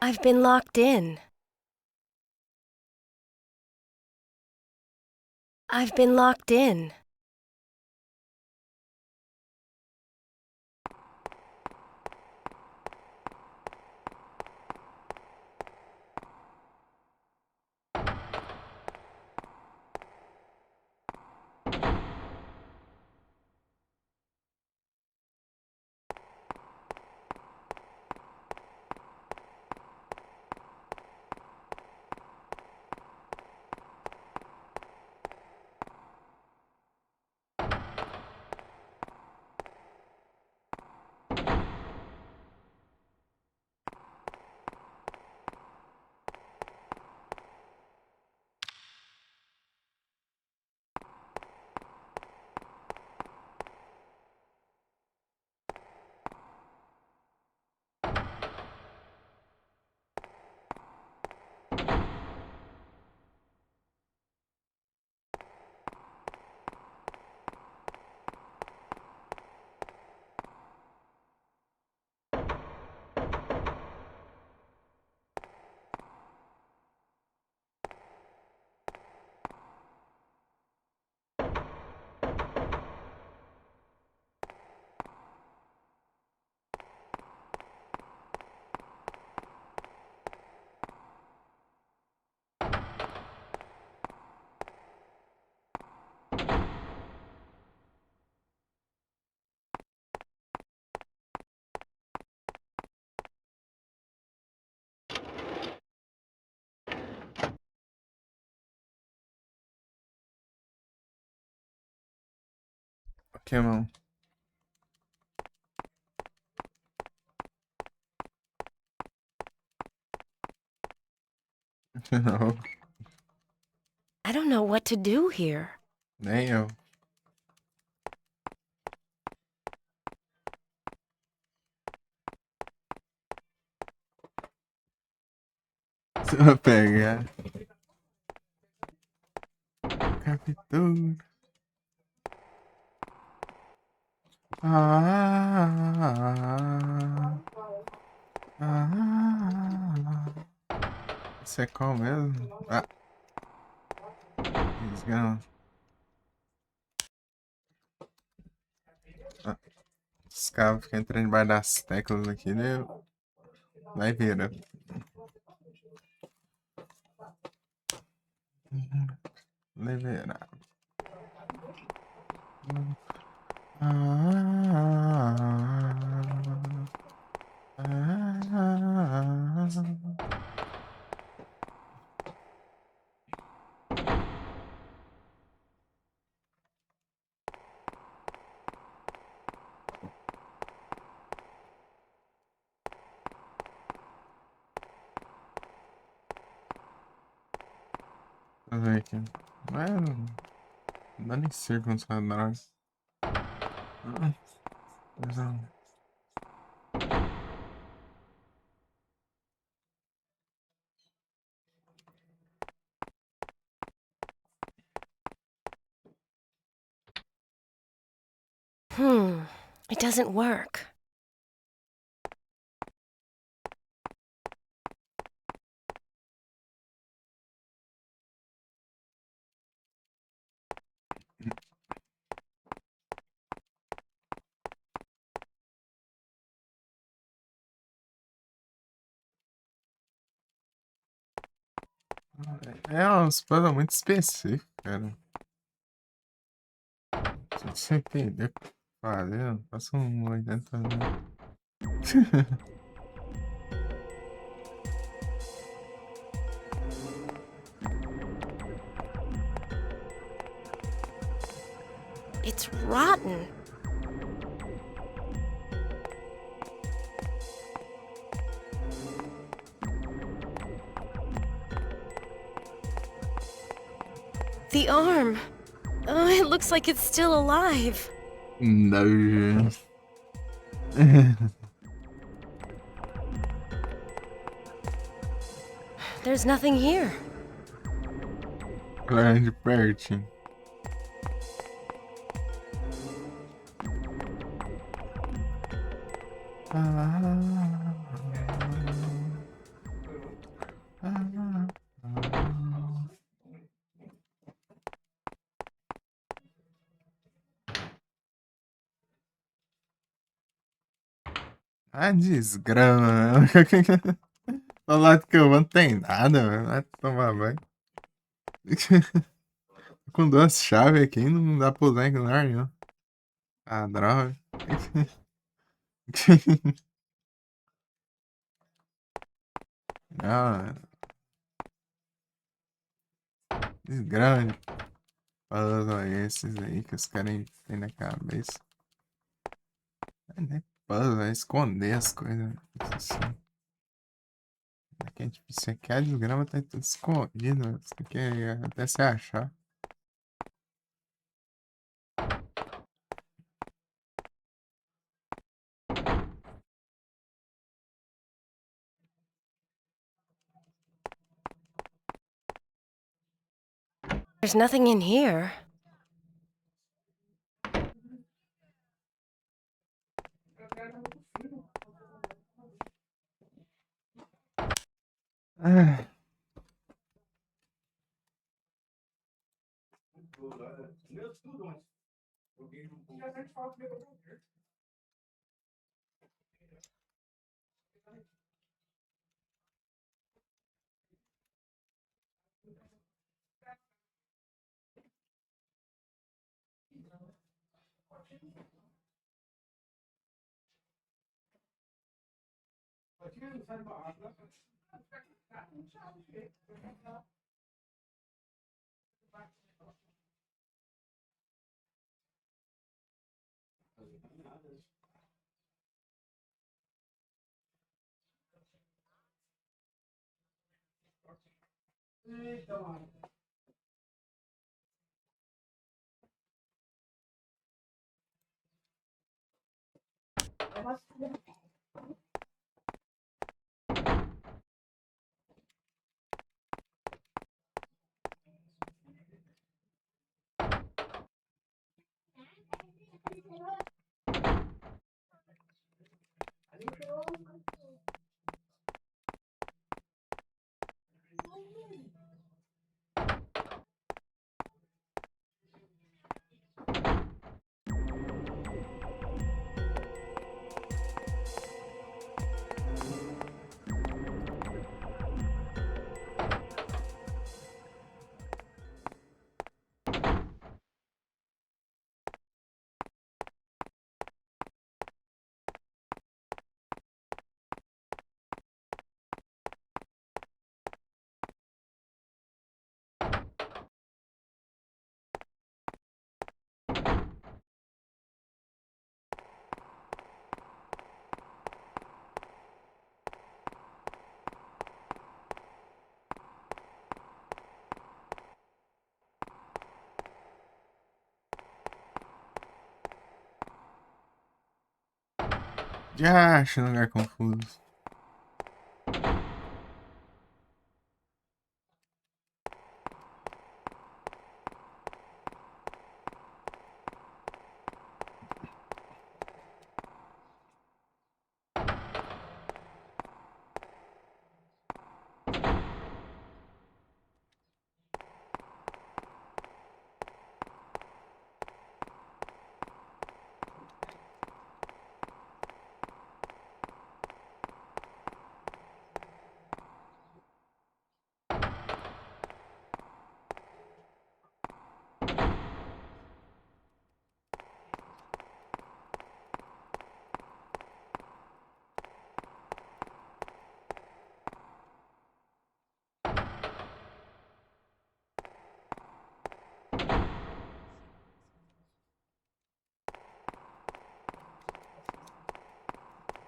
I've been locked in. I've been locked in. Ok, mano. Não, I don't know what to do here. nem eu. Se eu pegar. Captura. Ah, Isso é qual mesmo? Ah, desgrama. Ah, os cabos ficam entrando debaixo das teclas aqui, né? Vai vira. Leveira. ver aqui. Não dá nem ser com essa droga. Não. It doesn't work. É umas coisas muito específicas, cara. Se você entender o que fazer, passa um 80 anos. It's rotten. The arm. Oh, it looks like it's still alive. No. There's nothing here. Grande pertinho. Ah, desgrama. Do lado que eu vou não tem nada, mano. Vai tomar banho. Com duas chaves aqui, não dá pra usar em lugar nenhum. Ah, droga. Não, desgrande. Puzzle esses aí que os caras têm na cabeça. Não é puzzle, é esconder as coisas. Isso assim. Aqui é difícil, aqui a desgrama tá tudo escondido. Isso aqui é até se achar. There's nothing in here. Ah. Já acho um lugar confuso.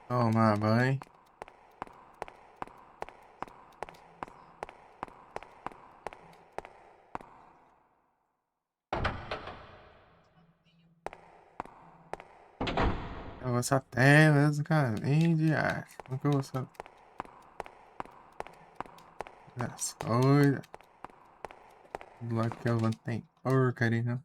Tomar banho. Eu vou só até basicamente acho. Nunca vou só. As coisas. Logo que eu não tenho porcaria, não.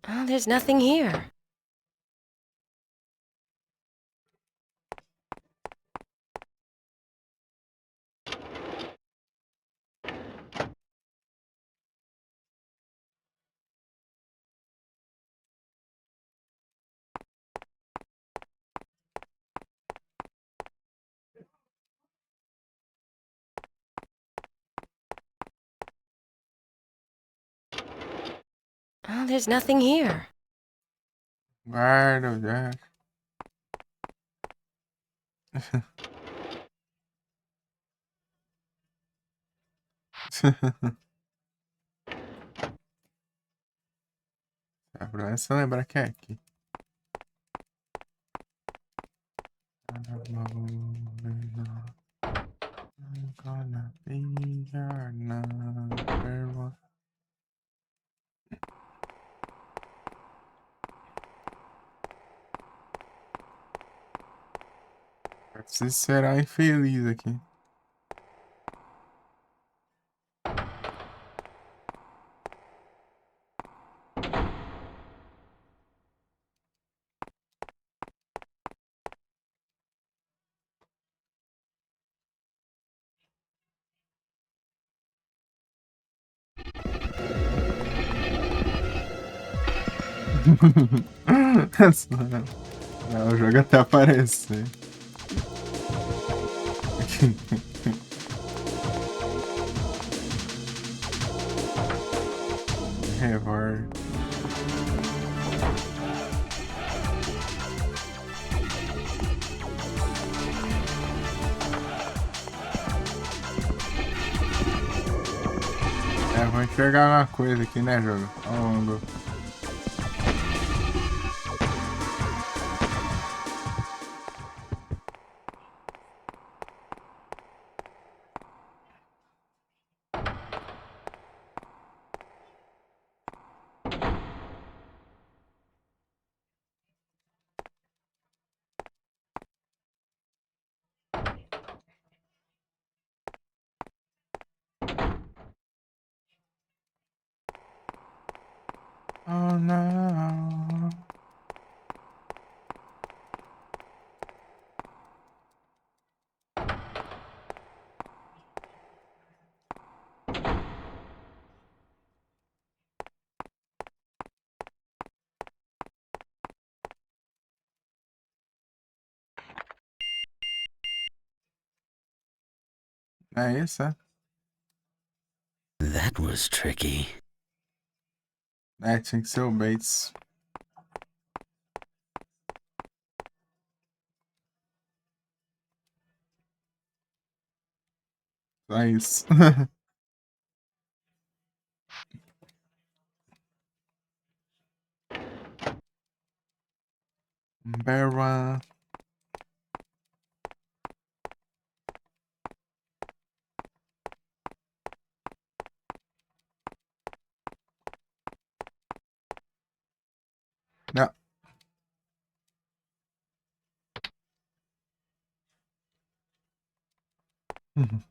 Oh, there's nothing here. Oh, there's nothing here. Guarda, já. É só lembrar que é aqui. I'm gonna be your number one. Eu preciso ser infeliz aqui. Não, o jogo até aparecer. Revor. Vou enxergar uma coisa aqui, né, jogo? Ao longo. Oh, não. É isso, é? That was tricky. É, tinha que ser o Bates. Só isso. Barra. No. Mhm.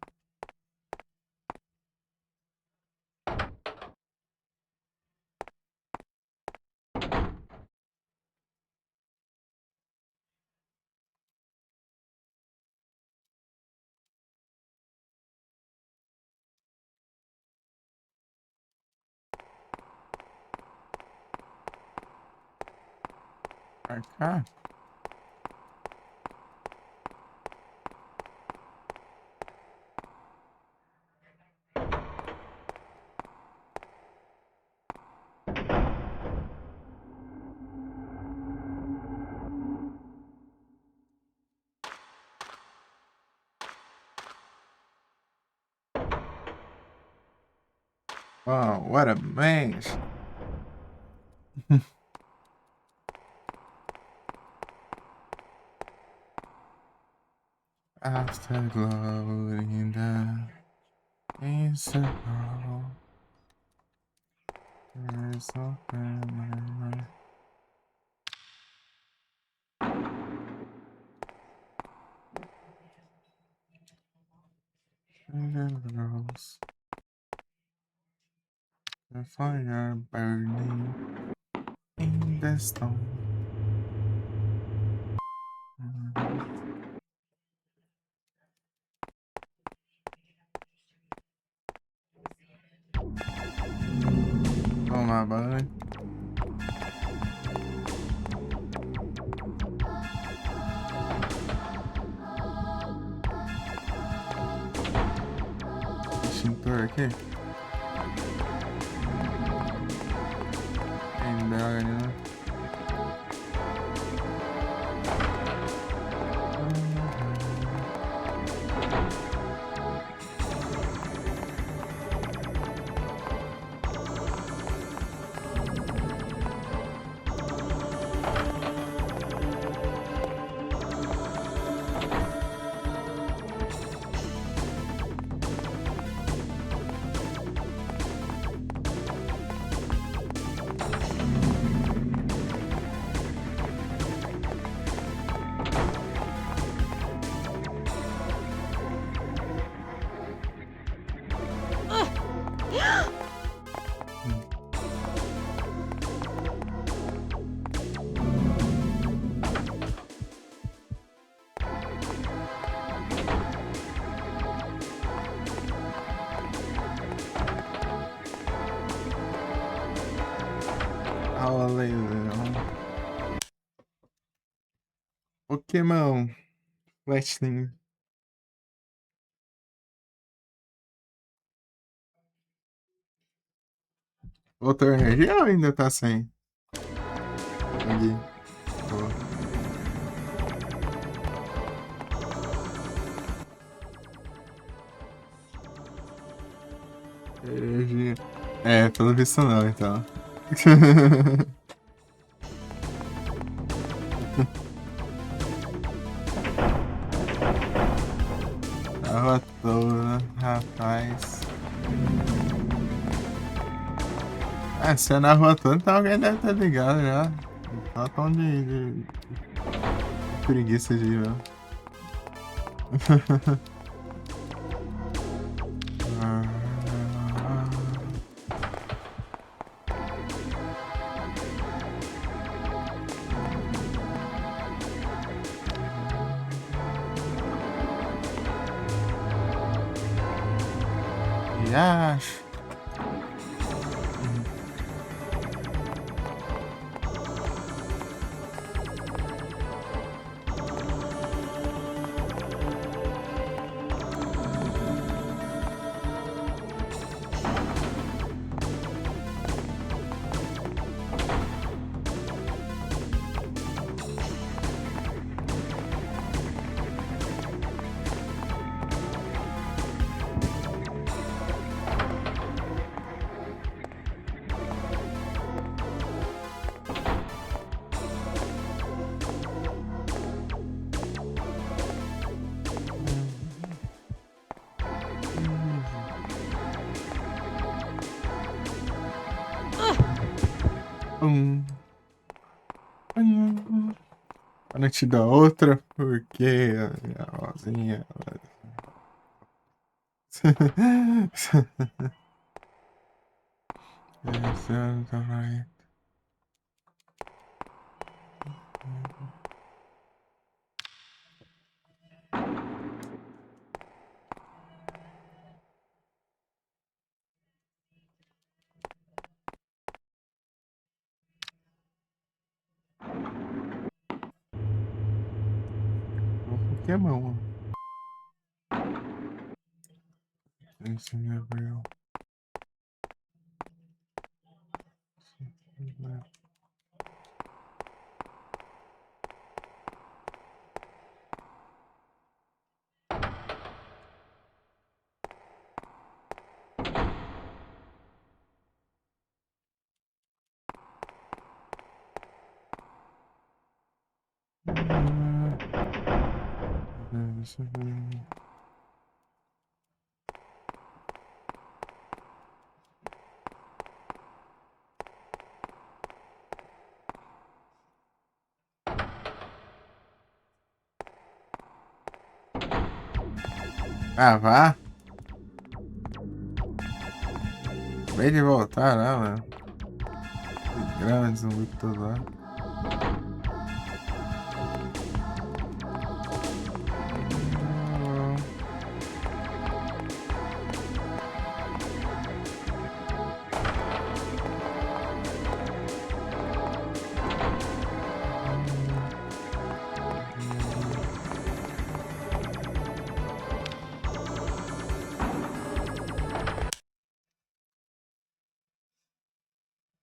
Okay. Wow, what a maze. After glory the inseparable. There's nothing girls. The fire burning in the stone. Oh my bud. Extintor aqui. Tem droga, né? Pokémon Lightning. Outra energia ou ainda tá sem? Aqui. Boa. Energia. É, pelo visto não, então. A rua toda, rapaz. Ah, se é na rua toda, então alguém deve ter ligado já. Tá tão de preguiça de ir, velho. Acho. Eu não te dou outra porque a minha vozinha. Pokémon. Esse é real. Ah, vá. Acabei de voltar, né, mano? Que grande zumbi por todo lado.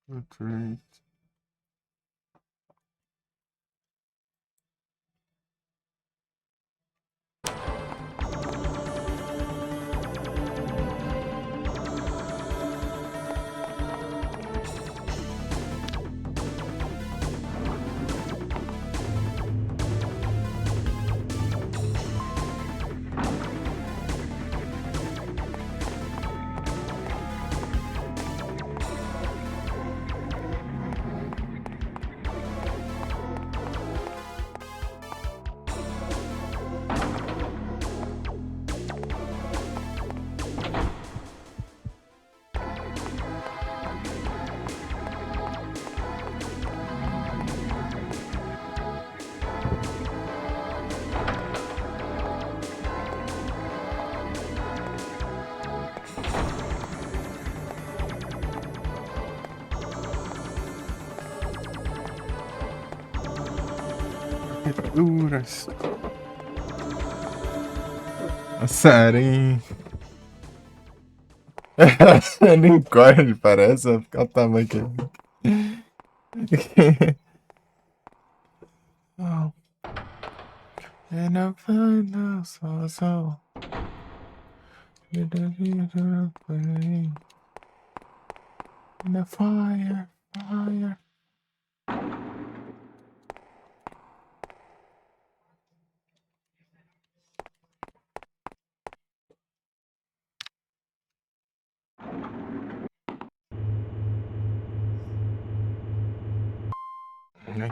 Retreat. Duras. Sarin. Nem corre, parece. Vai ficar o tamanho que oh. And I find out so. In the fire.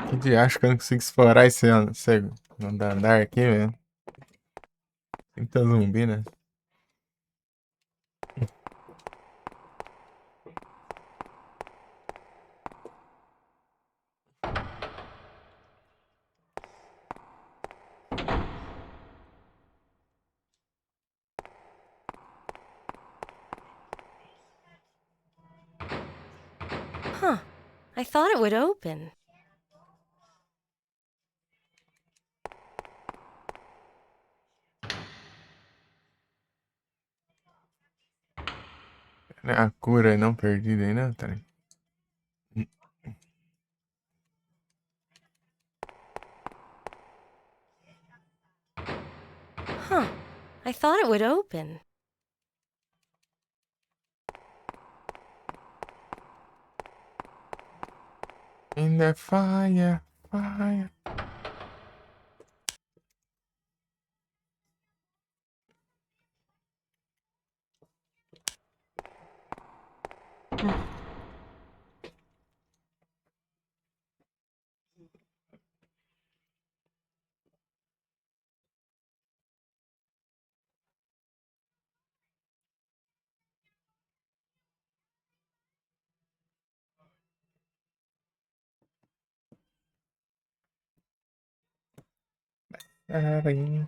Que de acho que eu não consigo explorar esse andar aqui, velho. Tem que ter zumbi, né? Huh. I thought it would open. A cura não perdida ainda, tá? Huh. I thought it would open. In the fire. Daddy.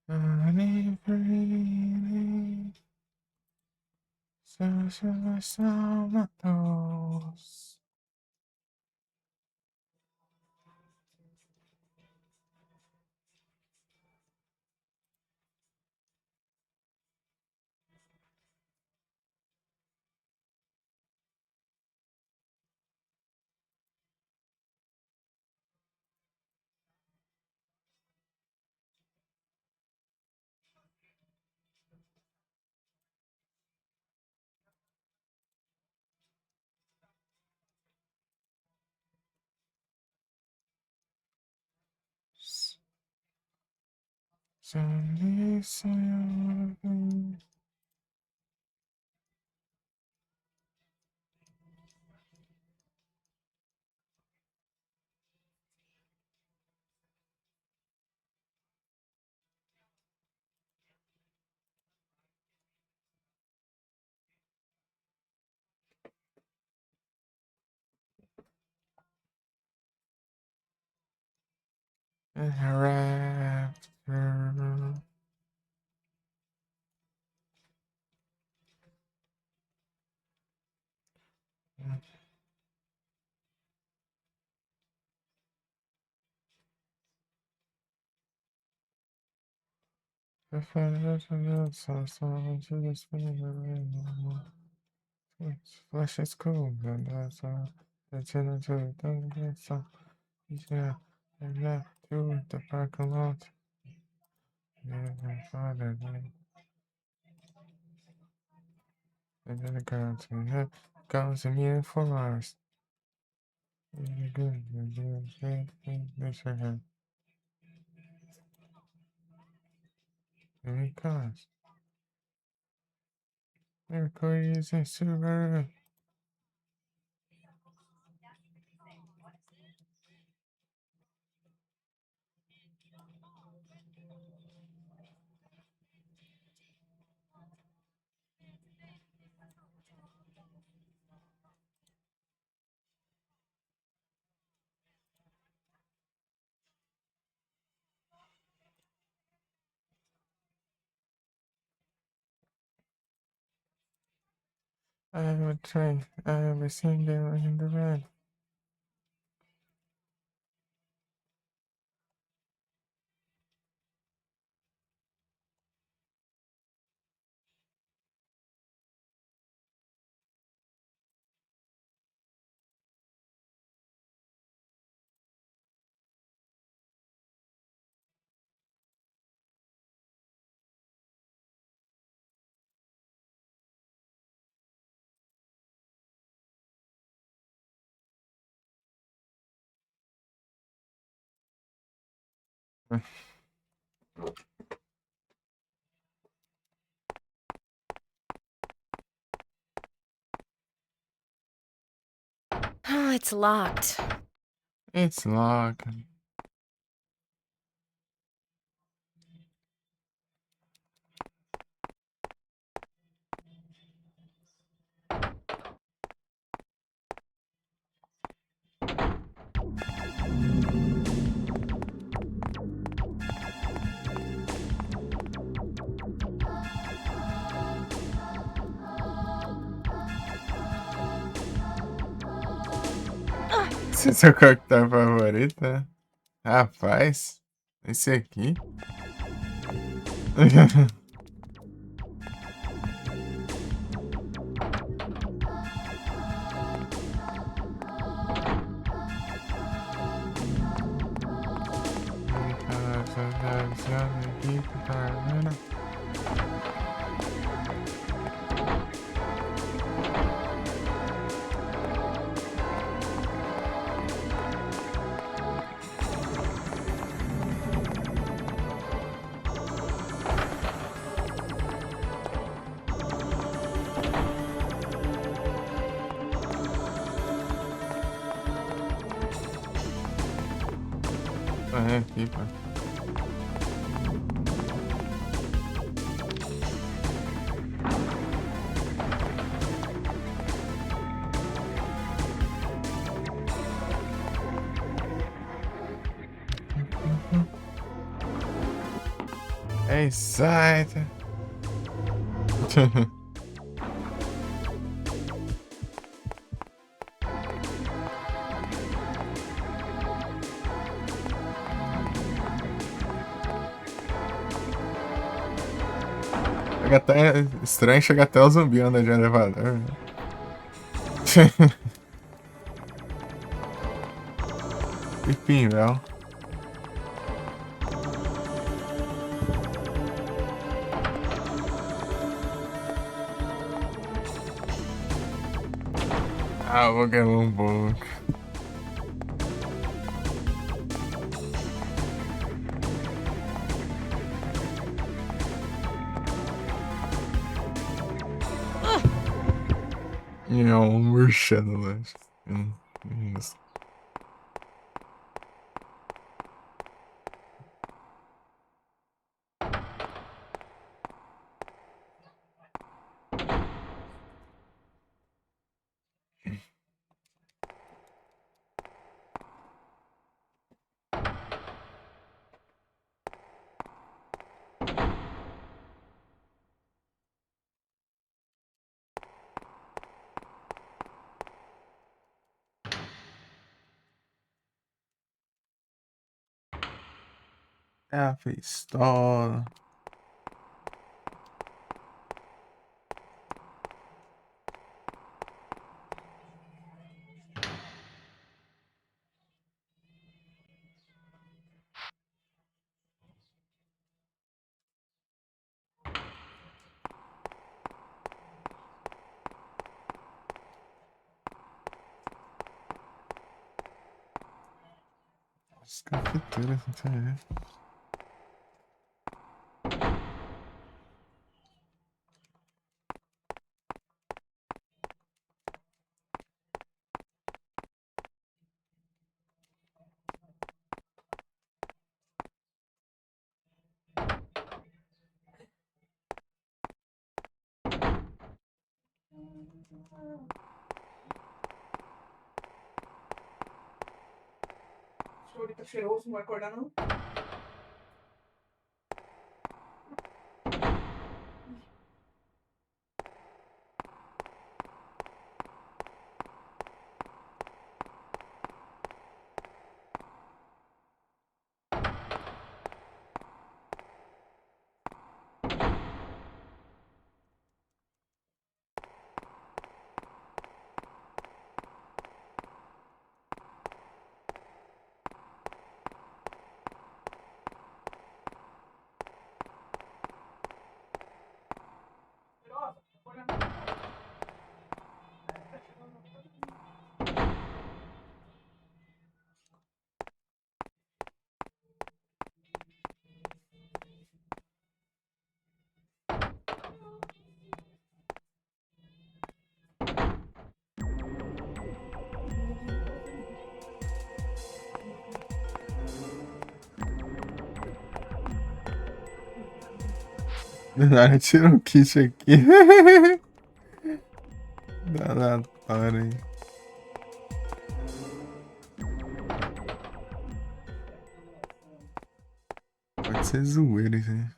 Honey, pretty, so some those. Sunny, sunny. Hereafter. The fire to the sun, to the spirit. Flesh is cold, and that's the children to the sun. Yeah, and that to the parking lot. Yeah, my father, and then the girl to him goes a million for us. Good, this for him. Because miracle is a super. I have a train. I have a single in the red. Oh, it's locked. It's locked. Esse é seu coquetel favorito, né? Rapaz, esse aqui. É aqui, pô. Hey, side. Chega até estranho, chega até o zumbi anda de elevador. Né? Pipim, velho. Ah, vou ganhar um pouco. E é um murchando lá. Isso. É a pistola. As cafeteiras, não sei, né? Tá cheiroso, não vai acordar não? Nada, tira um kit aqui. Aleatório aí. Pode ser zoeira isso aí.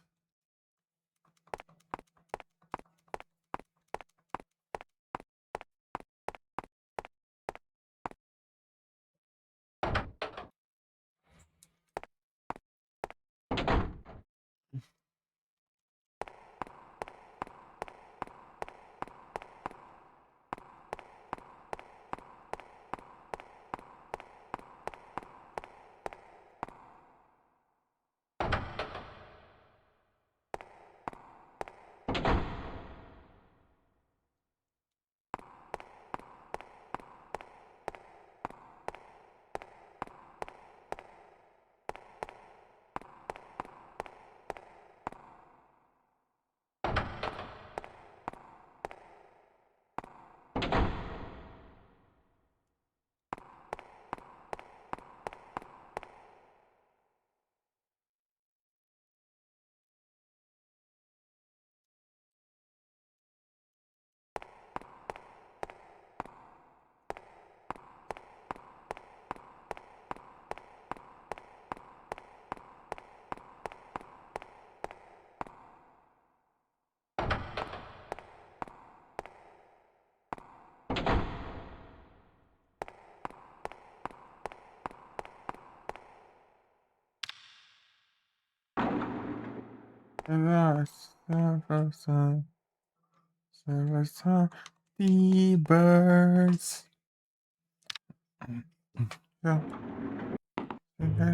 The birds.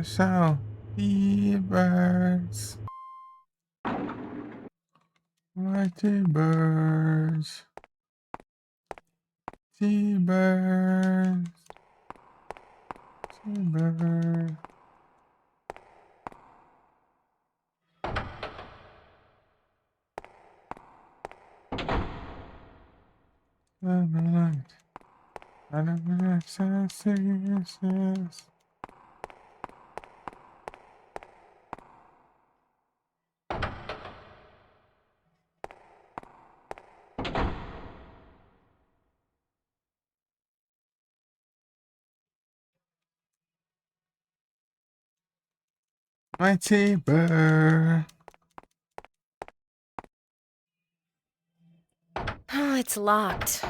Sound the birds. Mighty birds. The birds. The birds. Mighty bird. Oh, it's locked.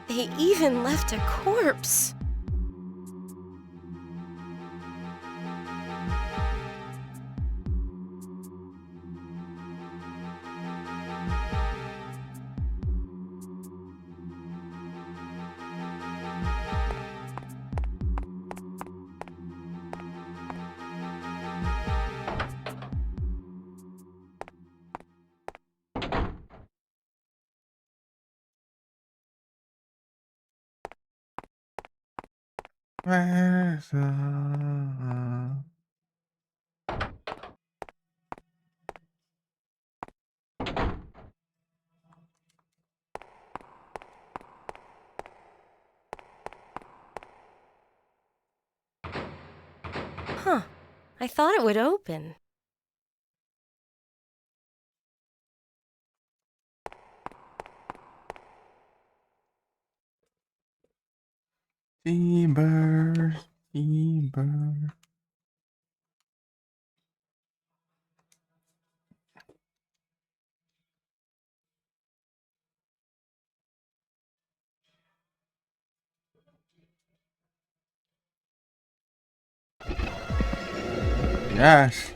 They even left a corpse. Huh. I thought it would open. The bird, the bird. Gosh.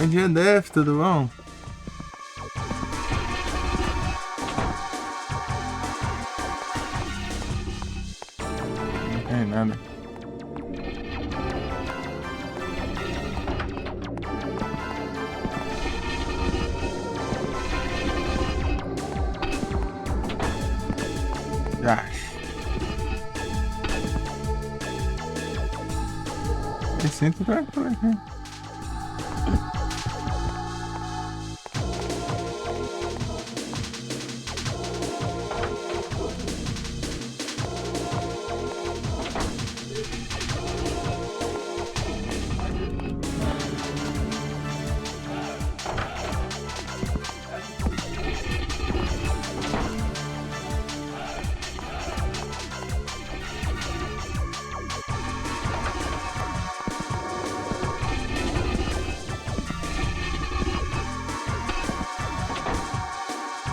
Bom dia, Def, tudo bom? Não tem nada. Josh. Me sinto pra por aqui.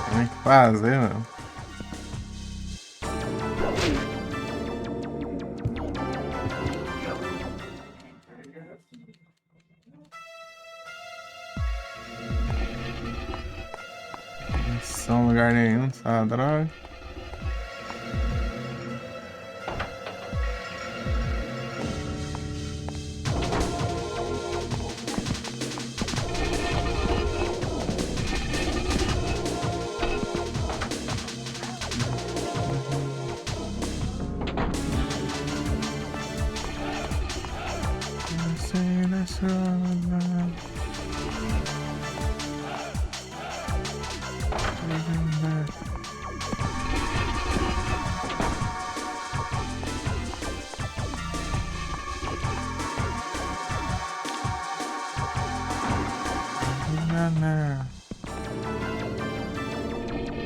Tem que fazer, mano. Não lugar nenhum, essa droga.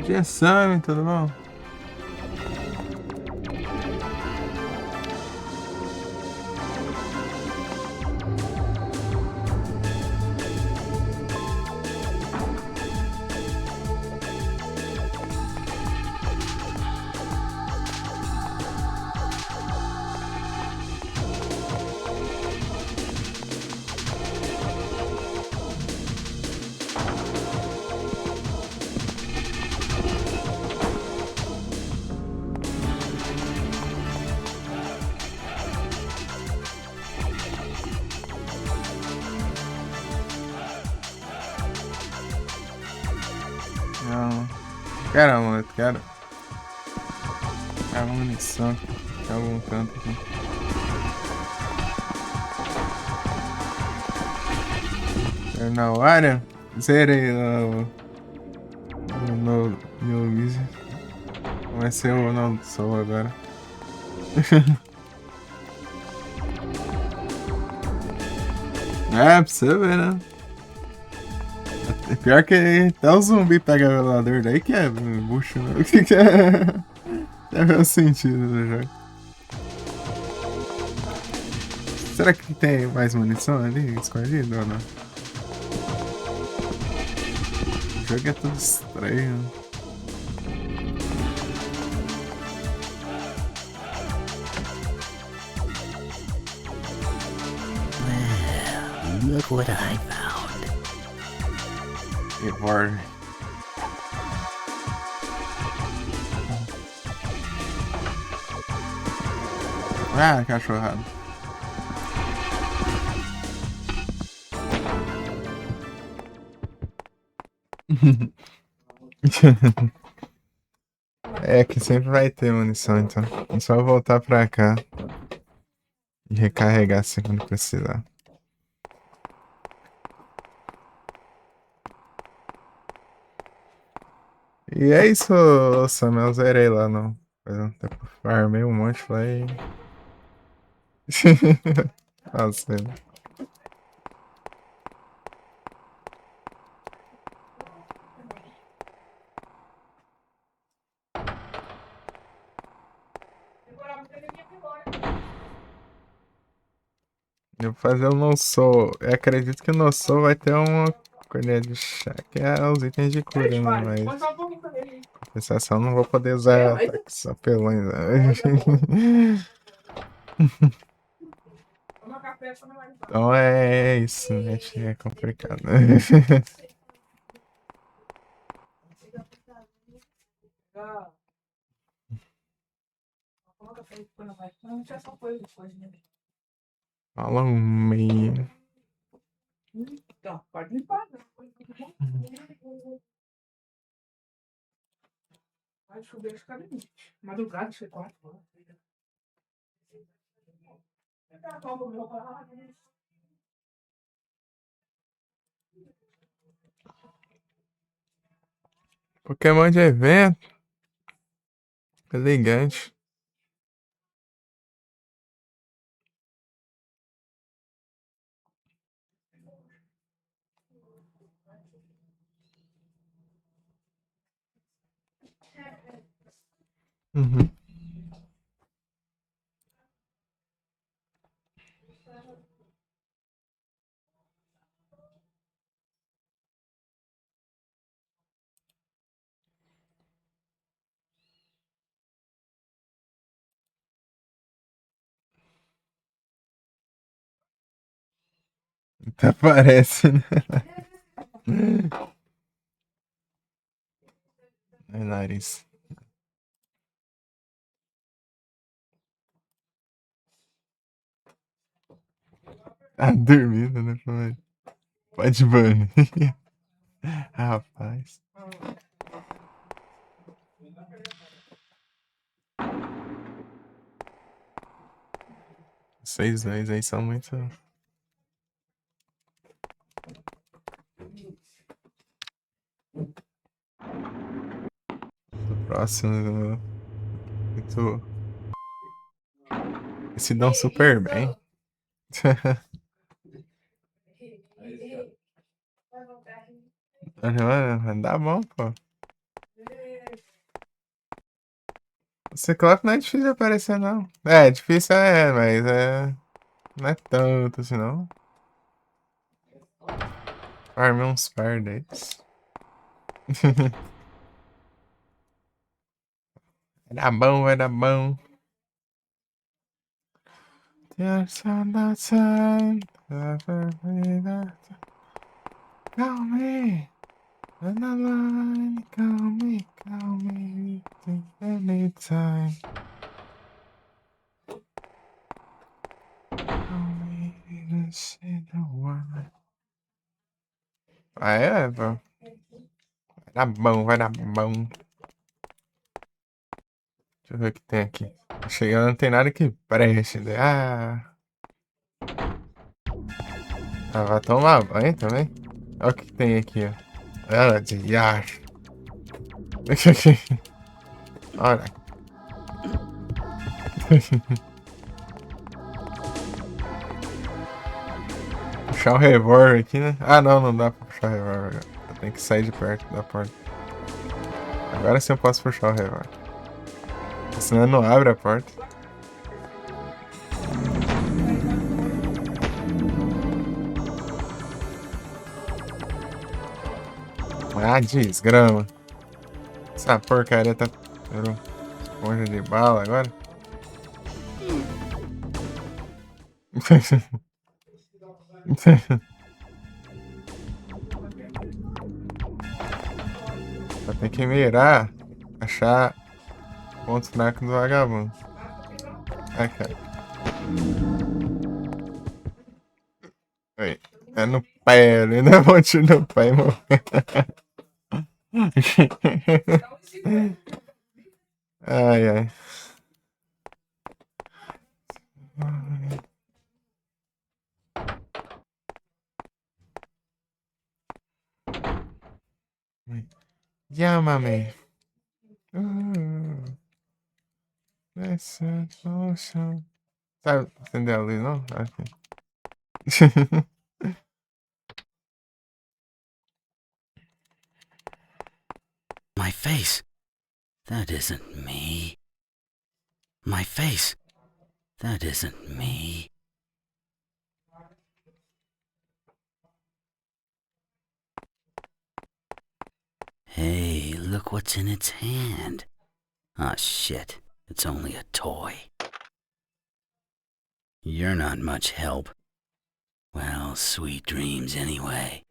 Dia Sam, tudo bom? Não. Quero, amor, quero. Quero munição. Tem algum canto aqui. Na hora, zerei lá no New Easy. Comecei o não sou agora. É, pra você ver, né? Pior que até o zumbi pega o velador daí que é bucho, né? O que é? É meu sentido no jogo. Será que tem mais munição ali escondido ou não? O jogo é tudo estranho. Well, look what I found. Reward. Ah, cachorrada. É que sempre vai ter munição, então. É só voltar pra cá e recarregar assim quando precisar. E é isso, Samuel. Eu zerei lá no. Farmei um monte lá e. Nossa. Eu vou fazer o não sou. Eu acredito que o não sou vai ter uma colher de chá, que é os itens de cura, né? Mas. Compensação, não vou poder usar ataques apelões. Né? Então é isso, né? É complicado. Fala um meio. Então, pode limpar, né? Vai chover, fica limite. Madrugada, você corta. Pokémon de evento. Elegante. Uhum. Até parece, né? É nariz. Ah, dormindo, né? Pode banho. Rapaz. Vocês dois aí são muito. Do próximo. Muito. Se dão super bem. Vai dar bom, pô. O Ciclope não é difícil de aparecer, não. É, difícil mas não é tanto assim, não. Farmei uns par deles. Vai dar bom, vai dar bom. There's no time. Call me. On the line, call me. Anytime. Call me. Say the word. Ah, é, pô. Vai dar bom, vai dar bom. Deixa eu ver o que tem aqui. Chegando, não tem nada que preste. Ah, vai tomar banho também. Olha o que tem aqui, ó. Ela de Yash. Olha. Puxar o revólver aqui, né? Ah, não dá pra puxar o revólver. Eu tenho que sair de perto da porta. Agora sim eu posso puxar o revólver. Senão não abre a porta. Ah, desgrama. Essa porcaria tá... Virou esponja de bala agora. Só tem que mirar, achar pontos fracos do vagabundo. Ai, cara. Oi. É no pé, ali, né? Vou te no pé, irmão. Ai, ai. Yamame. Essa poxa. Sabe acender a luz, não? Ok. My face. That isn't me. My face. That isn't me. Hey, look what's in its hand. Ah, shit. It's only a toy. You're not much help. Well, sweet dreams anyway.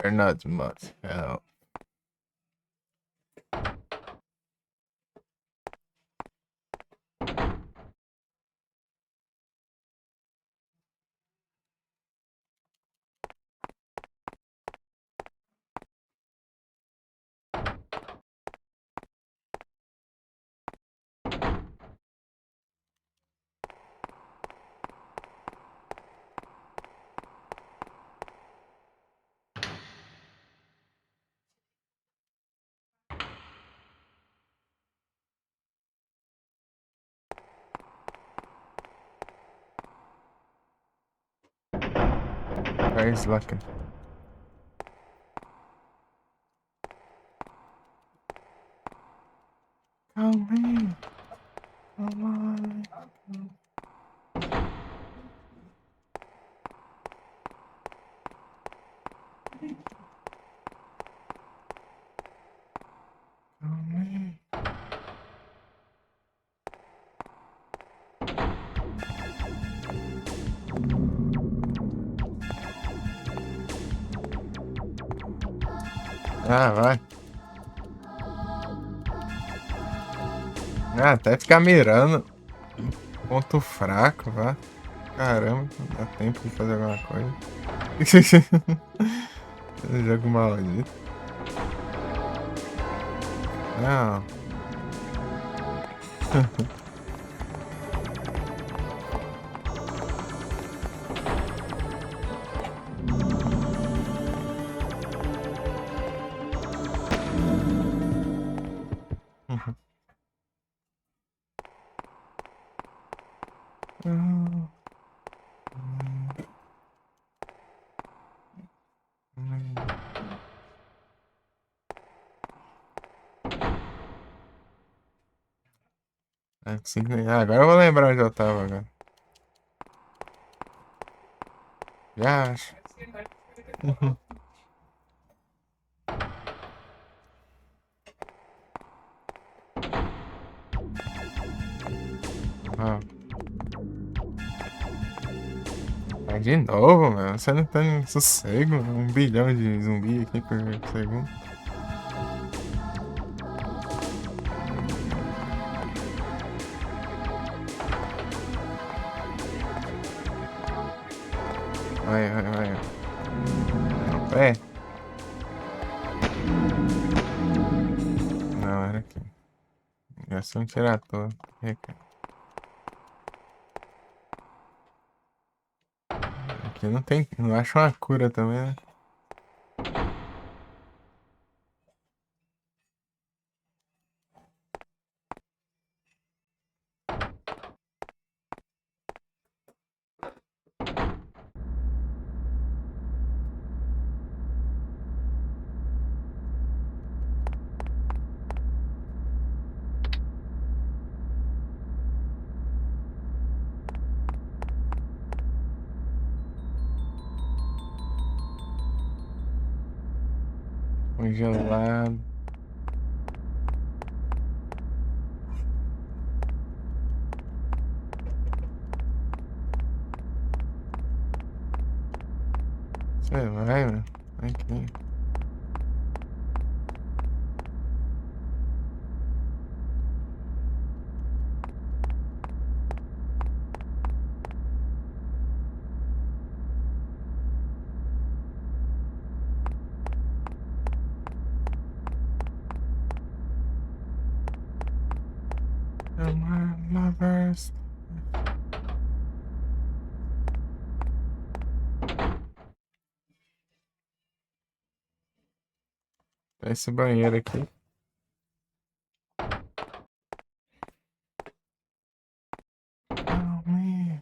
You're not much help. He's lucky. Come in. Come on. Come in. Ah, vai. Ah, até ficar mirando. Ponto fraco, vá. Caramba, não dá tempo de fazer alguma coisa. Jogo maldito. Não. Agora eu vou lembrar onde eu tava agora. Já acho. Ah. Vai de novo, meu. Você não tem sossego. 1 bilhão de zumbi aqui por segundo. Vai. É. Não, era aqui. Ligação tiratória. Aqui não tem. Não acho uma cura também, né? Congelado. Você vai, meu. Aqui. My verse. Esse banheiro aqui. Oh, man.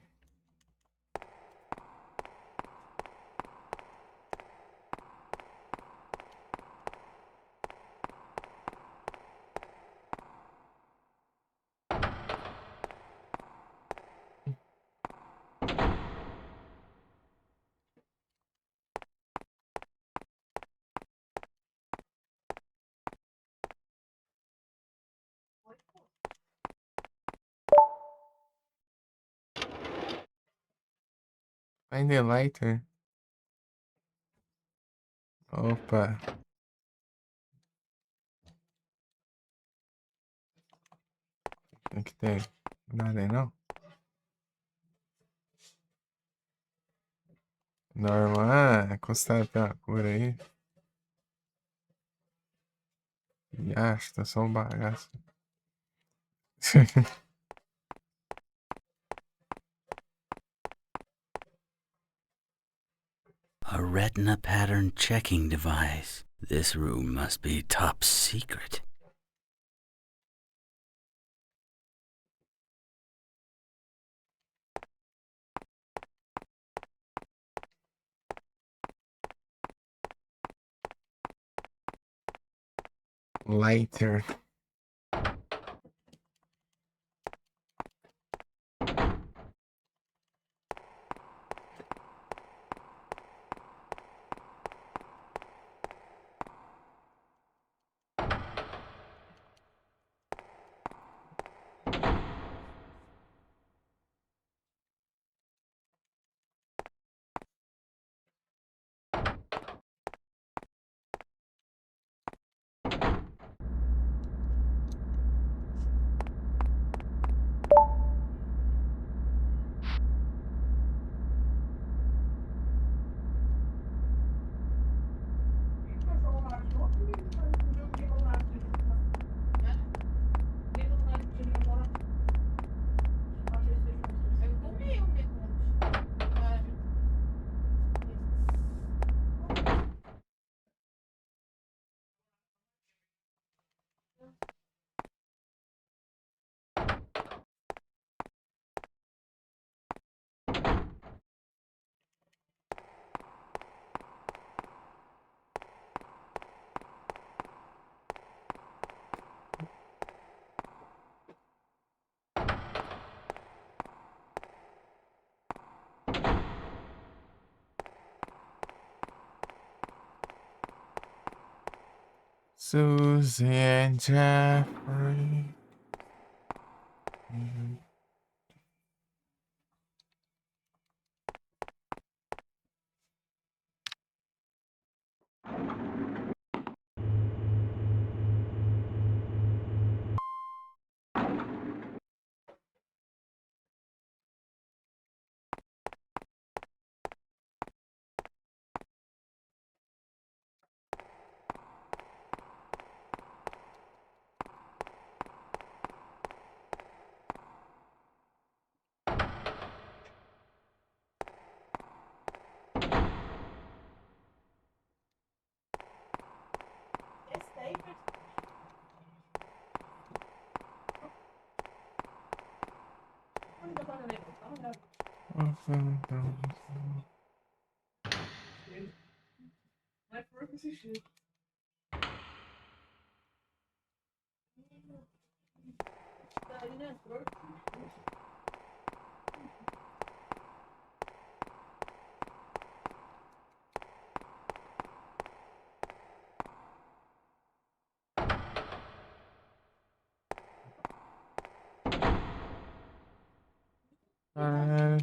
Find a lighter. Opa. Tem que ter. Nada aí não? Normal. Custava ter uma cor aí. Acho, tá só um bagaço. A retina pattern checking device. This room must be top secret. Lighter. Susie and Jeffrey.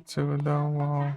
To the wall.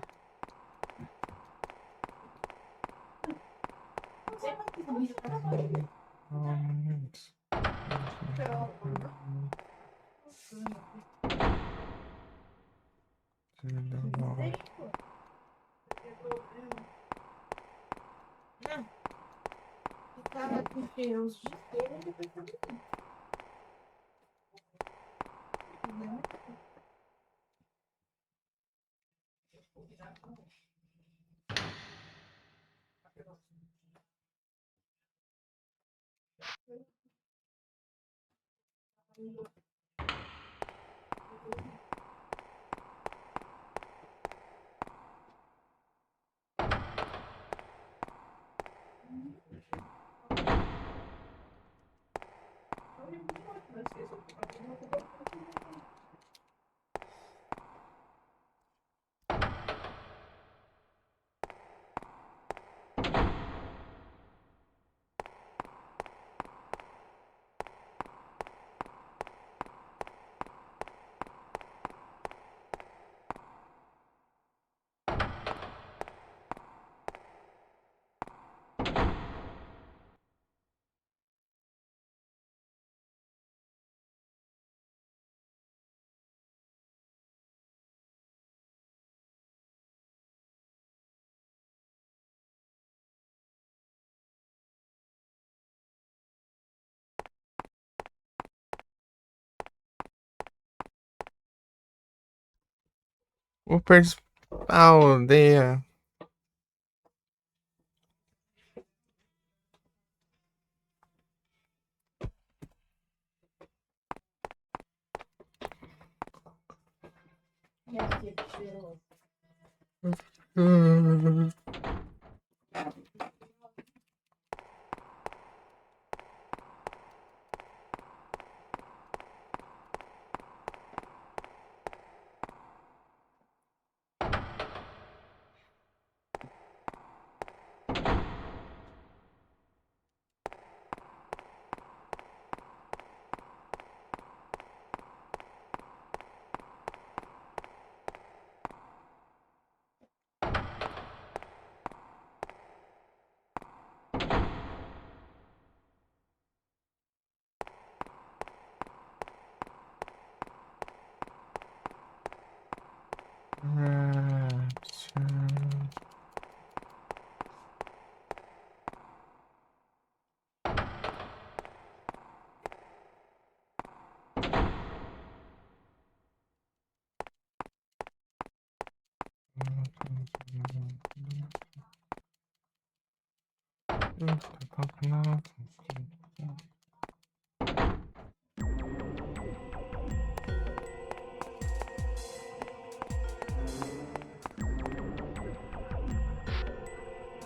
O principal aldeia.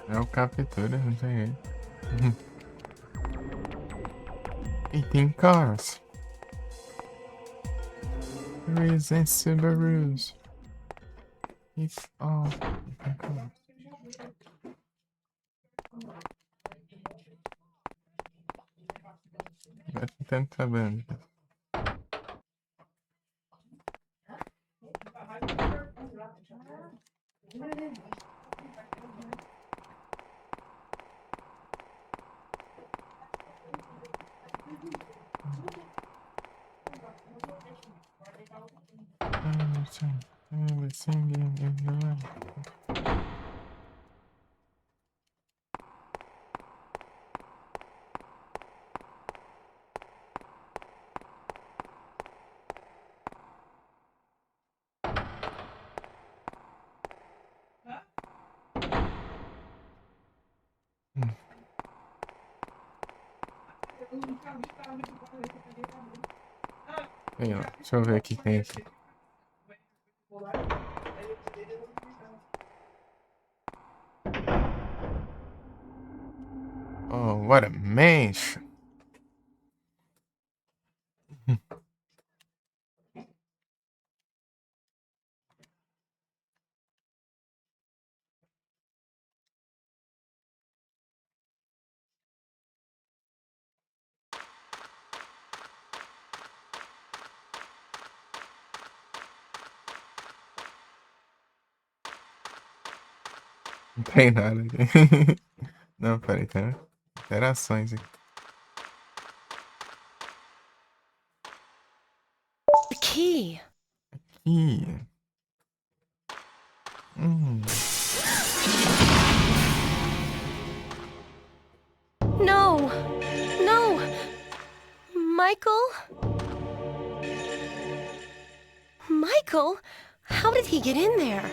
É o captura, não tem jeito. E tem cars. Subarus and Subarus. It's all. Tem cars. Vai tentando trabalhando. Singing in the night. Aí, ó, deixa eu ver aqui quem é aqui. Oh, what a mansion. Não tem nada aqui. Não, peraí, tem interações aqui. The key. Ih. No! No! Michael? Michael? How did he get in there?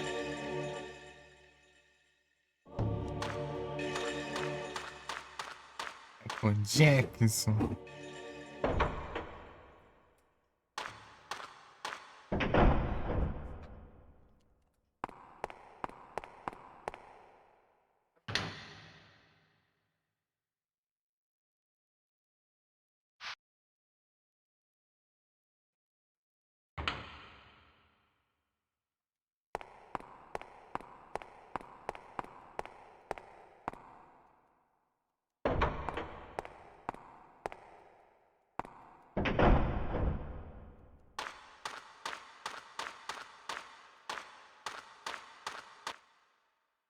Com Jackson.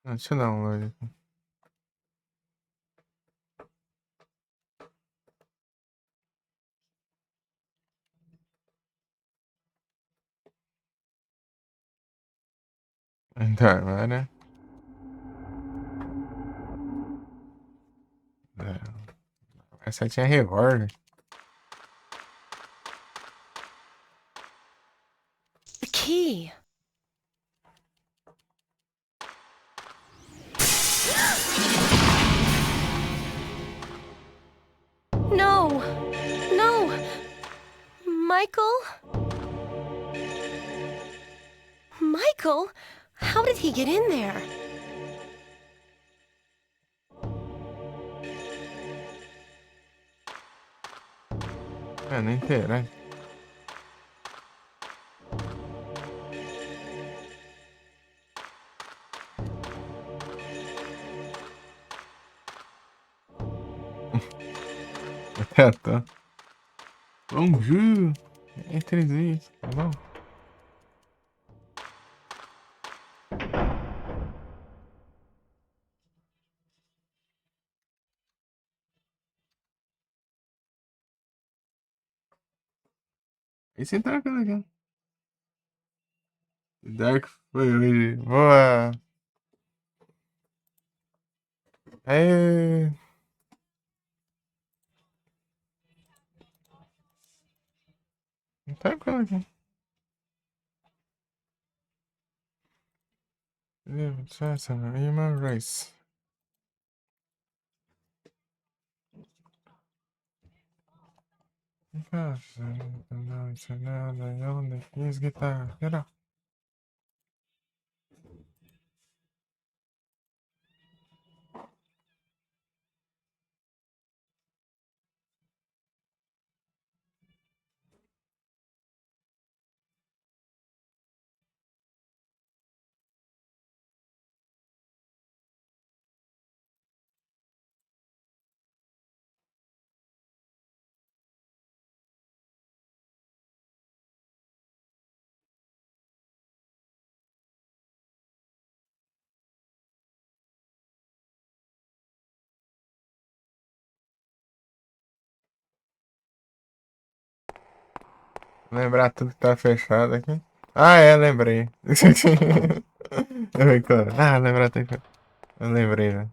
Deixa eu dar um olho aqui. Então, agora. Essa tinha revólver. The key. Michael? Michael? How did he get in there? É, nem interage. Até tá. Bonjour. Entre isso, tá bom? Esse tá legal. Dark foi hoje. Boa. É. Tá legal. Human Race. Here's guitar. Get up. Lembrar tudo que tá fechado aqui. Ah, é, lembrei. Claro. Ah, lembrar tudo que... Eu lembrei, né?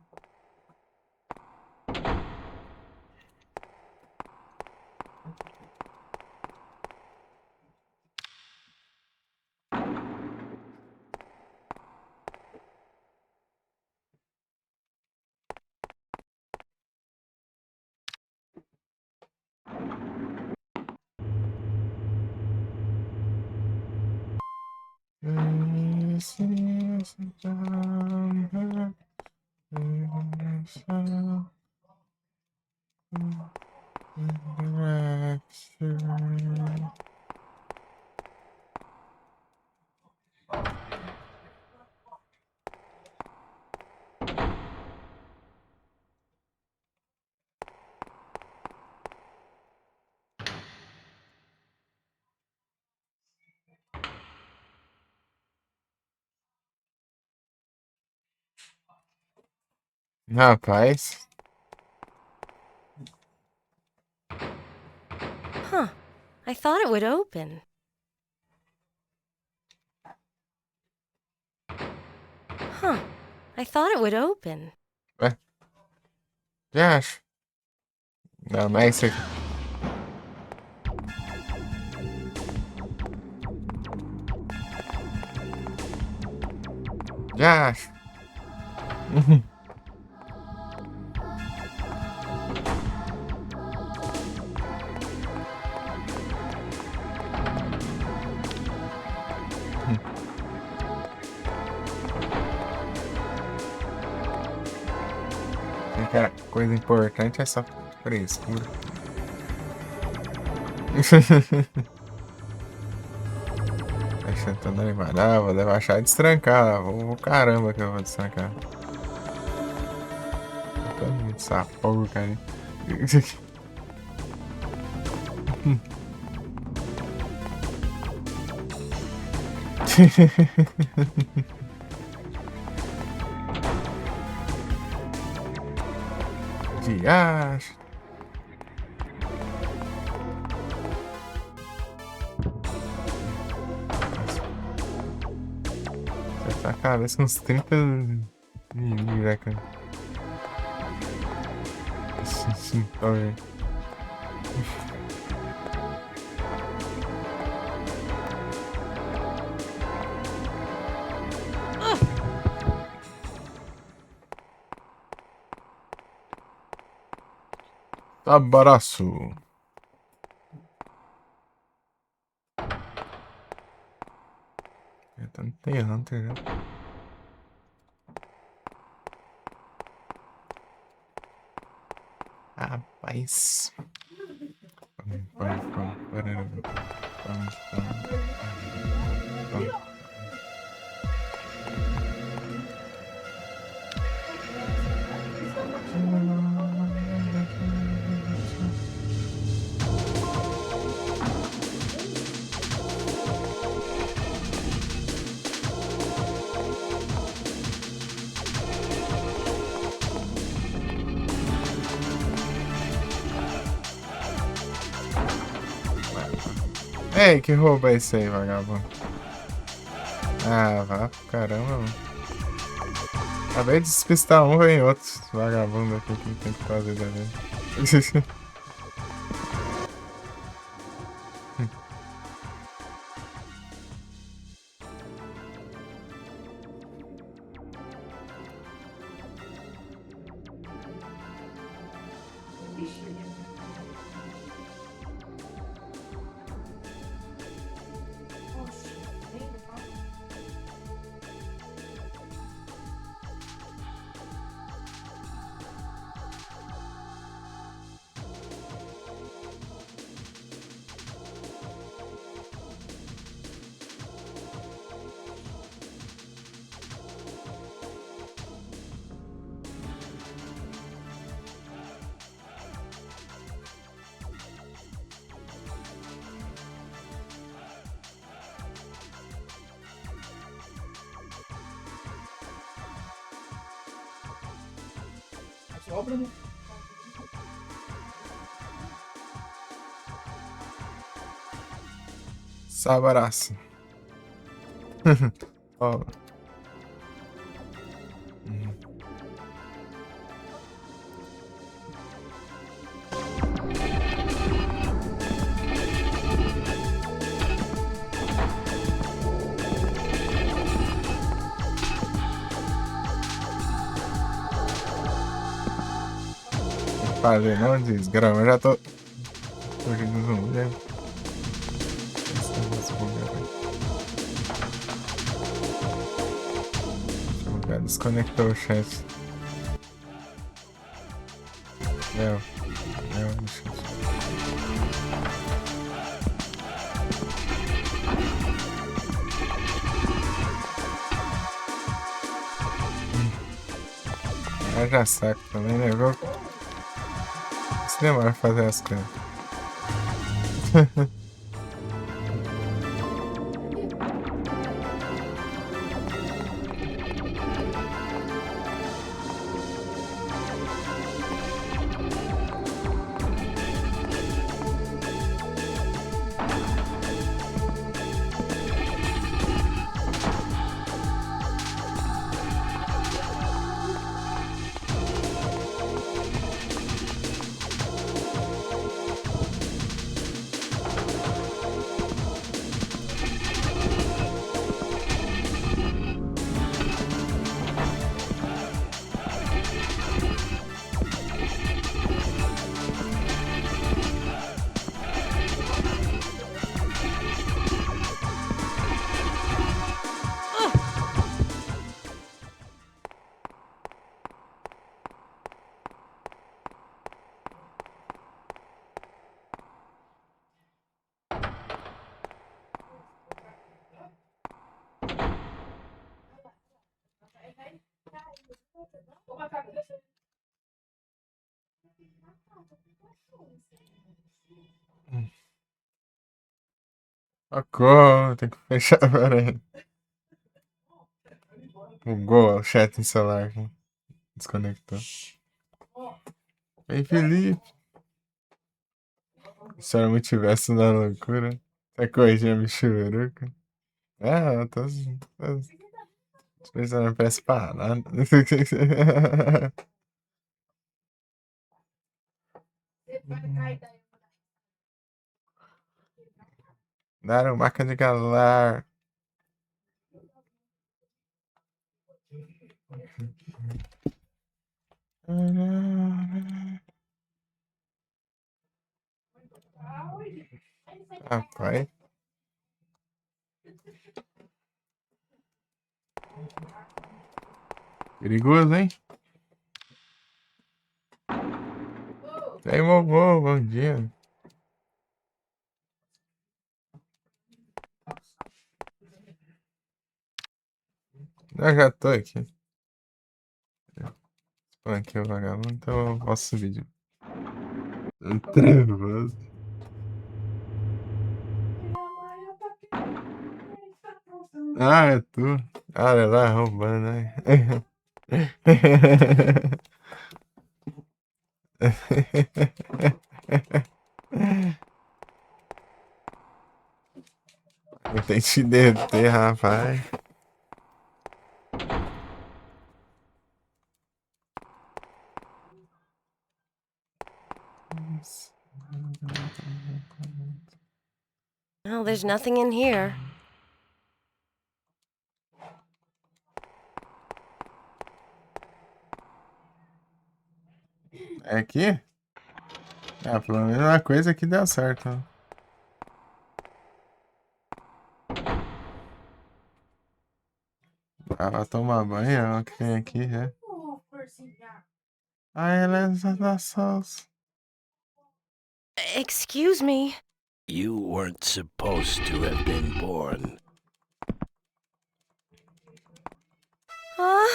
Rapaz. Huh. I thought it would open. Huh. I thought it would open. Ué? Já acho. Não, não é isso aqui. Já acho. Cara, coisa importante é só frescura. Tá tentando animar. Não, vou levar a chave de destrancar. Vou caramba que eu vou destrancar. Tô muito essa porra, cara. Diacho. Acertar a cabeça com uns 30 inimigos, né, cara? Sim, olha. Abraço. Tem Hunter, né? Rapaz. Pam, pam, pam, pararam, pam, pam, pam. Ei, que roubo é esse aí, vagabundo? Ah, vá pro caramba, mano. Acabei de despistar um, vem outro. Vagabundo aqui, o que tem que fazer da vida? Sobra, né? Sabaraço. Ó. Fazer não, desgrama. Eu já tô. Fugindo do zumbi, né? O cara desconectou o chat. Deixa eu... Já saco também, né? Vou... Se demora fazer as coisas. Socorro, tem que fechar agora aí. Bugou o chat no celular aqui. Desconectou. Ei, Felipe. Se eu não tivesse na loucura. Tá corrigindo a bichuruca. Ah, eu tô pensando, não parece pra nada. Daram marca de galar. Rapaz. Perigoso, hein? Tem vovô, bom dia. Eu já tô aqui. Aqui o vagabundo, então eu posso subir. Trevoso. Ah, é tu. Olha lá, roubando, né? Eu tenho que te deter, rapaz. Well, there's nothing in here. É aqui? Ah, pelo menos uma coisa que deu certo. Né? Pra tomar banho, é o que tem aqui, é. Ah, ela é da salsa. Excuse me. You weren't supposed to have been born. Huh?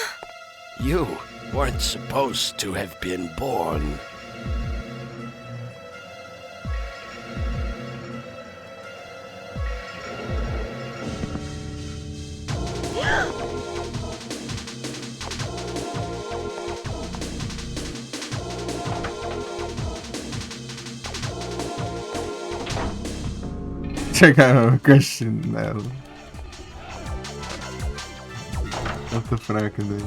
You weren't supposed to have been born. Chegaram com a chinela. Ponto fraco dele.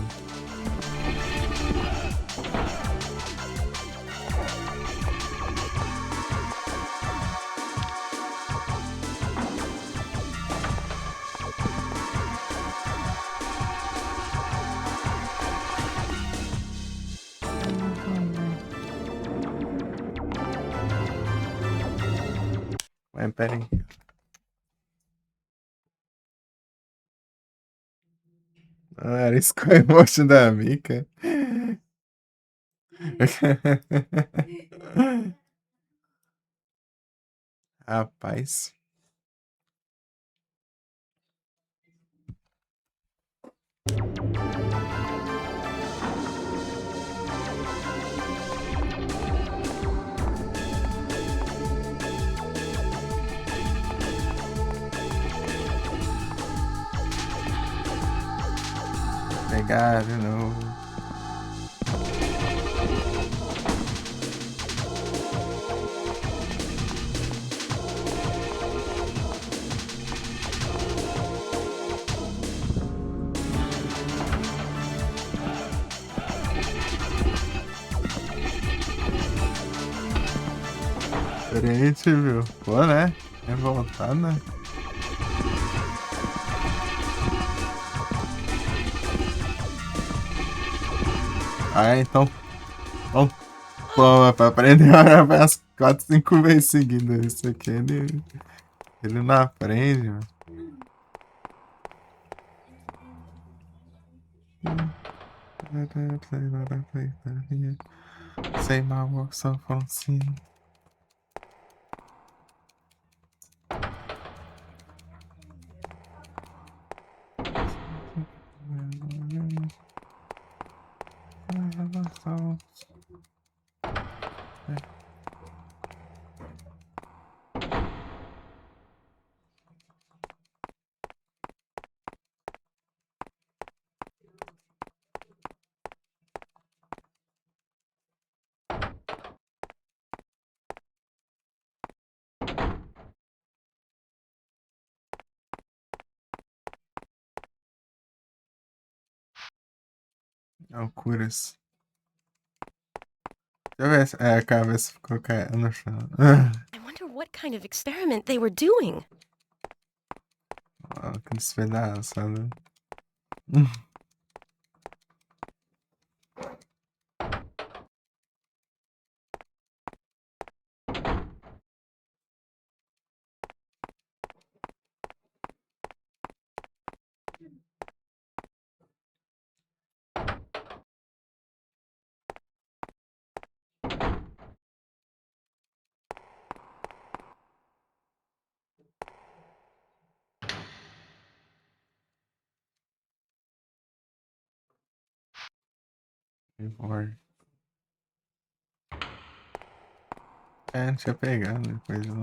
Mas pera aí. Ah, era isso com a emotion da Mika. Rapaz. Pegar de novo. Diferente, viu? Pô, né? Revoltado, né? Ah, então. Então toma, pra aprender a orar umas 4, 5 vezes seguidas. Isso aqui ele não aprende, mano. Sei mal, eu sou Francine. Alcuras. Deixa eu ver se a cabeça ficou caindo no chão. I wonder what kind of experiment they were doing. Aqueles pedaços, sabe? Reward. É, não tinha pegado depois, não.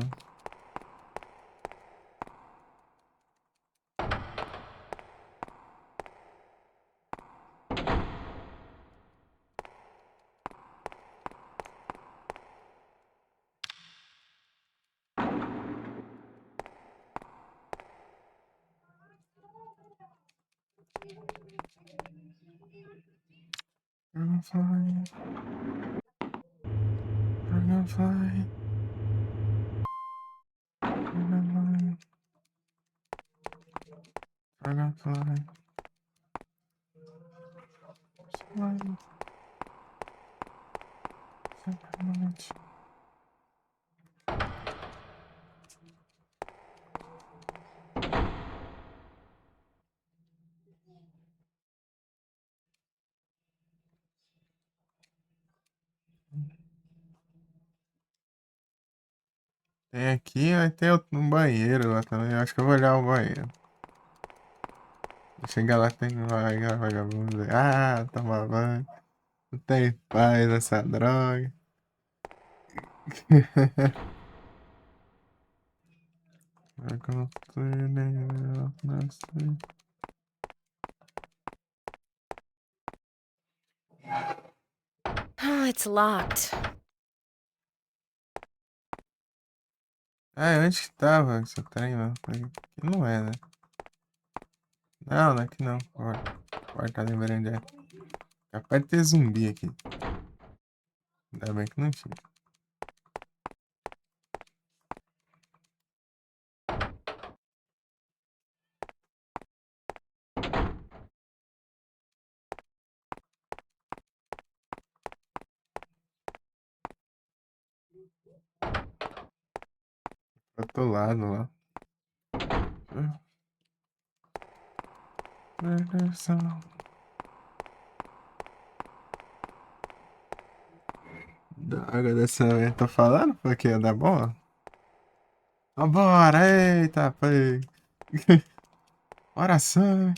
Dragonfly. Dragonfly. Dragonfly. Dragonfly. Slime. Separate. Tem aqui, vai ter um banheiro lá também. Eu acho que eu vou olhar o banheiro. Chega lá, tem vagabundo. Ah, toma banho. Não tem paz essa droga. Vai construir, Oh, it's locked. Ah, onde que tava esse trem, mano? Aqui não é, né? Não, não é aqui não. Porta, lembrei onde é. Capaz de ter zumbi aqui. Ainda bem que não tinha. Pro outro lado lá. Da água dessa vez, tô falando porque ia dar bom. Vambora, eita, pai. Oração.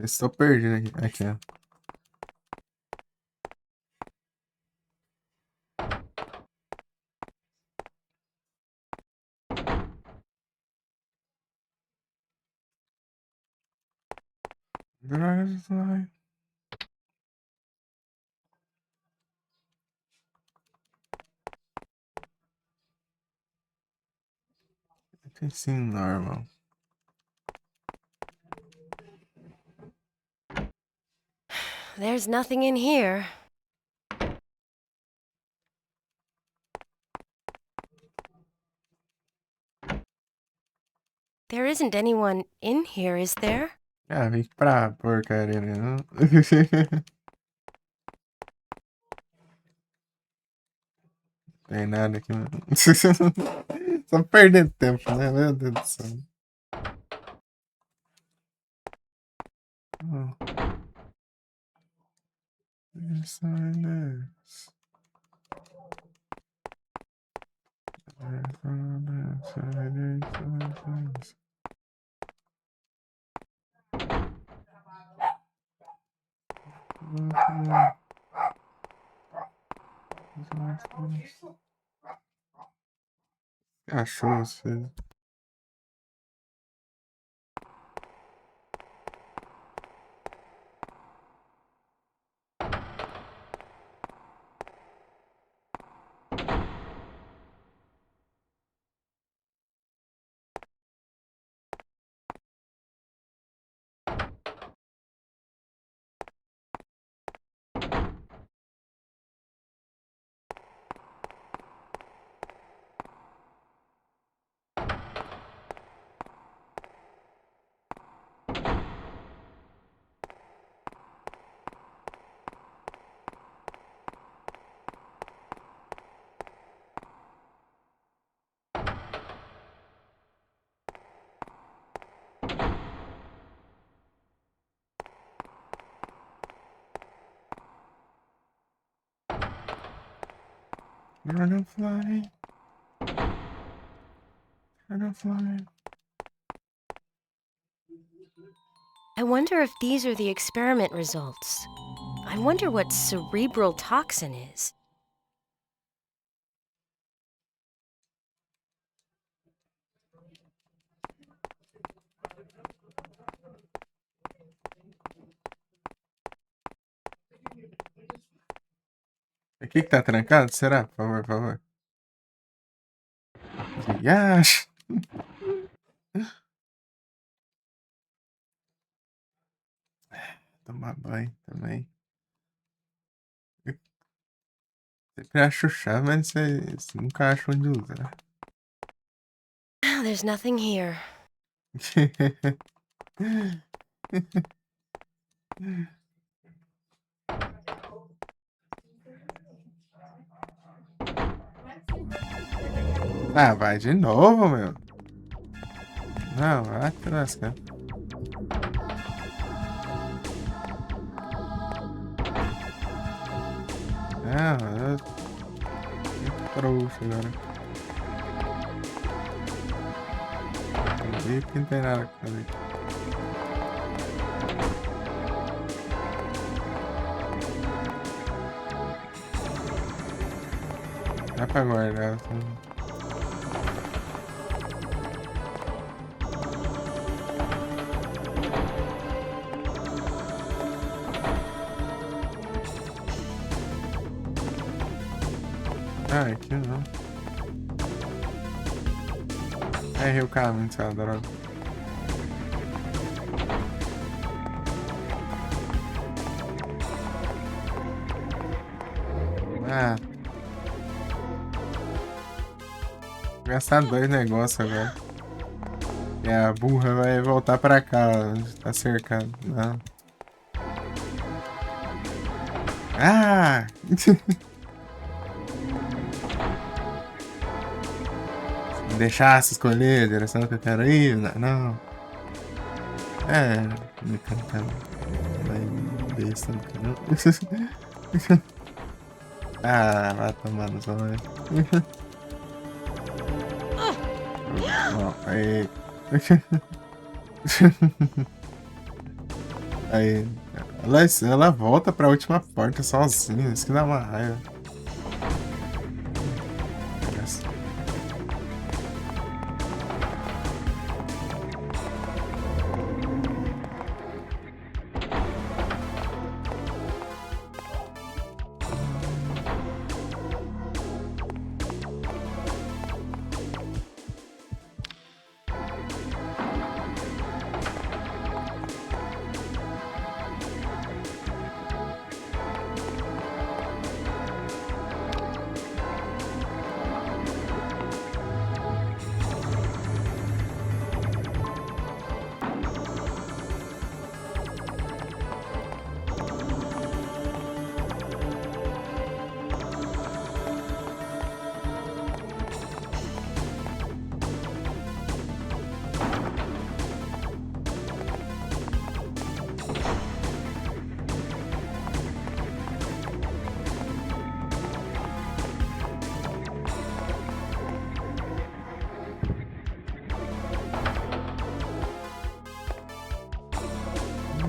Estou perdido aqui. Aqui, ó. Dragonfly. Tem sim, normal. There's nothing in here. There isn't anyone in here, is there? Ah, vim pra porcaria, né? Não? Tem nada aqui, mano. Só perdendo tempo, né? Meu Deus do céu. Oh. Silence. Silence. Cachorros, filho. Dragonfly. Dragonfly. I wonder if these are the experiment results. I wonder what cerebral toxin is. Aqui que tá trancado? Será? Por favor, por favor. Yes. Tomar banho também. Sempre acho chave, mas você nunca acha onde usar. There's nothing here. Ah, vai de novo, meu. Não, vai te lascar. Não, eu tô trouxa agora. Vi que não tem nada pra fazer. Dá pra guardar. Ah, aqui não. Errei o caminho, sei lá, droga. Ah. Vou gastar 2 negócios agora. E a burra vai voltar pra cá, onde tá cercado. Não. Ah! Se me deixasse escolher a direção que eu quero ir, não. É, me cantando. Vai besta no canal. Ah, vai tomar no zóio. Ó, aí. Aí. Ela volta pra última porta sozinha. Isso que dá uma raiva.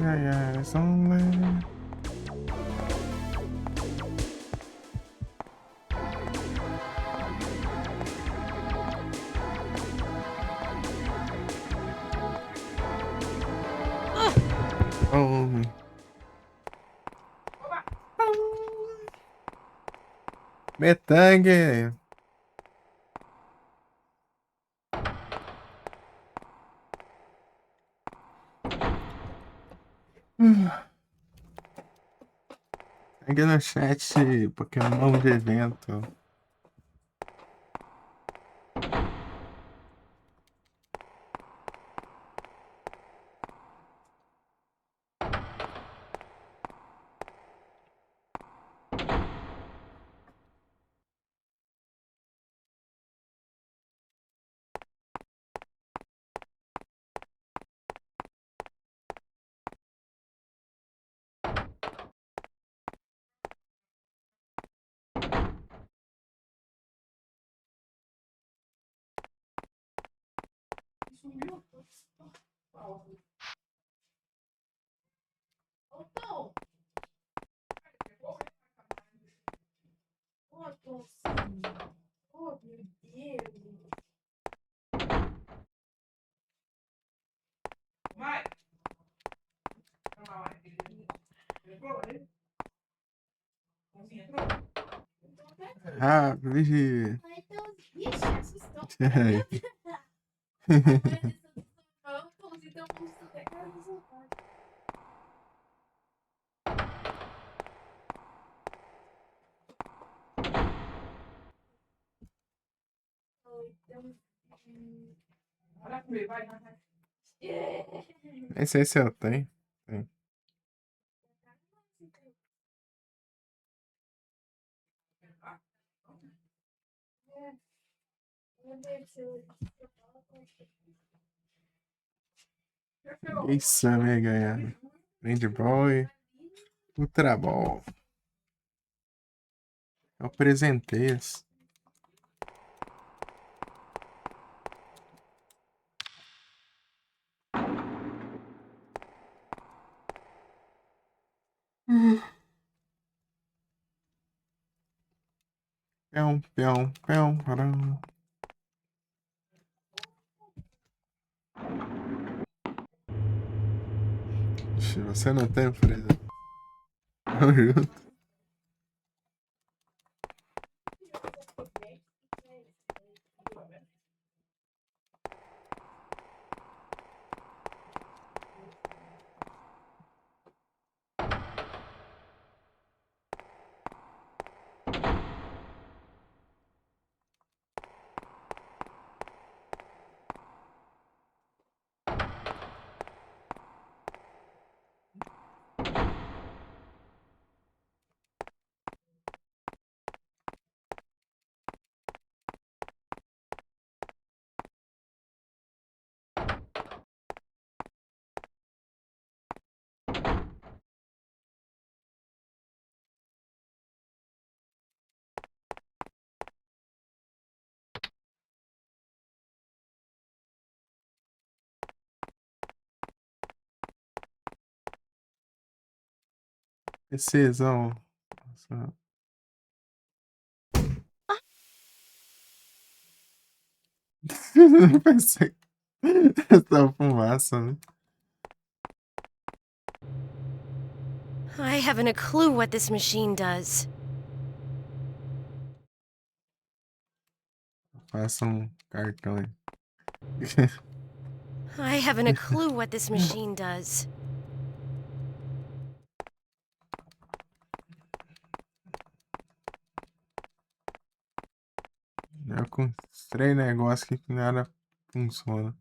Yeah, it's only... Oh. Metangue. Aqui no chat Pokémon de evento. sumiu. Então. Oh, Toncinho. Oh, meu Deus. Vai. Entrou, hein? Toncinho entrou? Ah, vixe. Então, ixi, assustou. Ai. Então, vamos até casa do seu pai. Olha comigo, vai, vai, vai. Esse aí se eu tenho. Tem. Isso, vai ganhar. Range Boy. Ultra Ball. Eu apresentei esse. Peão, peão, peão, parão. Ixi, você não tem, Freda? Tamo junto. PCzão. Nossa. Não pensei. Essa fumaça, né? I haven't a clue what this machine does. Faça um cartão aí. I haven't a clue what this machine does. Eu com três negócios aqui que nada funciona.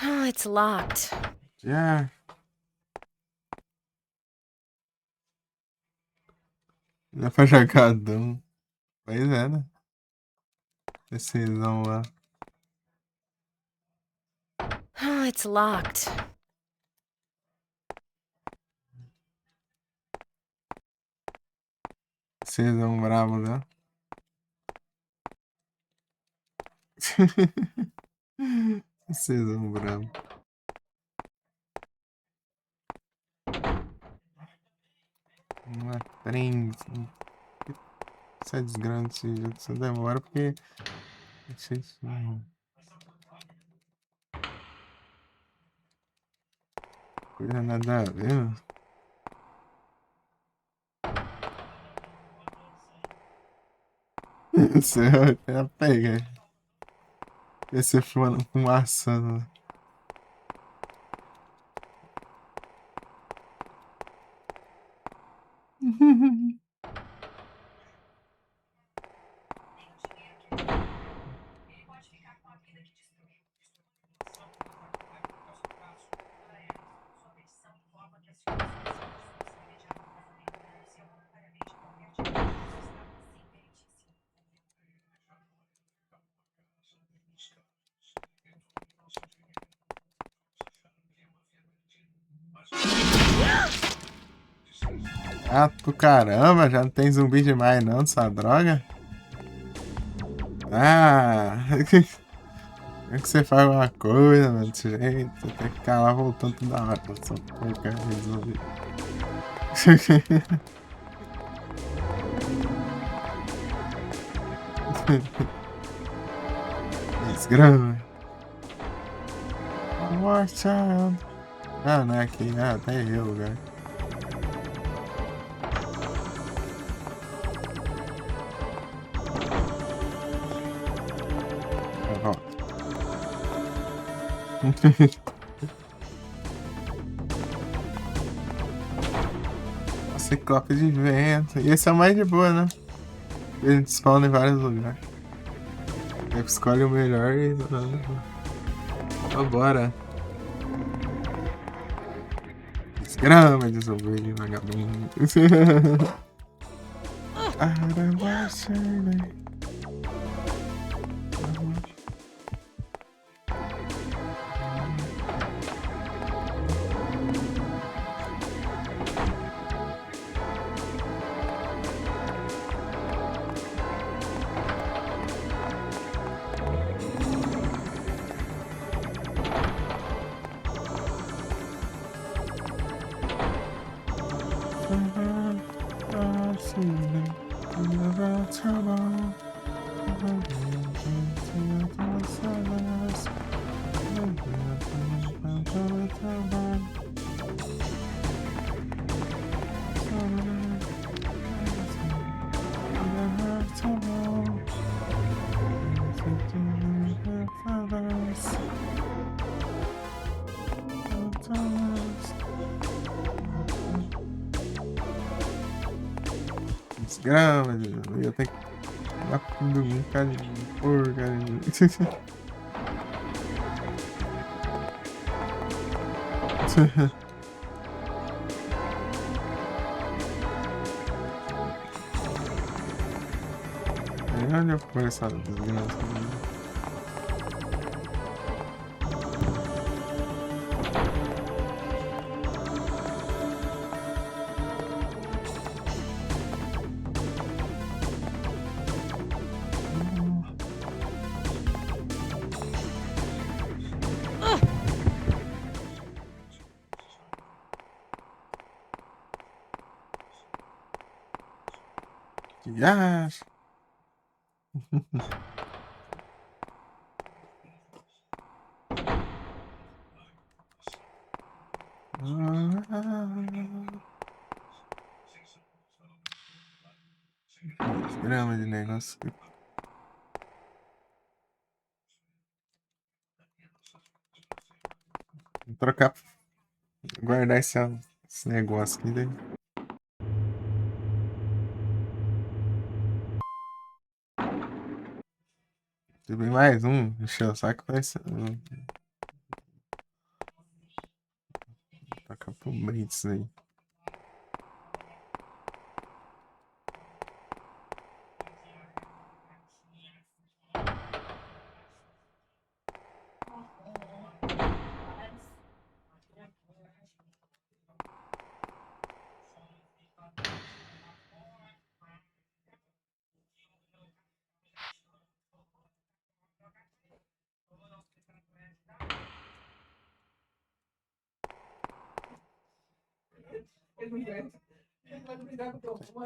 Oh, it's locked. Já. Dá pra jogar Doom. Pois é, né? Decisão lá. Oh, it's locked. Decisão bravo, né? Decisão bravo. Uma trem. Essa desgrama desse jeito, isso demora porque. Não sei se não. Coisa nada a ver, mano. Você vai pega. Esse fumaçando. Ah, pro caramba, já não tem zumbi demais não dessa droga? Ah, é que você faz uma coisa, mano, desse jeito, você tem que ficar lá voltando toda hora pra essa porcaria de zumbi. Desgrama. Watch out. Ah, não é aqui, ah, até errei o lugar. Ciclope de vento. E esse é o mais de boa, né? A gente spawna em vários lugares. Aí escolhe o melhor e. Vambora. Desgrama de zumbi, vagabundo. Desgrama, eu tenho que ir lá pro dormir, cara de porcaria. Olha a força da desgraça. Yes. Grama de negócio. Vou trocar. Guardar esse negócio aqui daí. Tem mais um. Encheu o saco vai ser. Tocar pro Brits aí.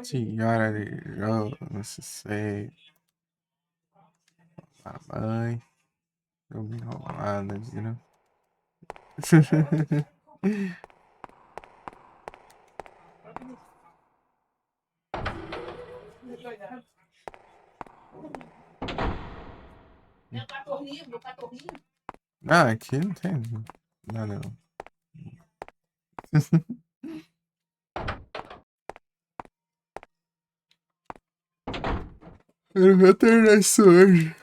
Senhora de não sei. A mãe. Eu me enrolada, né? Ah, aqui não tem nada não. Eu não vou terminar isso hoje.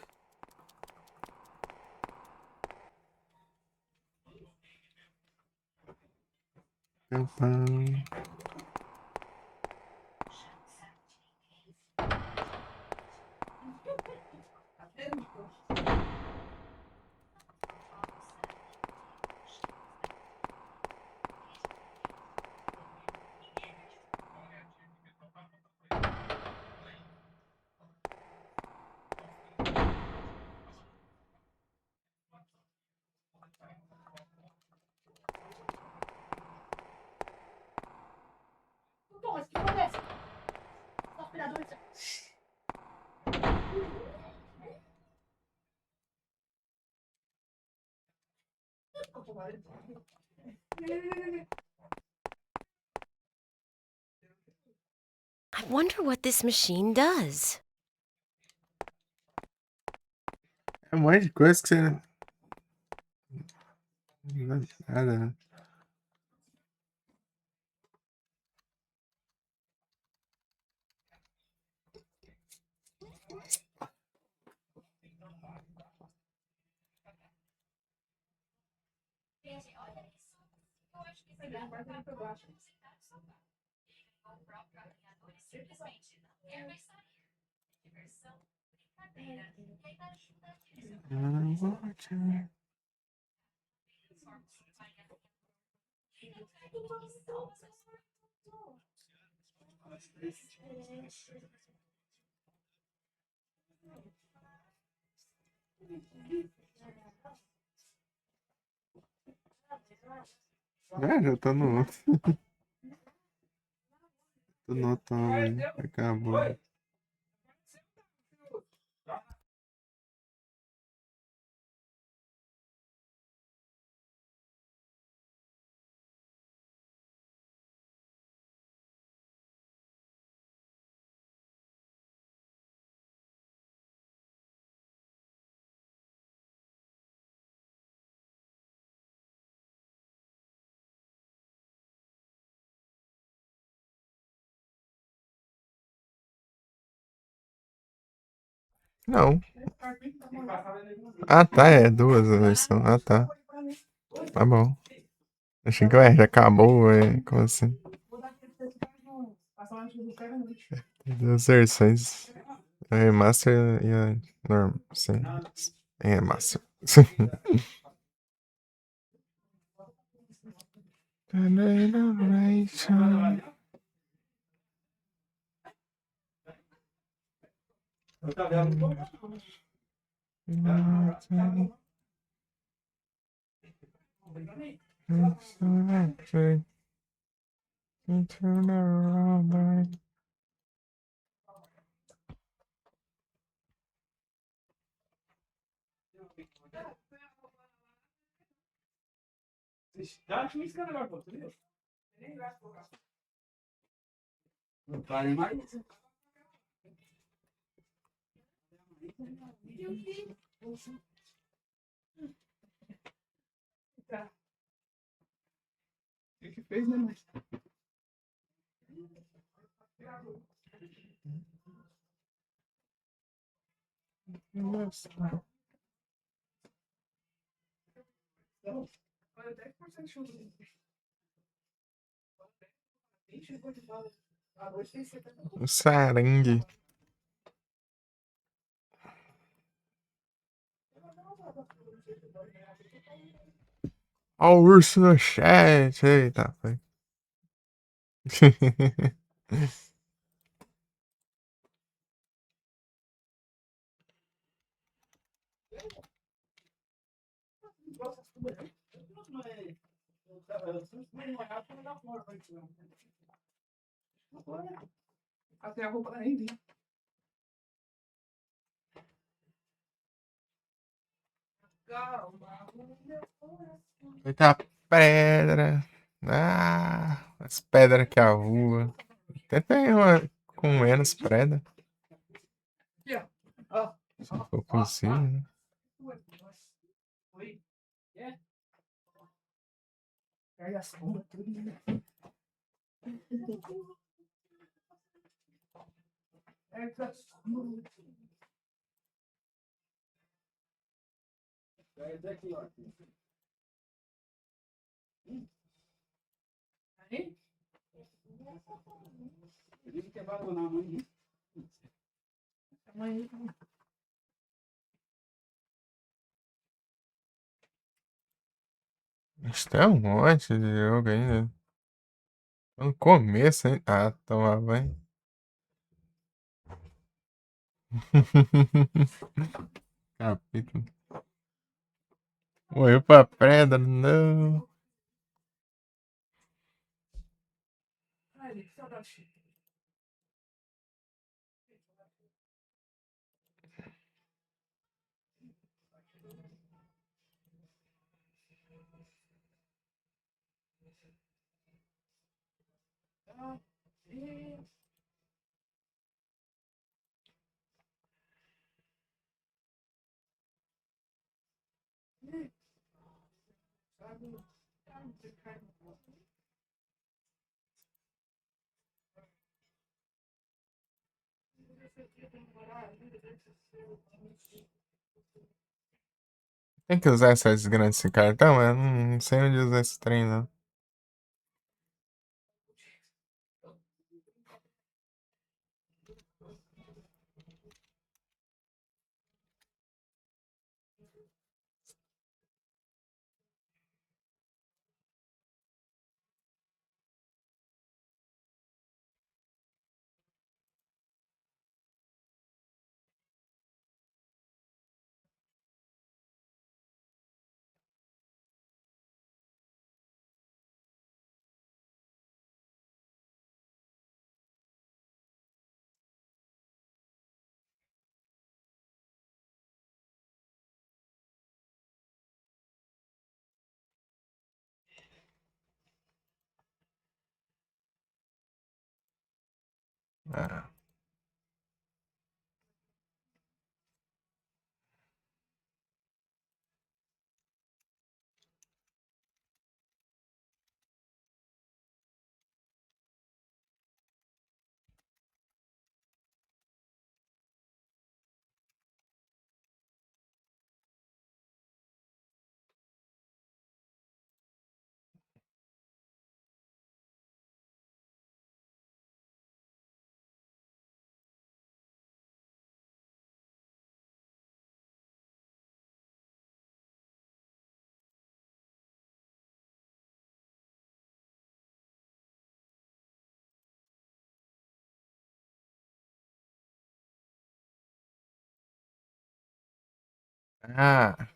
I wonder what this machine does. É um monte de coisa que você. Nada, né? Já tô no outro. Tô no outro também. Acabou. Não. Ah, tá, é duas a versão. Ah, tá. Tá bom. Achei que já acabou, como assim? Tem duas versões. A remaster e a normal. Sim. É remaster. O sarangue. Ó o urso no chat. Eita, foi. Muita pedra. Ah, as pedras que a rua. Até tem uma com menos pedra. Se for possível, né? Isso é um monte de jogo ainda. No começo, hein? Ah, tomar banho. Capítulo. Morreu pra pedra, não. Tem que usar essas grandes esse cartão, mas não sei onde usar esse trem, não. Ah. Ah.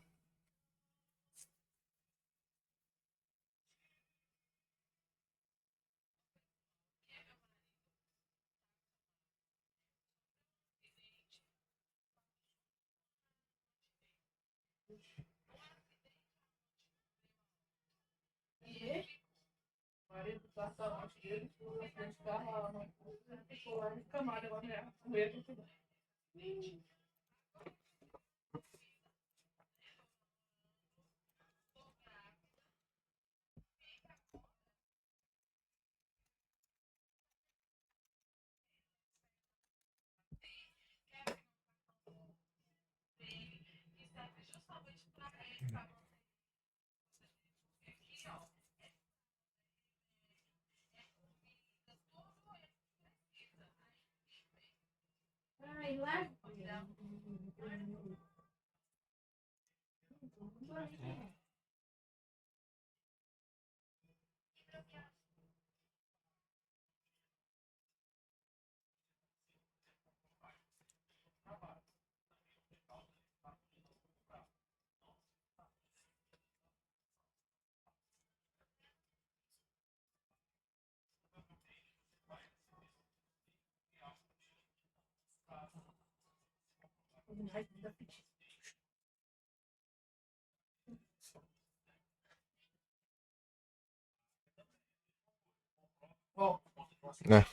É.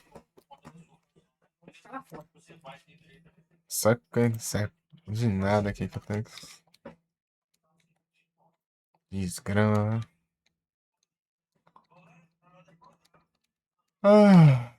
Só que de nada aqui que eu tenho que Desgrama. Ah.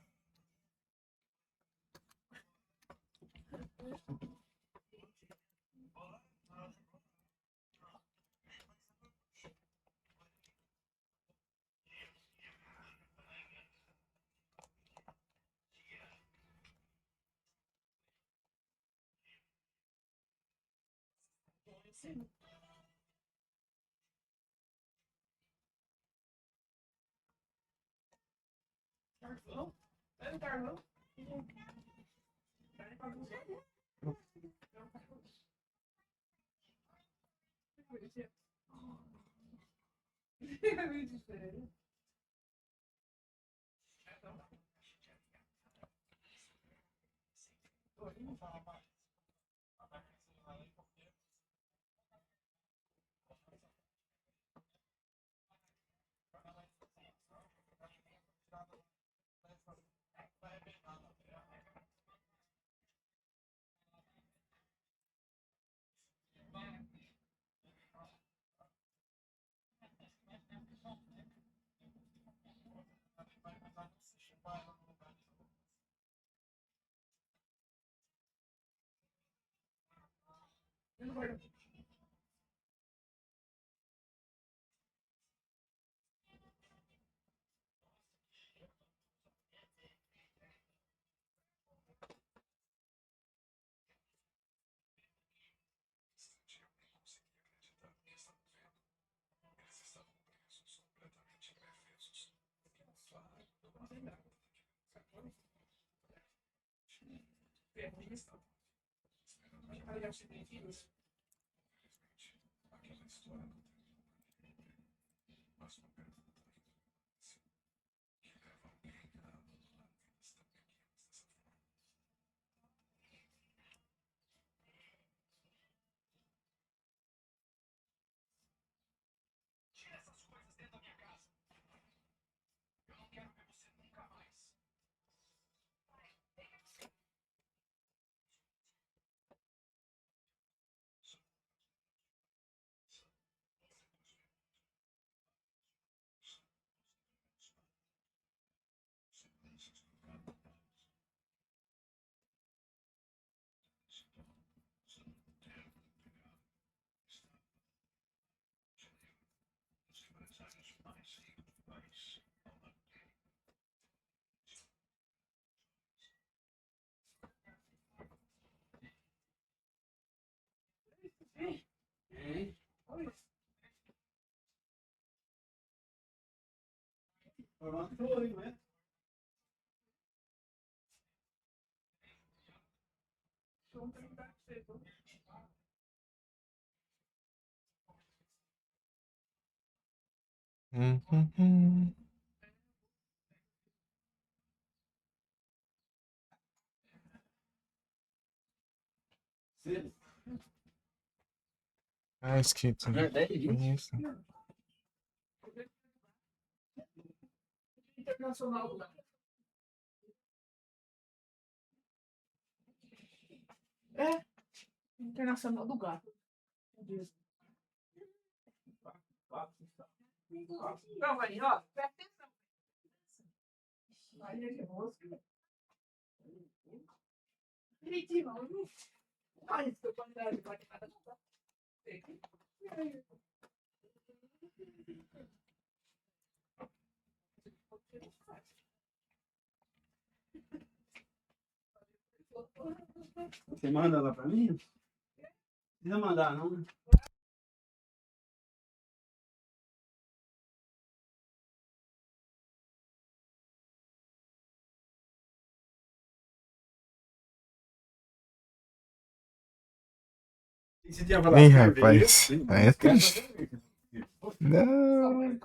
Ah, esquito. Isso. Internacional do Gato. Não, aí, ó, presta atenção. Vai, ele é mosca. Direitinho, não. Olha, isso que eu posso dar, não pode nada, não. Você manda lá pra mim? Não precisa mandar, não. Ih, rapaz. Aí é triste. Não.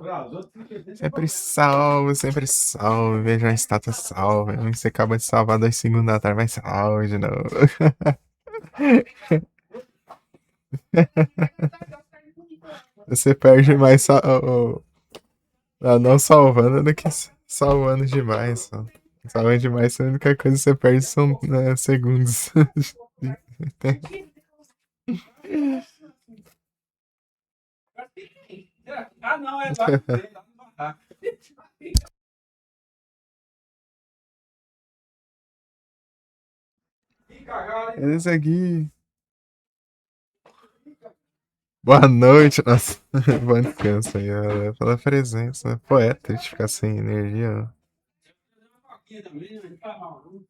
Sempre salvo, sempre salvo. Veja a estátua salva. Você acaba de salvar 2 segundos atrás, vai salvo de novo. Você perde mais não salvando do que salvando demais. Só. Salvando demais, a única coisa que você perde são segundos. Ah, não, é lá no meio, lá no barraco. Que cagada, hein? Esse aqui. Boa noite, nossa. Bom descanso aí, galera. Pela presença. Pô, é triste ficar sem energia, ó. Aqui também, não tá mal, não.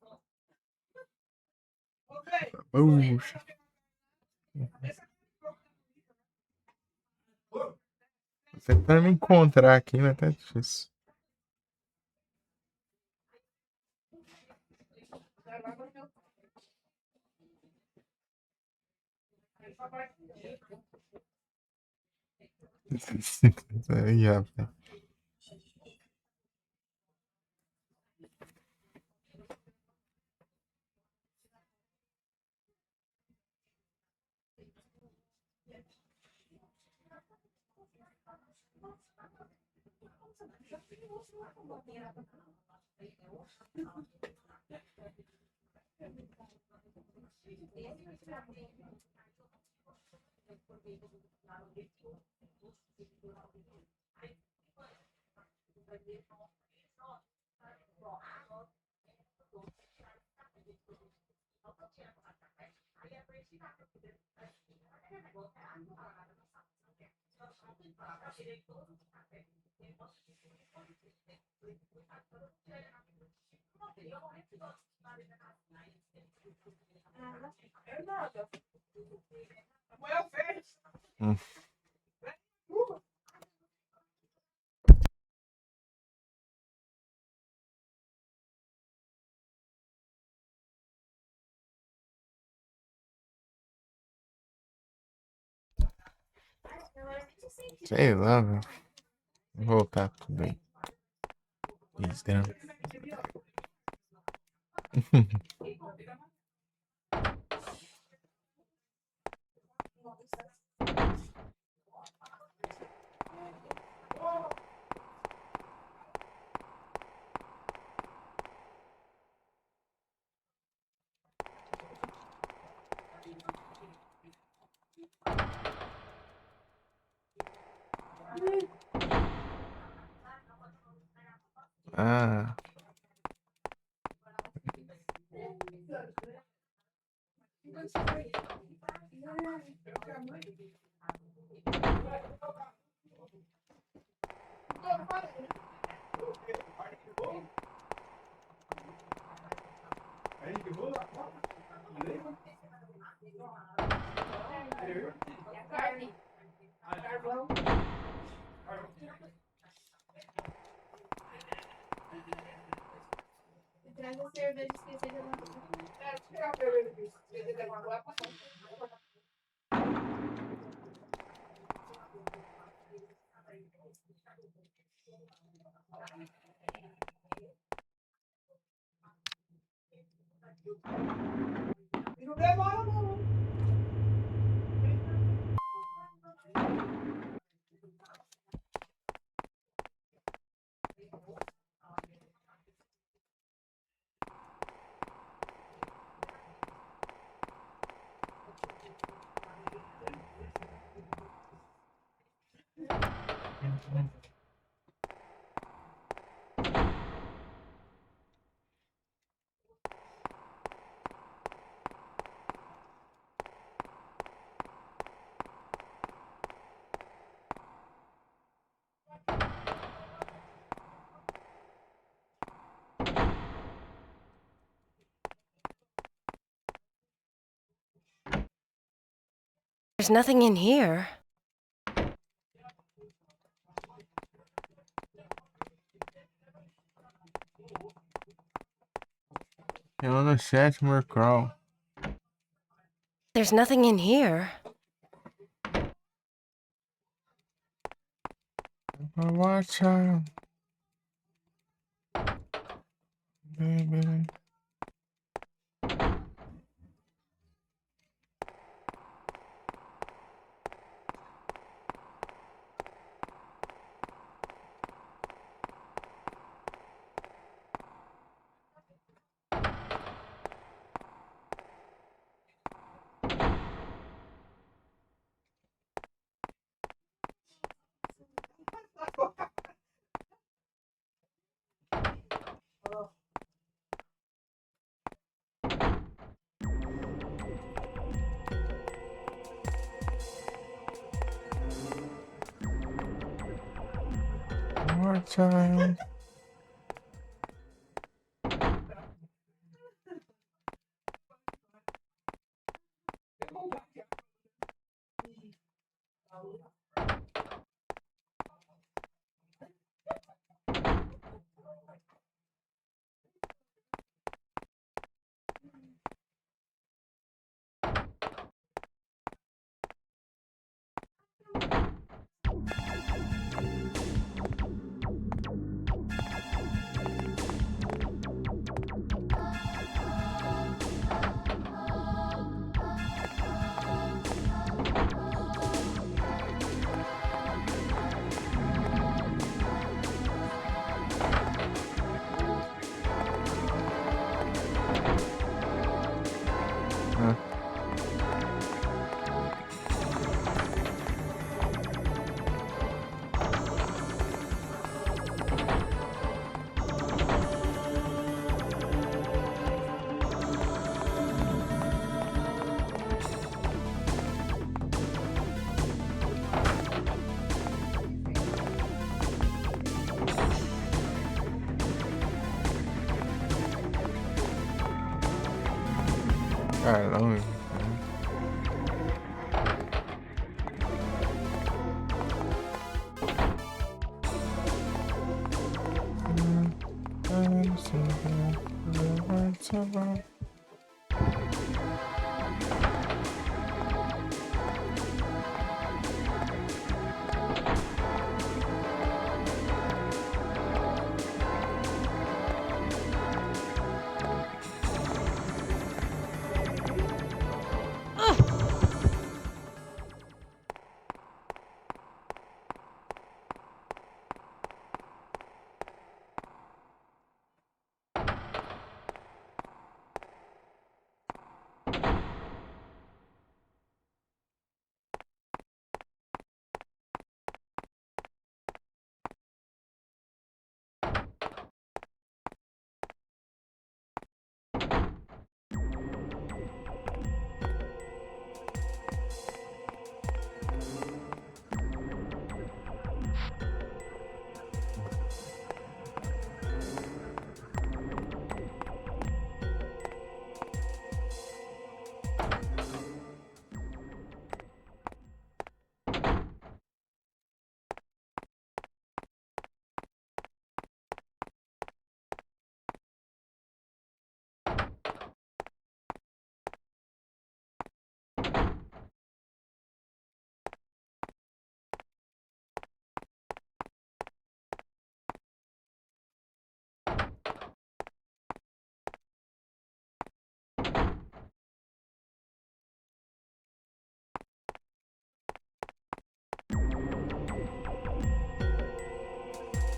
Puxa. Tô tentando me encontrar aqui, mas tá difícil. Aí, rapaz. Hum. Sei lá, velho. Vou voltar tudo bem. Desgrama. Ah. Traz a cerveja, esqueci de levar. Não demora, não. There's nothing in here. Eu no sétimo crawl. There's nothing in here. Watch out. Baby. more time. I don't know.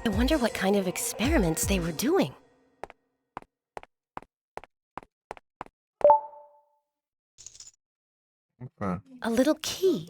I wonder what kind of experiments they were doing. Okay. A little key.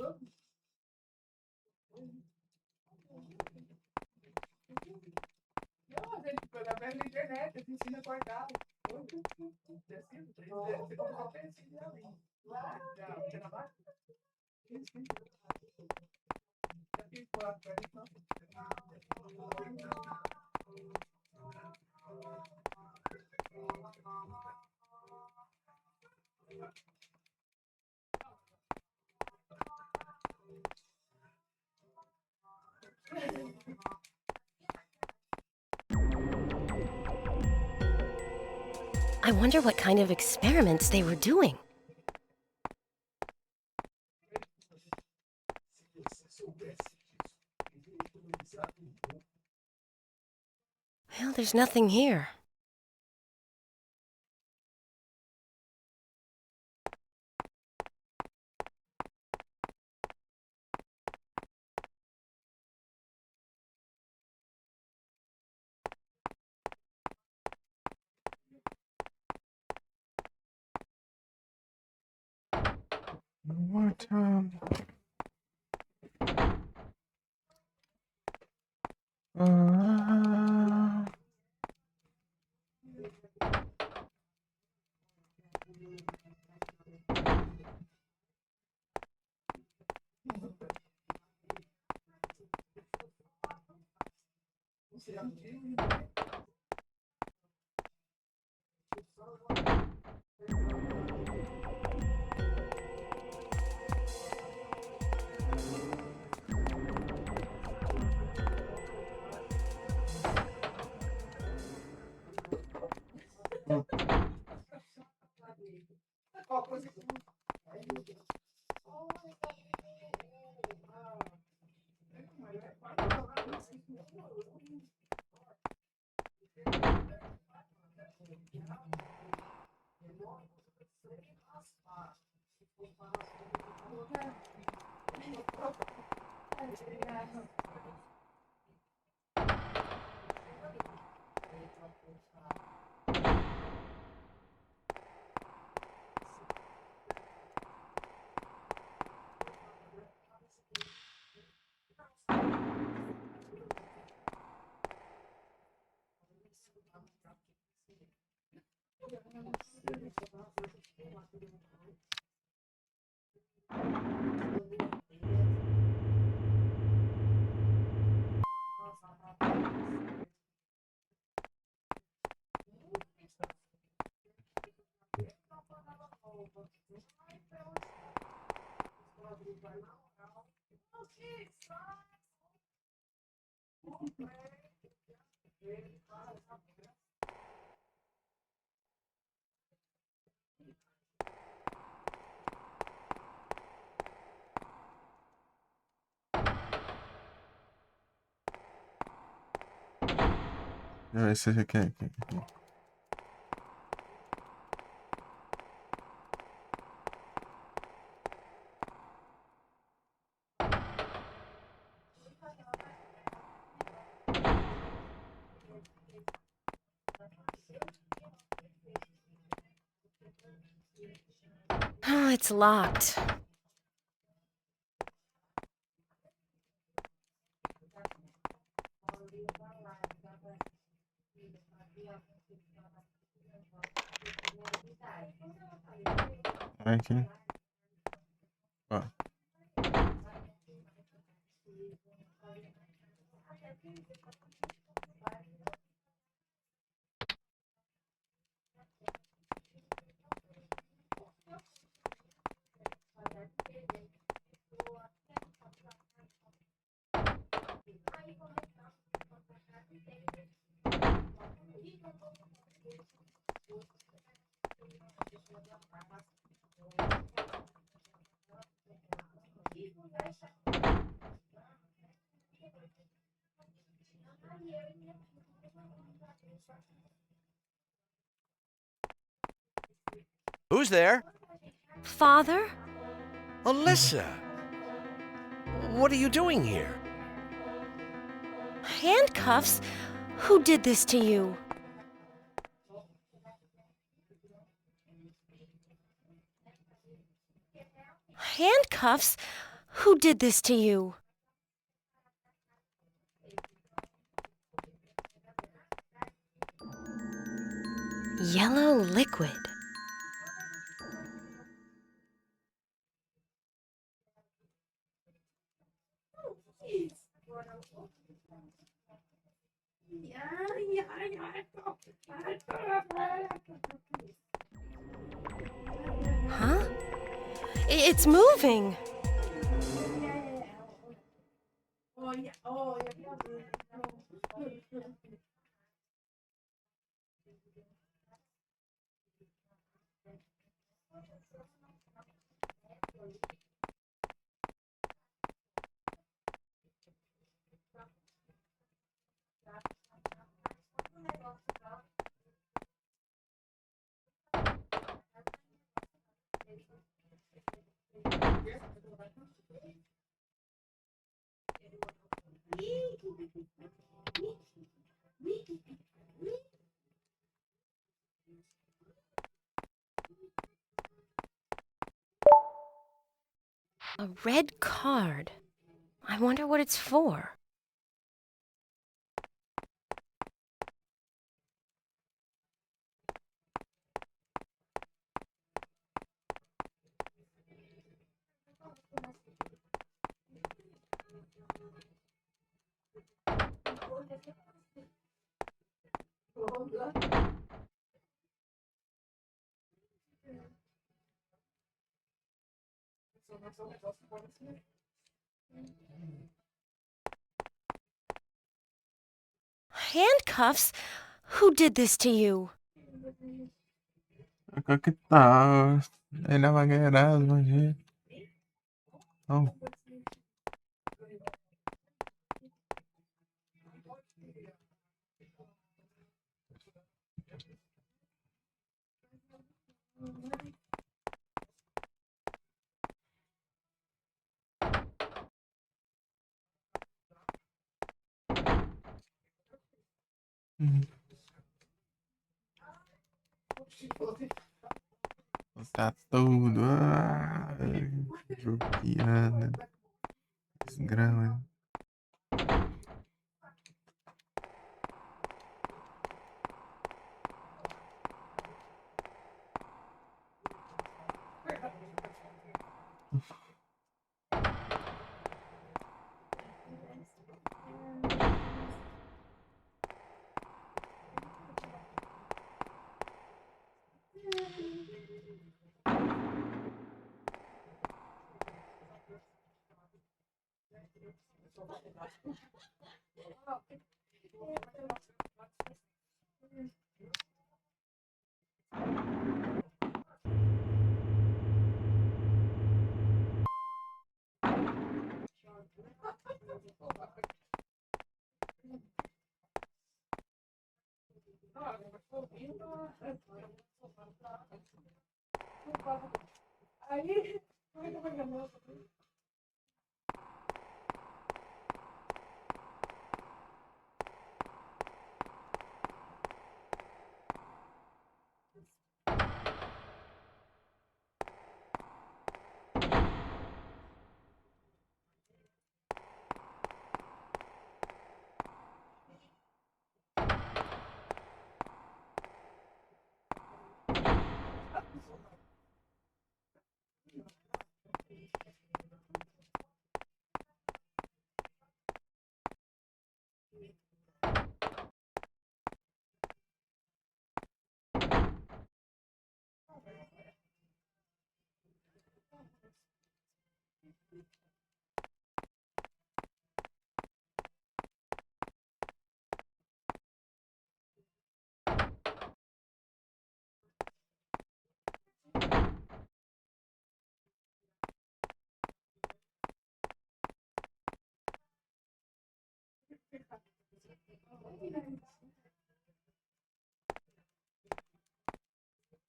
I wonder what kind of experiments they were doing. Well, there's nothing here. One more time. Esse aqui, aqui. Oh, it's locked. Aqui. Ó. Who's there? Father? Alyssa! What are you doing here? Handcuffs? Who did this to you? Handcuffs? Who did this to you? Yellow liquid. Huh? It's moving. A red card. I wonder what it's for. Handcuffs? Who did this to you? Que tal? Ele é uma guerreira, imagina. Oh. Tá tudo. Judiando. Desgrama.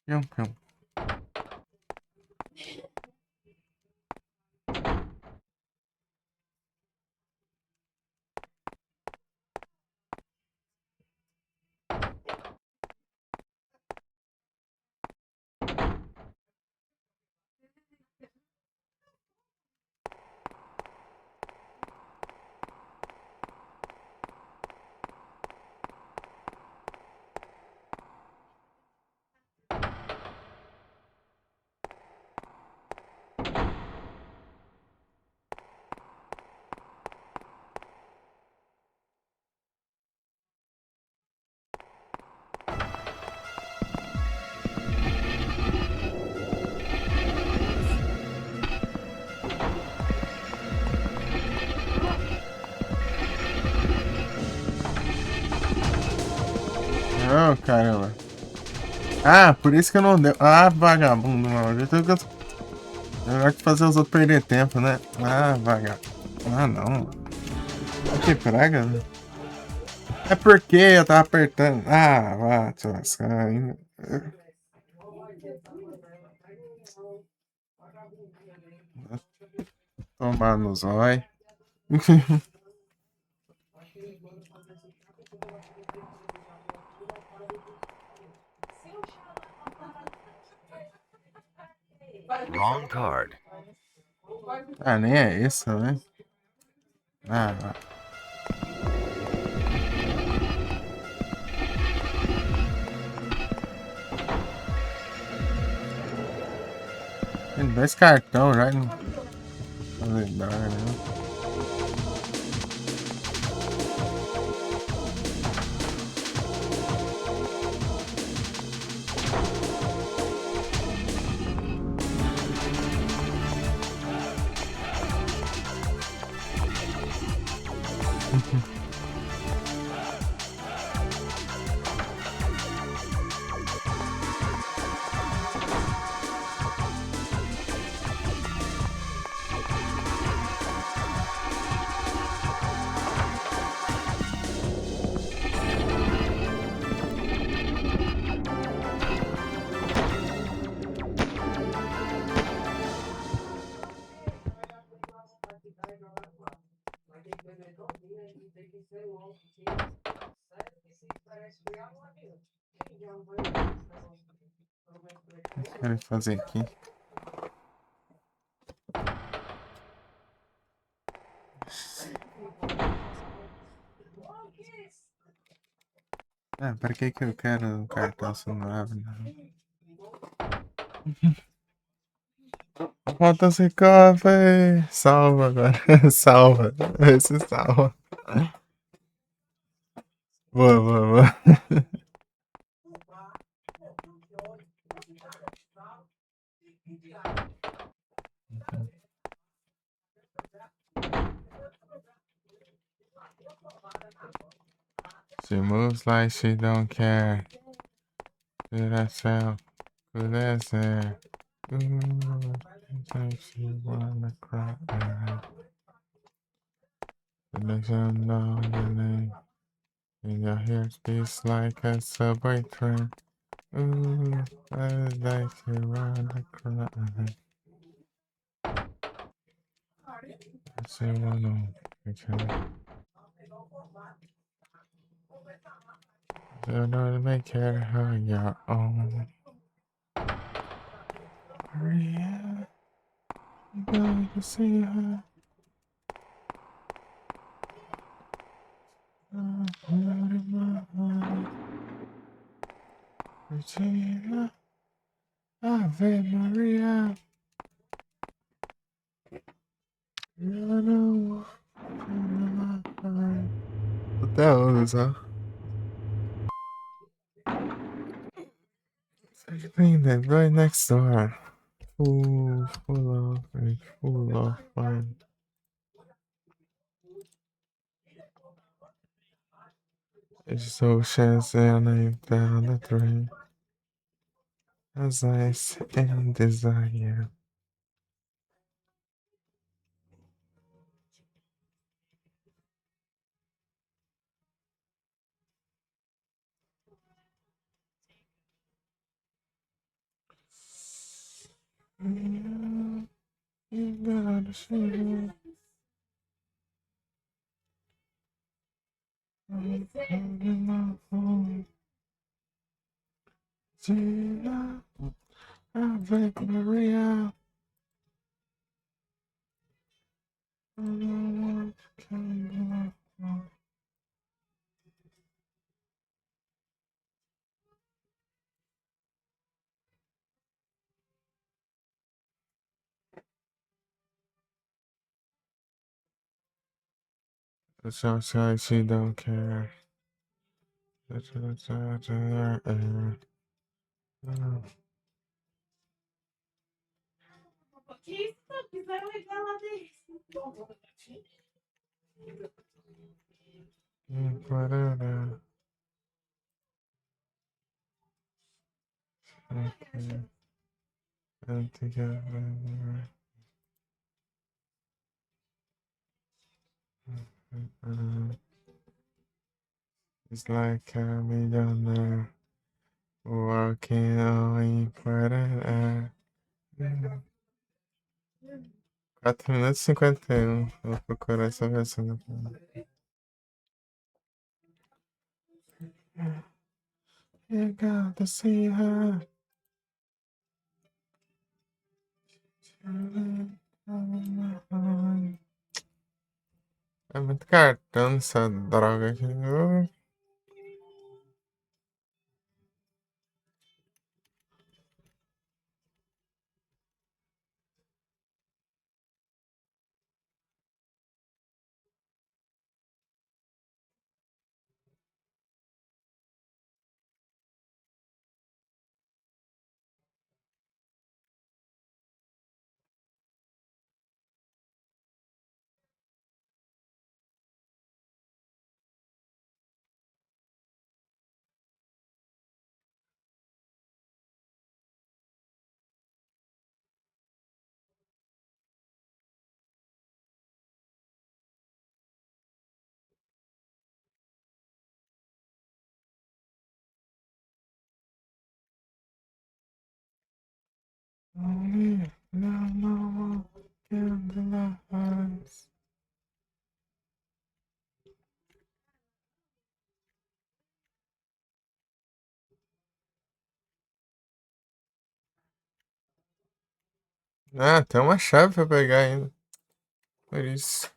Pião. Oh, caramba. Ah, por isso que eu não deu. Ah, vagabundo, mano. Eu gosto de fazer os outros perder tempo, né? Ah, vagabundo. Ah, não. Que praga, né? É porque eu tava apertando. Ah, vá, te lascar ainda. Tomar no zóio. Wrong card. Ah, nem é isso, né? Ah, vá. Tem 2 cartões já. Não... Lendário, né? O que eu quero fazer aqui? Ah, pra que eu quero um cartão se não abre, não? Falta esse cofre! Salva agora. Salva. Esse salva. Boa, boa, boa. She moves like she don't care. To herself, good as there. Ooh, she wanna cry. The next you know your name. And your hair speaks like a subway train. Ooh, I like you wanna cry. I wanna you know to make it on your own. Maria, you going to see her? In my heart. Regina, Ave Maria. You know até hoje, ó. Everything that right next door. Full of fun. It's so Shazam down the drain. As ice and desire. You gotta see it. I'm calling my phone. Gina, Ave Maria. I don't want to come back. It's outside, she don't care. It's outside, her air. Okay. And together. It's like a millionaire walking on important air. 4 minutos e 51. Vou procurar essa versão depois. You got to see her. É muito cartão essa droga aqui. Ah, tem uma chave pra pegar ainda. Por isso.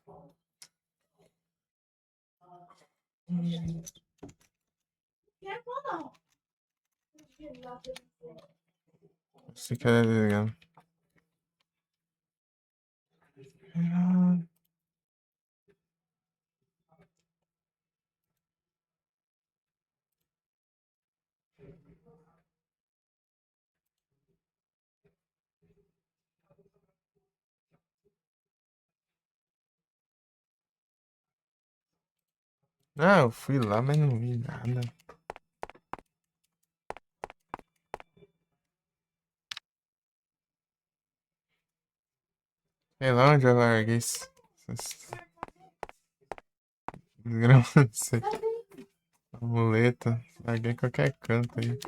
Se quer ligar. Ah, eu fui lá, mas não vi nada. Sei lá onde eu larguei essas gramas, não sei. Amuleta. Larguei em qualquer canto aí.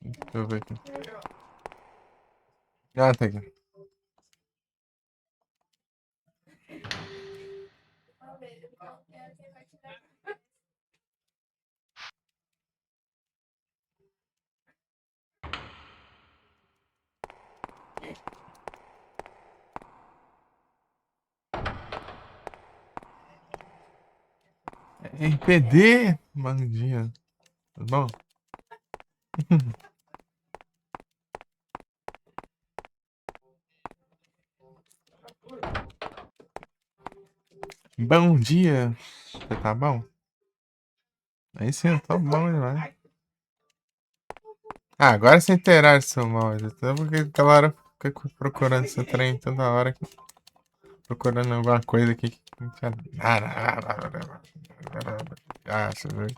Deixa eu ver aqui. Ah, tá aqui. RPD? Mandinha. Tá bom? Bom dia. Você tá bom? Aí sim, eu tô bom demais. Ah, agora você interage, seu mal. Então, porque aquela hora fica procurando esse trem toda hora. Procurando alguma coisa aqui que não tinha nada. Ah, deixa eu ver.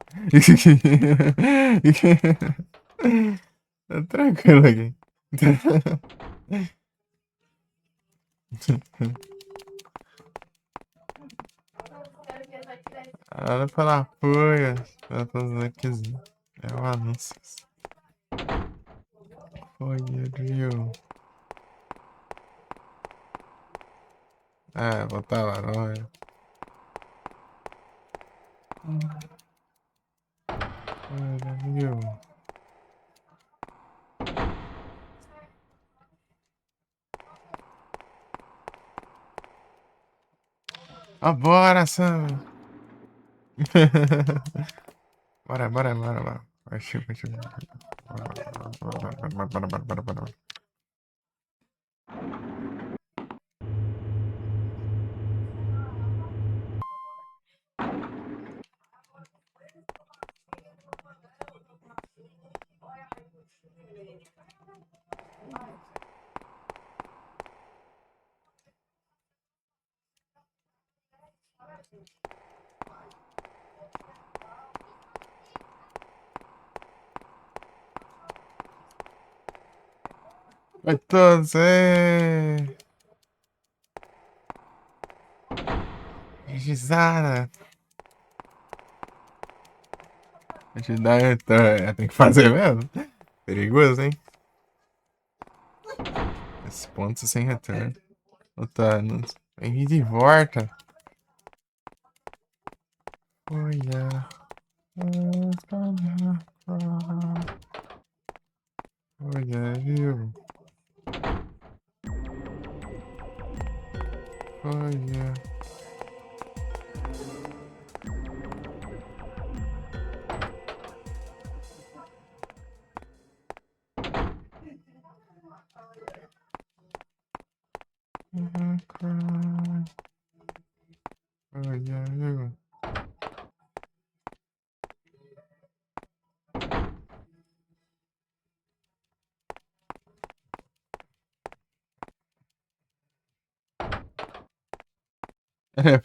Tá tranquilo aqui. Olha pela apoio. Ela tá usando aqui. É um anúncio. Foi, viu? Ah, vou botar lá, não é? Olha, viu? Ah, bora, Sam! Bora, bora, bora, bora. Partiu, partiu. Bora. Vai todos, Gisara. Ajudar, tem que fazer mesmo. Perigoso, hein? Esse ponto sem retorno. Tá, vem vir de volta. Olha. Olha, viu? Olha. Olha, viu?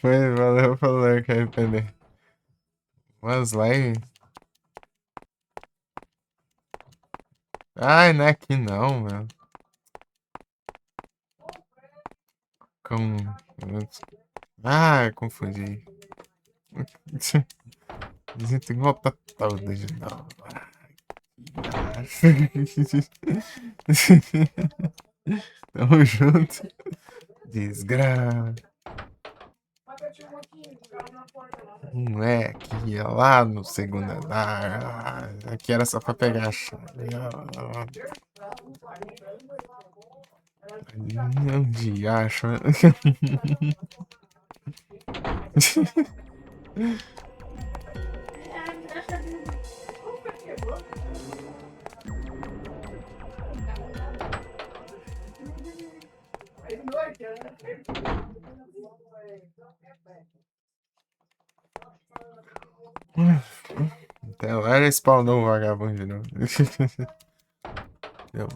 Foi, valeu, falou que arrepender. Umas lives. Ai, não é aqui não, meu. Com Ah, confundi. Tem que voltar toda de novo. Tamo junto. Desgraça. Que ia lá no segundo andar. Aqui era só pra pegar a chave. Onde acho? Até lá ele spawnou o vagabundo de novo. Deu.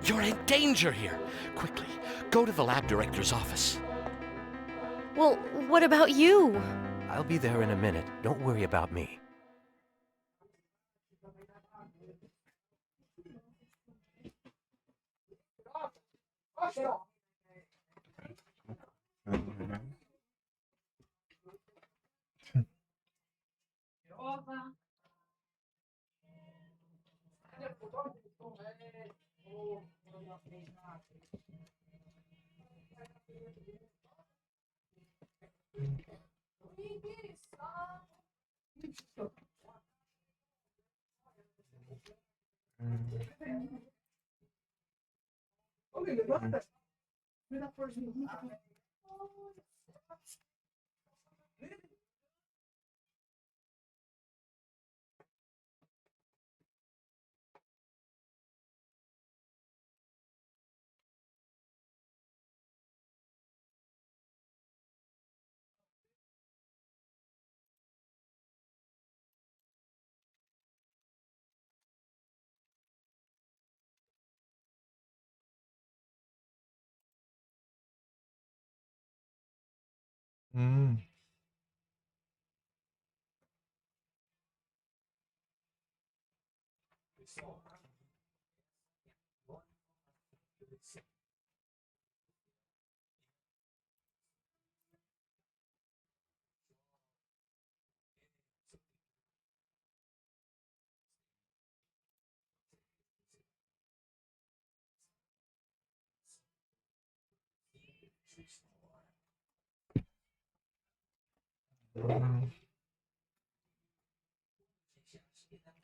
You're in danger here. Quickly, go to the lab director's office. Well, what about you? I'll be there in a minute. Don't worry about me.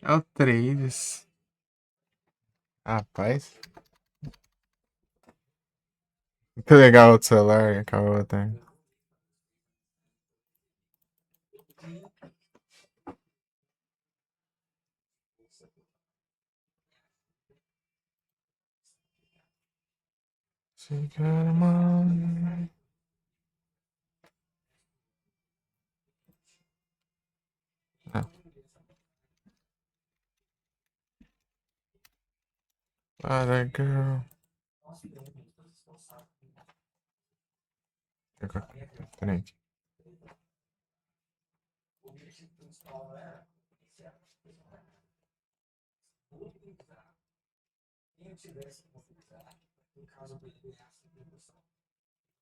É o 3. Rapaz. Muito legal o celular com a outra. She got a mom. Ah. Other girl. Diferente.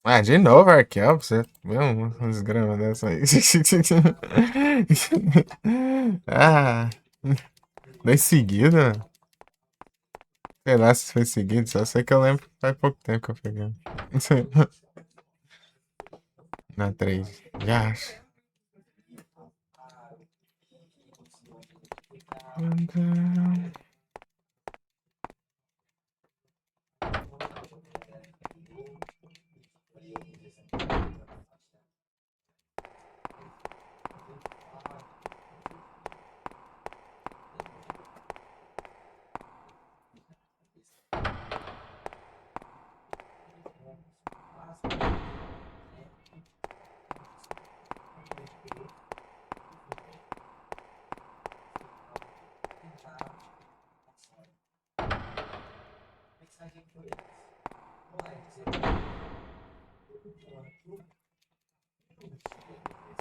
Ah, de novo, Arkel, você viu uns gramas dessa aí. Ah, foi seguida? Sei lá se foi seguido, só sei que eu lembro que faz pouco tempo que eu peguei. Na 3. Já acho.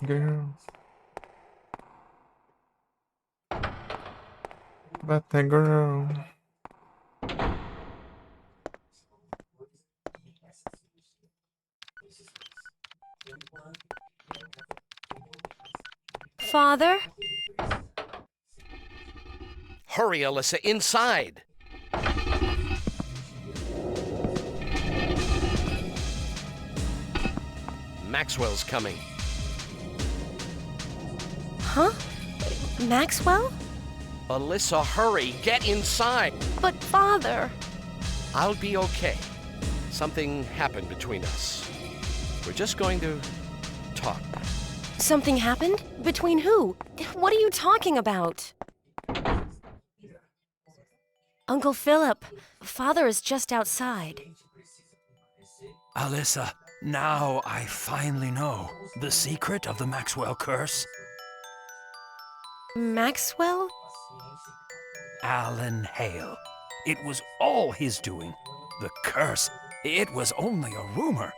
Girl. But the girl. Father? Hurry, Alyssa, inside! Maxwell's coming. Huh? Maxwell? Alyssa, hurry, get inside! But father... I'll be okay. Something happened between us. We're just going to talk. Something happened? Between who? What are you talking about? Uncle Philip, father is just outside. Alyssa, now I finally know the secret of the Maxwell curse. Maxwell? Alan Hale. It was all his doing. The curse, it was only a rumor.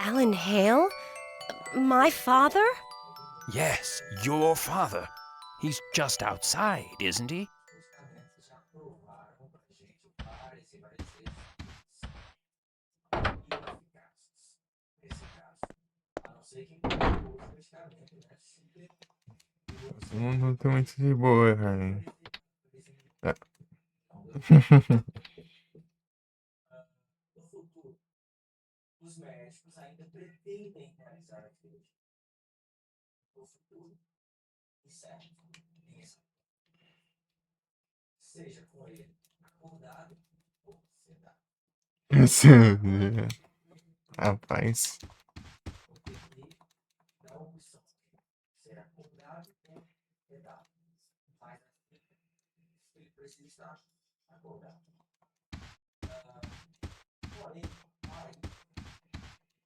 Alan Hale? My father? Yes, your father. He's just outside, isn't he? Todo mundo tá muito de boa, cara. É. Os médicos ainda pretendem realizar a cirurgia. No futuro, incerto, seja com ele acordado ou sedado. Rapaz. Da opção ser acordado ou sedado. Mas ele precisa estar acordado. Porém,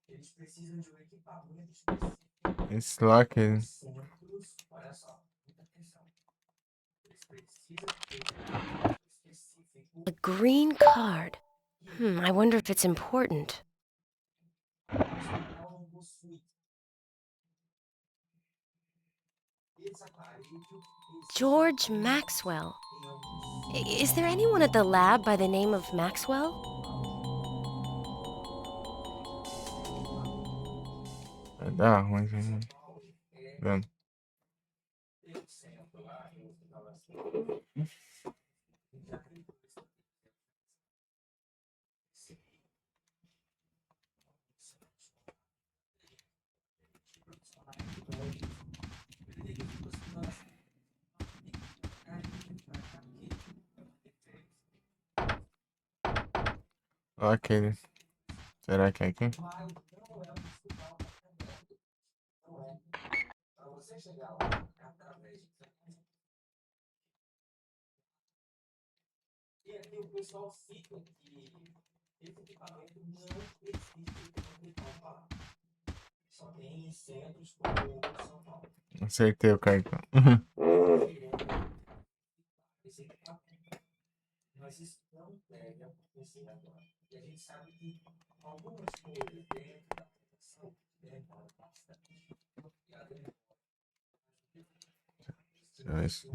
eles precisam de um equipamento específico. Esse lock. Olha só, muita atenção. Eles precisam de um específico. A green card. I wonder if it's important. George Maxwell. Is there anyone at the lab by the name of Maxwell? Vai dar ruim, gente. Vendo. Ok. Será que é aqui? Acertei o cartão. Isso.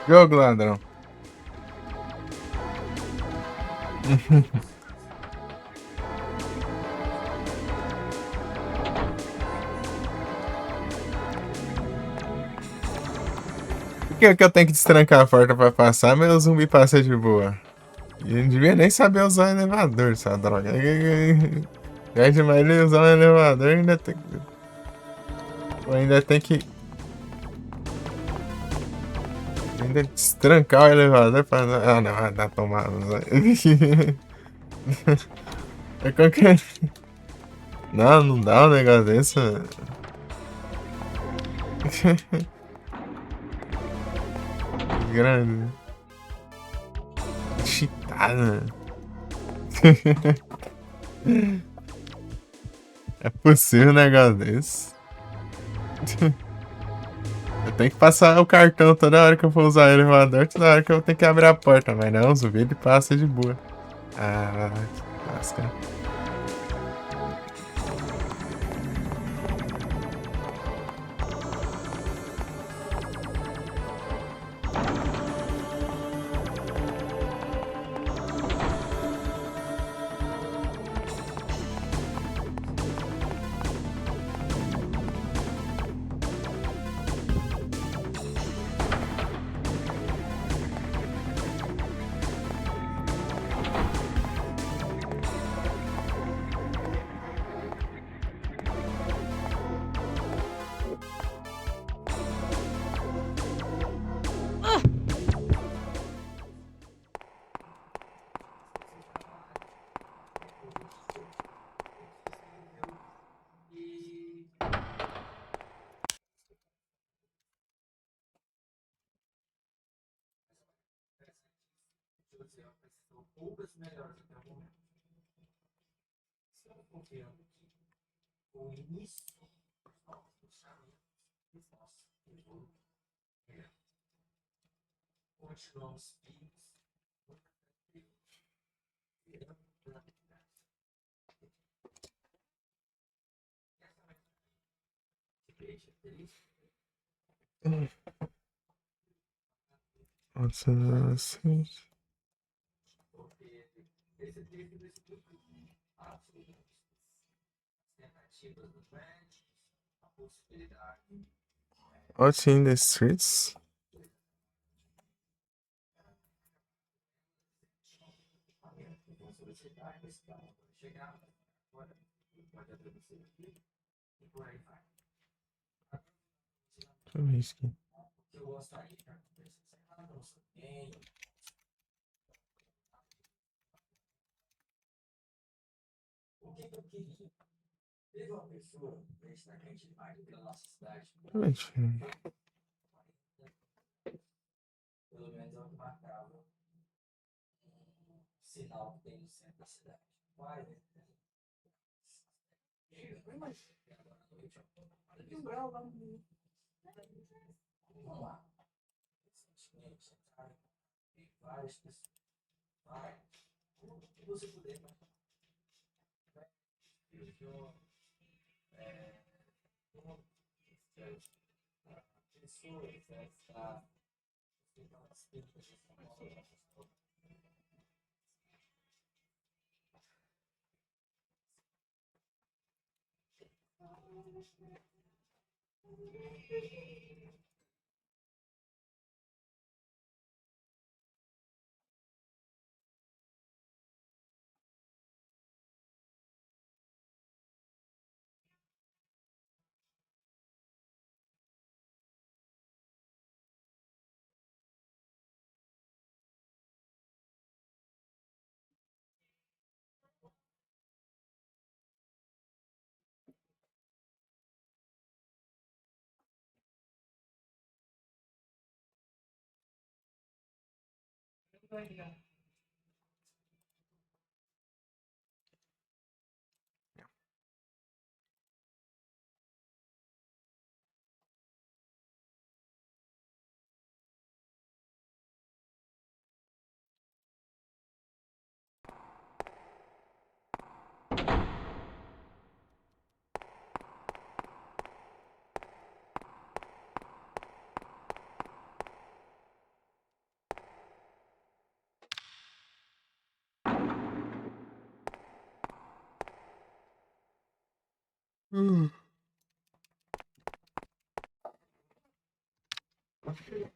Jogo, ladrão. Por que eu tenho que destrancar a porta pra passar, mas o zumbi passa de boa? E não devia nem saber usar o elevador, essa droga. É demais ele usar o elevador, ainda tem que... Ainda destrancar o elevador pra... Ah, não, vai dar tomada. É qualquer... Não, não dá um negócio desse. Grande. Cheatada. É possível um negócio desse? Eu tenho que passar o cartão toda hora que eu for usar o elevador, toda hora que eu tenho que abrir a porta, mas não, o zumbi ele passa de boa. Ah, lasca. Nossa. What's in the streets? Deixa eu ver isso aqui. Deixa eu ver. Pelo menos é o que marcava sinal que tem no centro da cidade. Vai, né? Vamos lá. Tem várias pessoas. Vai. O que você puder.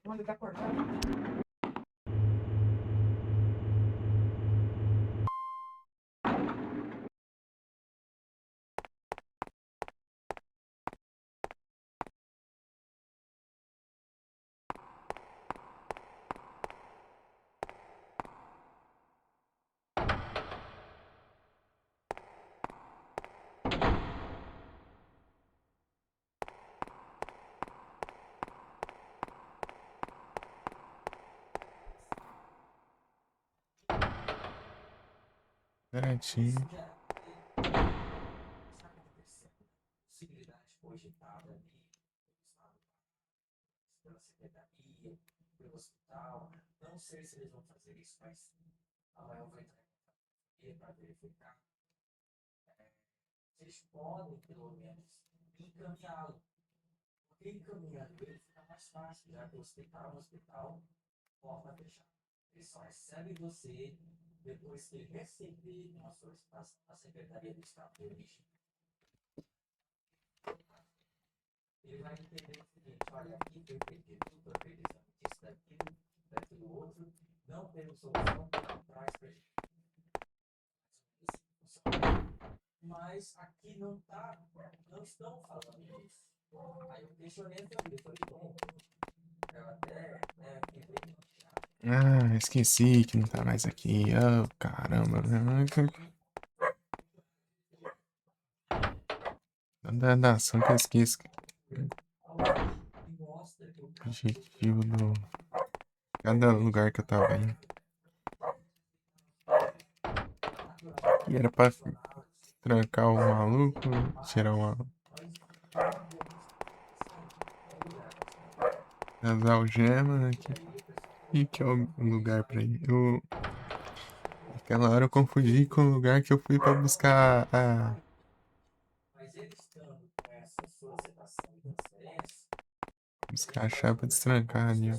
Onde tá cortado? Garantido. Possibilidade cogitada ali, pela secretaria, pelo hospital. Não sei se eles vão fazer isso, mas amanhã eu vou entrar para verificar. Vocês podem, pelo menos, encaminhá-lo. Porque encaminhando ele fica mais fácil, já que o hospital é um hospital porta fechada. Ele só recebe você depois que ele receber uma solicitação da Secretaria do Estado de Origem. Ele vai entender o seguinte: olha, aqui foi feito tudo, foi feito isso, daquilo outro, não temos solução, traz para gente. Mas aqui não estão falando disso. Aí eu questionei a família, falei, bom, eu até, Ah, esqueci que não tá mais aqui. Oh, caramba. Da ação que eu esqueço. Objetivo do... Cada lugar que eu tava indo. E era pra trancar o maluco, tirar uma... as algemas aqui. E que é o lugar pra ir. Aquela hora eu confundi com o lugar que eu fui pra buscar a... buscar a chave pra destrancar ali, ó.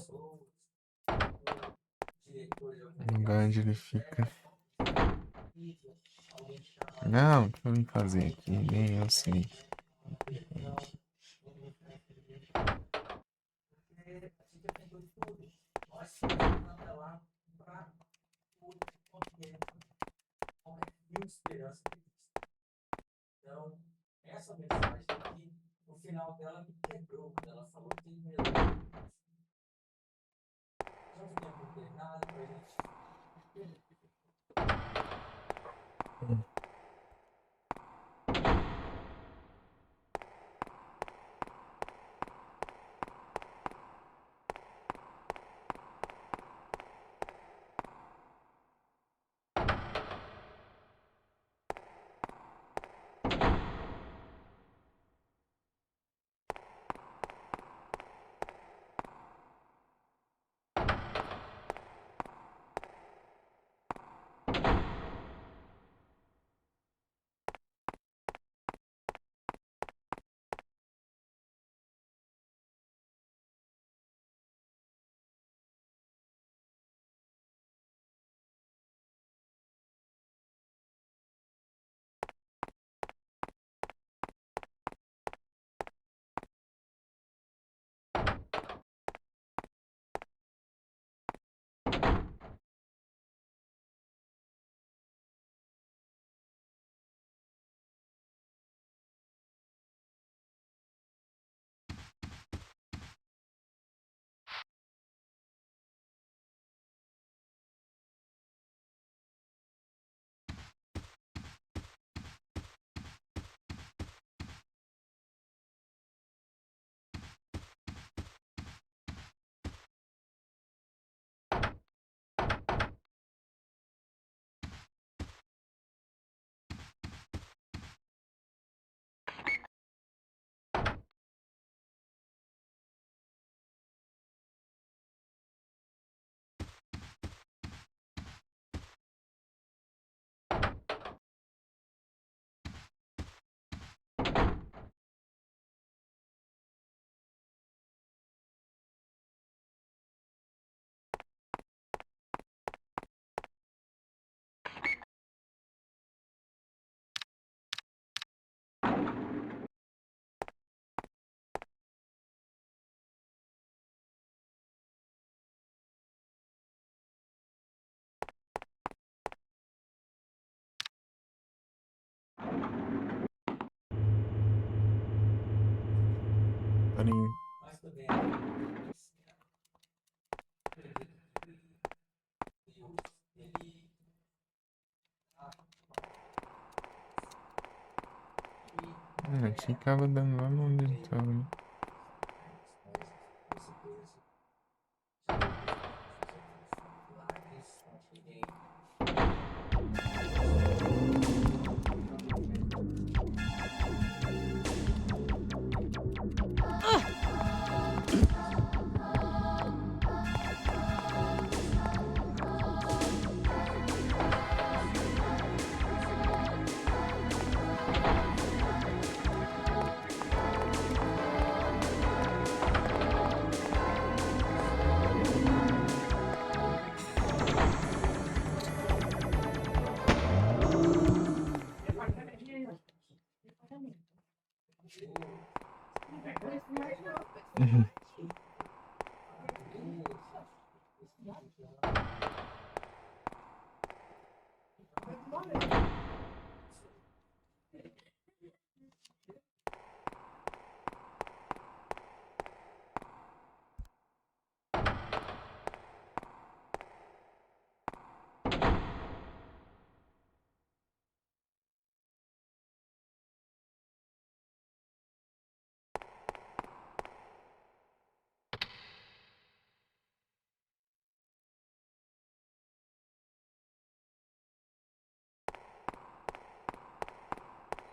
O lugar onde ele fica. Não, o que eu vim fazer aqui? Nem eu sei. Então, essa mensagem aqui, no final dela me quebrou, quando ela falou que melhorou. Já que tempo treinado pra gente. Paninho. Mas também Ficava dando lá onde ele tava, né?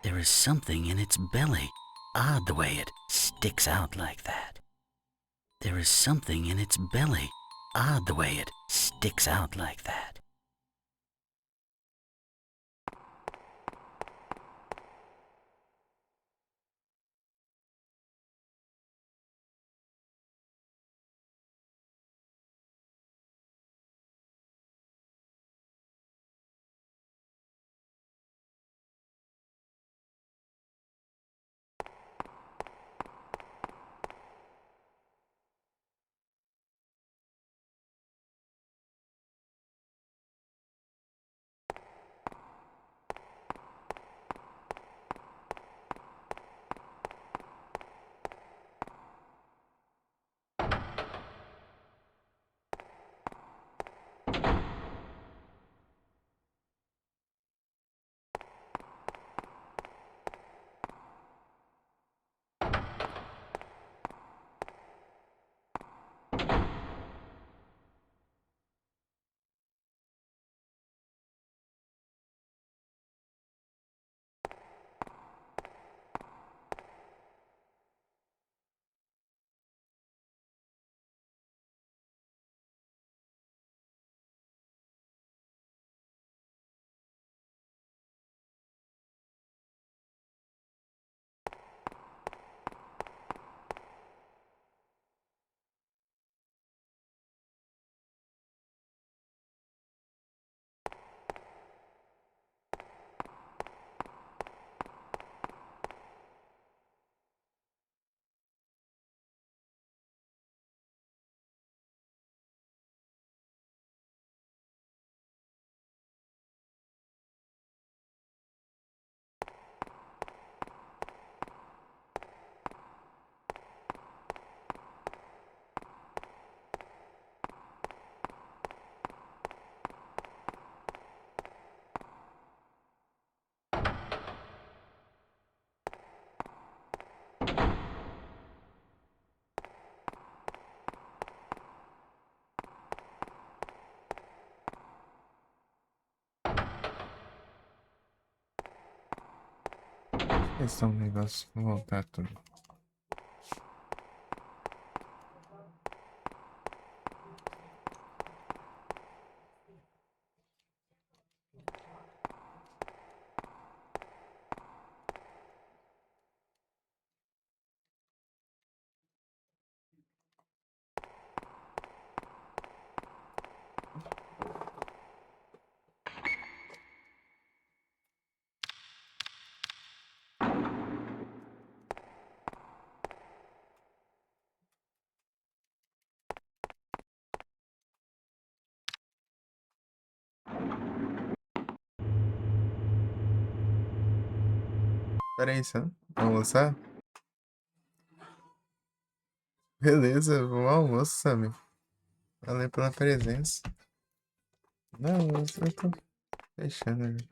There is something in its belly. Odd the way it sticks out like that. There is something in its belly. Odd the way it sticks out like that. Esse é um negócio. Vou voltar tudo. Pera aí, Sam. Vamos lançar? Beleza, bom almoço, Sam. Valeu pela presença. Não, eu tô fechando ali.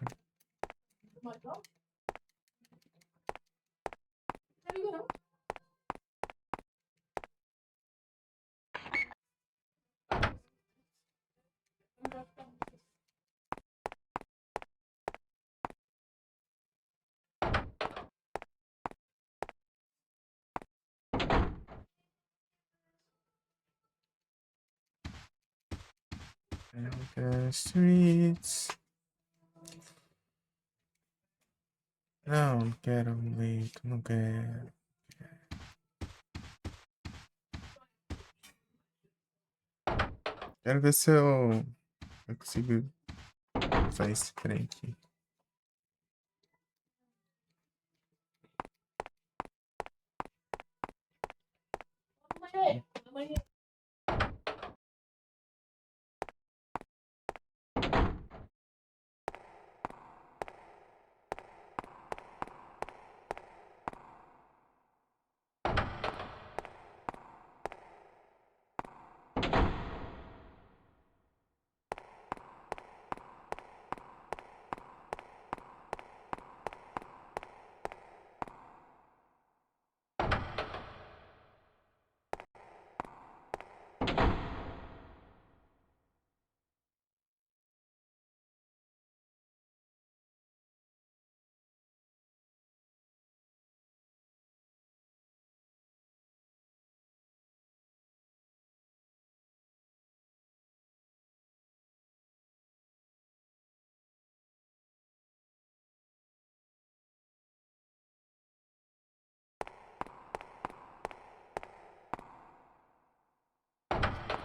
The streets. Não quero leito, não quero. Quero ver se eu consigo usar esse trem aqui.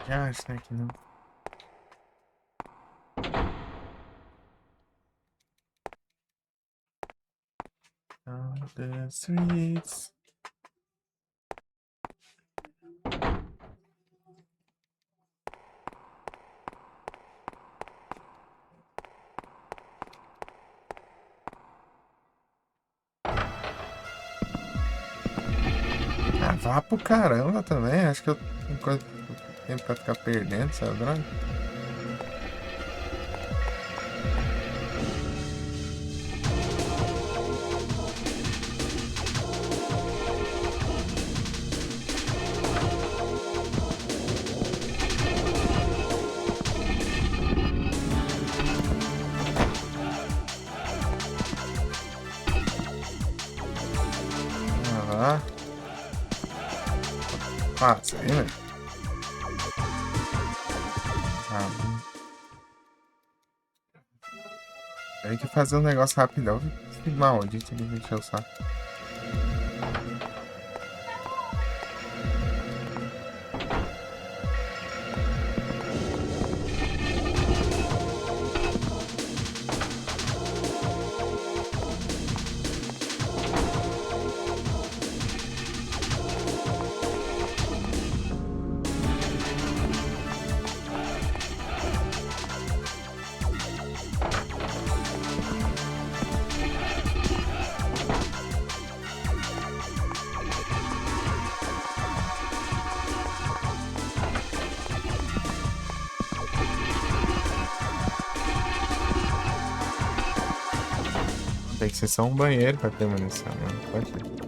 Ah, isso aqui não. On the streets. Ah, vá pro caramba também. Acho que eu tenho tempo pra ficar perdendo essa droga. Ah, passa aí, velho. Tem que fazer um negócio rapidão. Que maldito de mexer o saco. Tem que ser só um banheiro pra ter munição, não pode ser.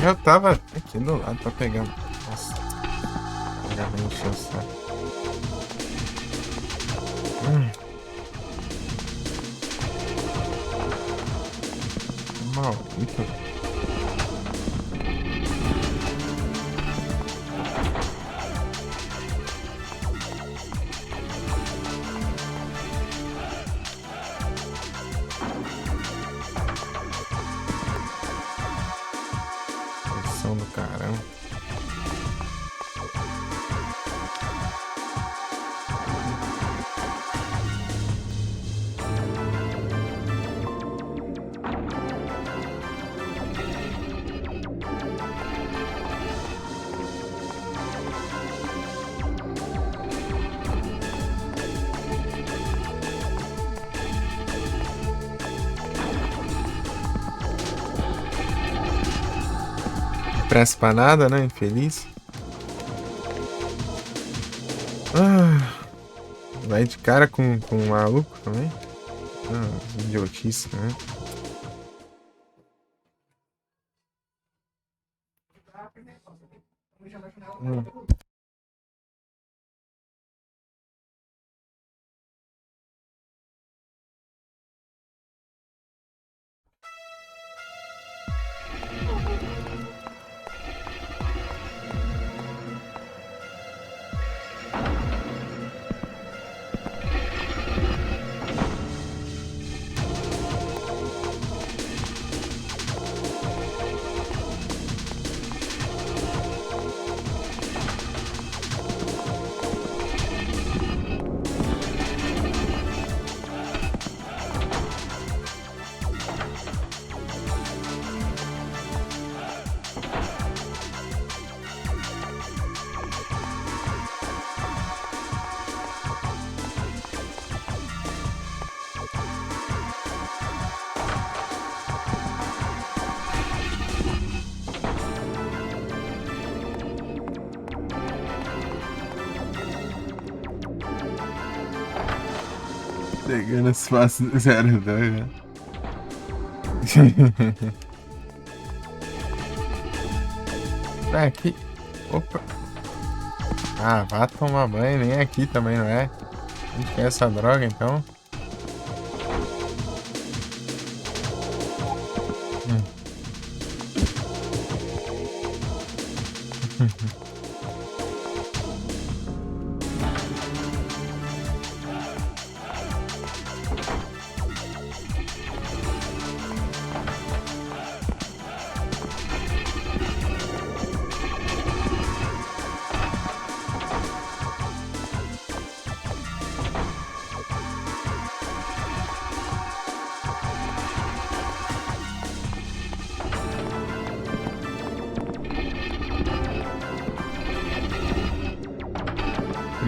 Eu tava aqui do lado pra pegar. Nossa. Já vem encher o saco. Maldito. Pressão do caramba. Pressa pra nada, né? Infeliz. Vai de cara com um maluco também. Idiotice, né? Pegando espaço do 02, né? Aqui. Opa. Ah, vá tomar banho, nem aqui também, não é? A gente quer essa droga, então.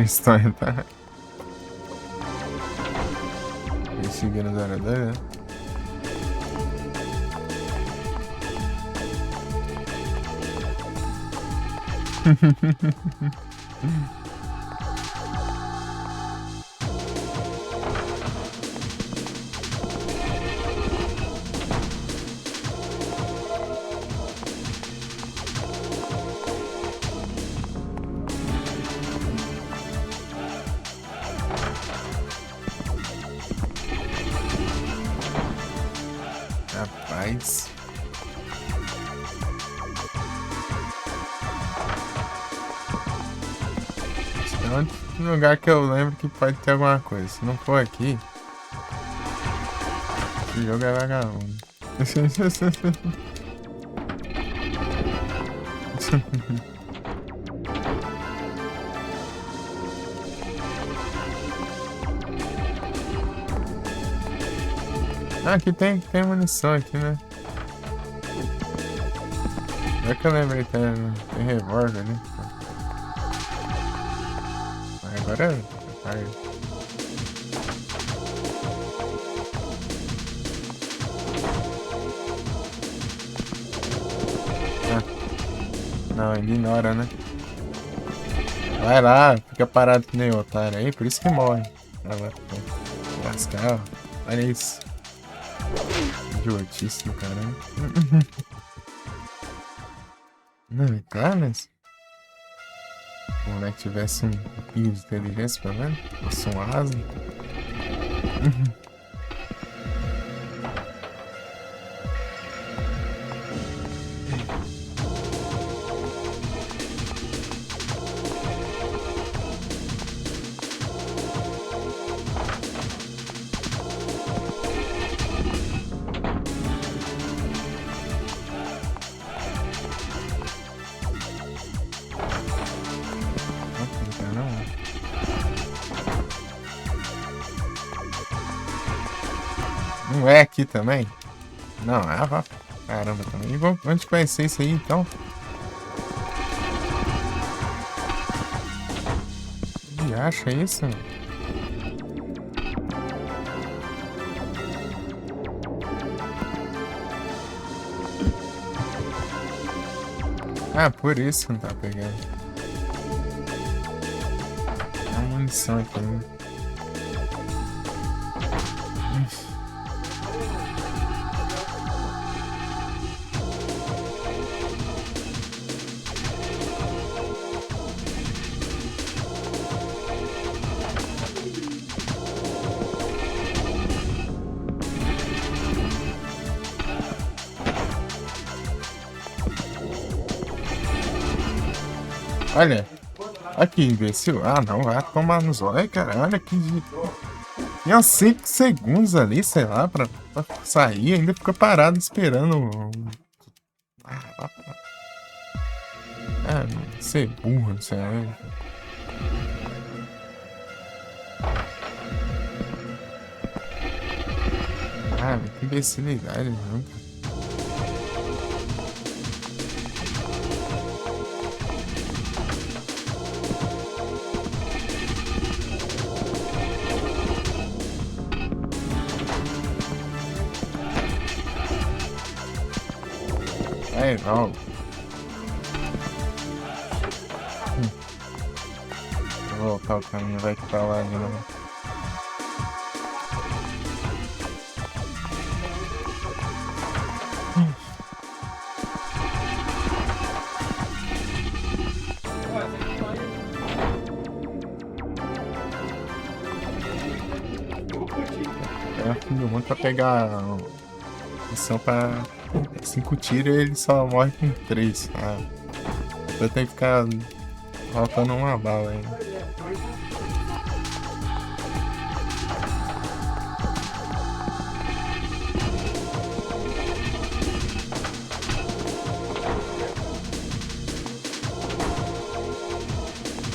História, tá? Perseguindo 02, né? Rapaz. Esse é um lugar que eu lembro que pode ter alguma coisa. Se não for aqui, esse jogo é vagabundo. Ah, aqui tem munição aqui, né? É que eu lembrei, tem revólver ali. Agora vai. Não, ignora, né? Vai lá, fica parado que nem otário aí, por isso que morre. Vai lascar, ó. Olha isso. Idiotice do caramba. Não, é claro, mas... Se o moleque tivesse um pingo de inteligência, pelo menos. Fosse um asa. Não é aqui também? Não, é a caramba também. E onde que vai ser isso aí então? Que acha isso? Ah, por isso que não tá pegando. É uma munição aqui, né? Olha, aqui, imbecil. Ah, não, vai tomar nos olhos, cara. Olha que. Tinha uns 5 segundos ali, sei lá, pra sair. Ainda fica parado esperando. Ser burro, não sei lá. Ah, que imbecilidade, não. É, não. Vou voltar o caminho, vai que pra lá de novo. É o fim do mundo pra pegar a missão pra 5 tiros e ele só morre com 3. Ah, eu tenho que ficar faltando uma bala ainda.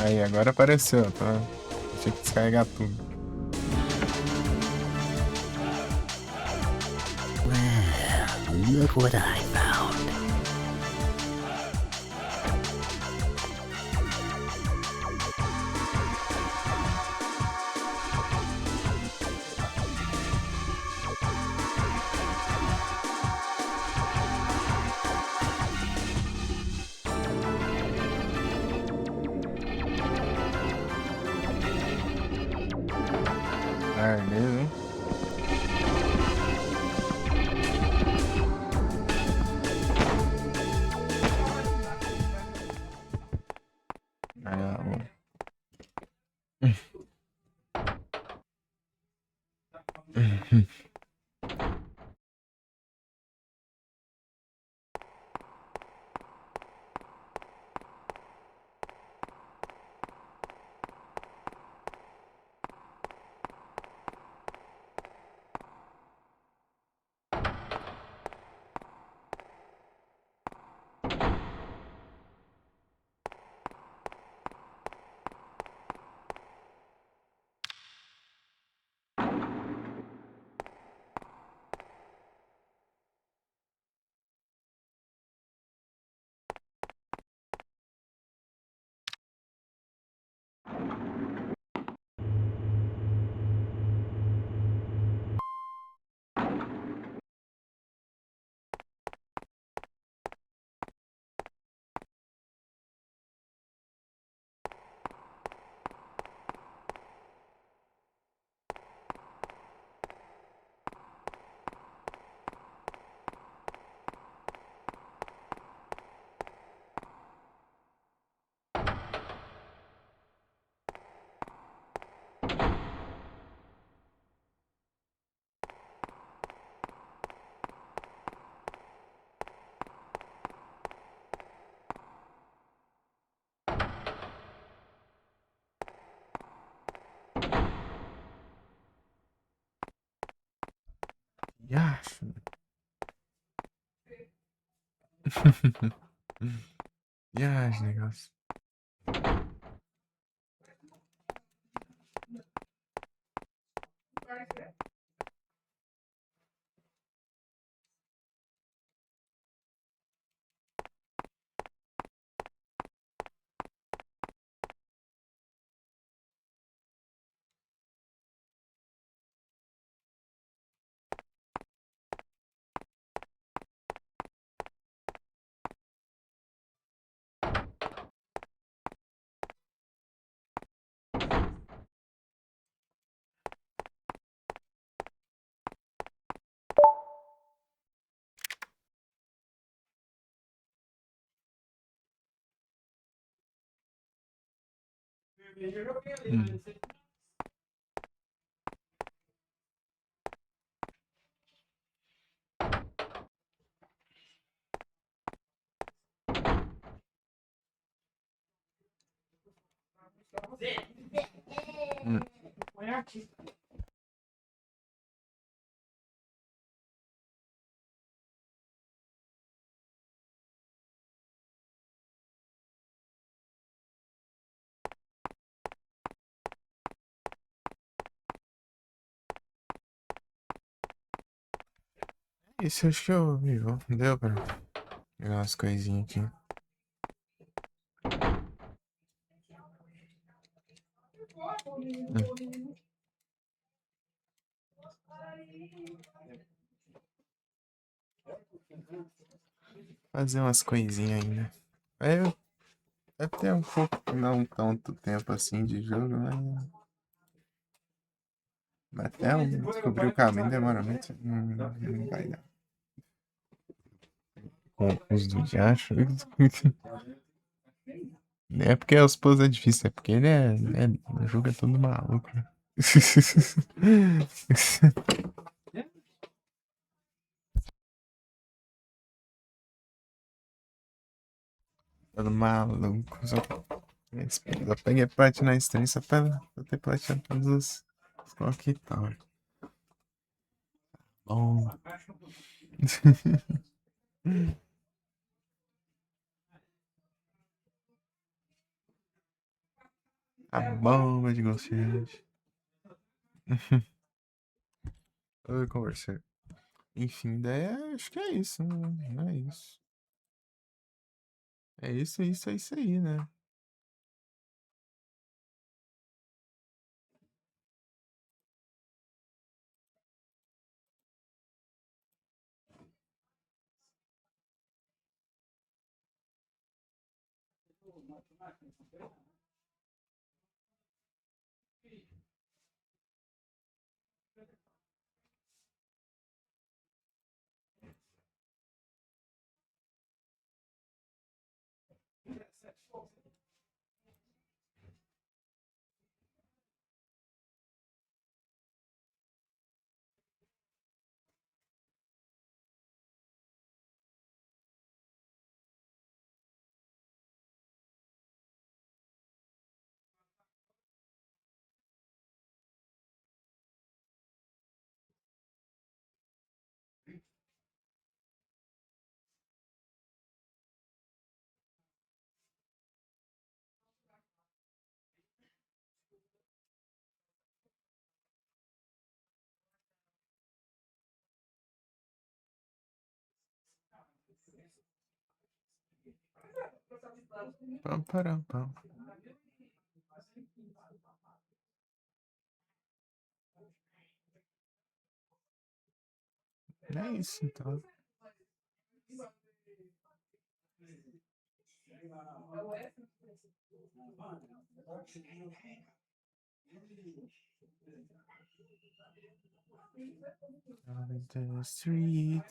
Aí, agora apareceu, tá? Tinha que descarregar tudo. Well, look what I found. Ah, beleza, hein? Aí, ó, bom. Yacho. Yacho, negócio. Isso acho que eu vi, ó. Deu pra pegar umas coisinhas aqui. Fazer umas coisinhas ainda. Aí eu deve ter um pouco, não tanto tempo assim de jogo, mas até eu descobrir o caminho demora muito. Não vai dar. Com os do Diacho. Não é porque a esposa é difícil, é porque ele o jogo é todo maluco, né? Todo maluco. Só peguei platinar na stream só pra ter platinado todos os coloquei e tal. Bom. A bomba de Ghost. Eu conversei. Enfim, daí acho que é isso, né? É isso. É isso, é isso aí, né? Pam, param, pam. É isso, então. Out into the street.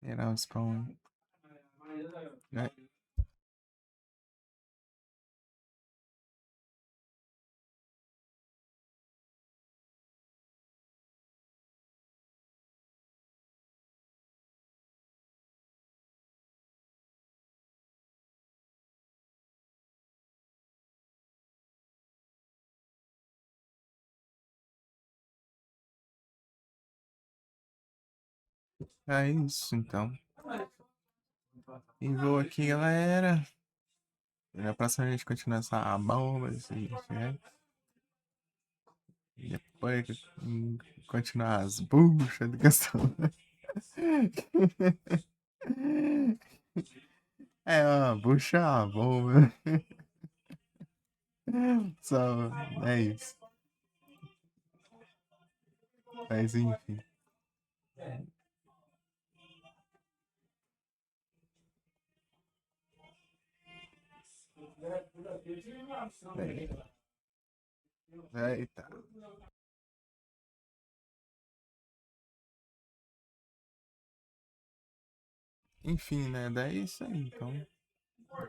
Gerar o spawn. Né? É isso, então. E vou aqui, galera. Na próxima a gente continua essa bomba, né? E depois continuar as buchas de questão. É uma bucha, uma bomba. Só, é isso. Mas enfim. Eita. Enfim, né? Daí é isso aí, então.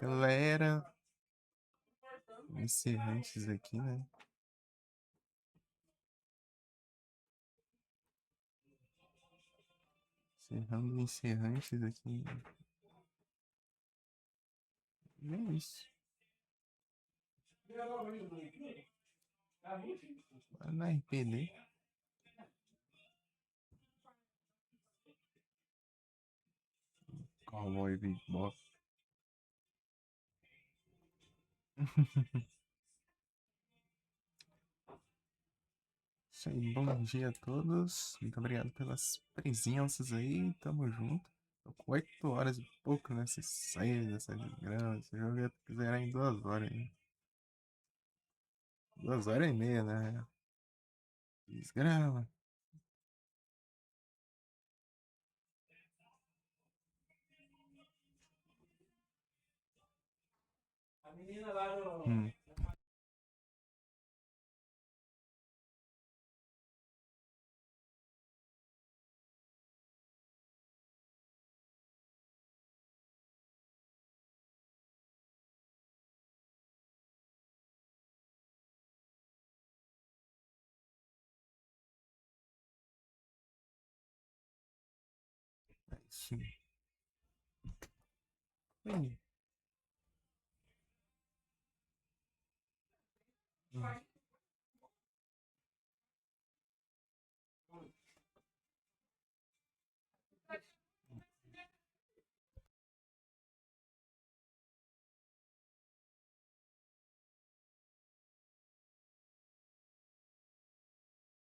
Galera. Encerrantes aqui, né? Encerrando encerrantes aqui. E é isso. Vai na RPD. Cowboy Big Boss. Isso aí, bom dia a todos. Muito obrigado pelas presenças aí. Tamo junto. Tô com 8 horas e pouco nessa série, dessa desgraça. Esse jogo ia zerar em 2 horas aí. 2 horas e meia, né? Desgrama. A menina lá no. Sim. Hum.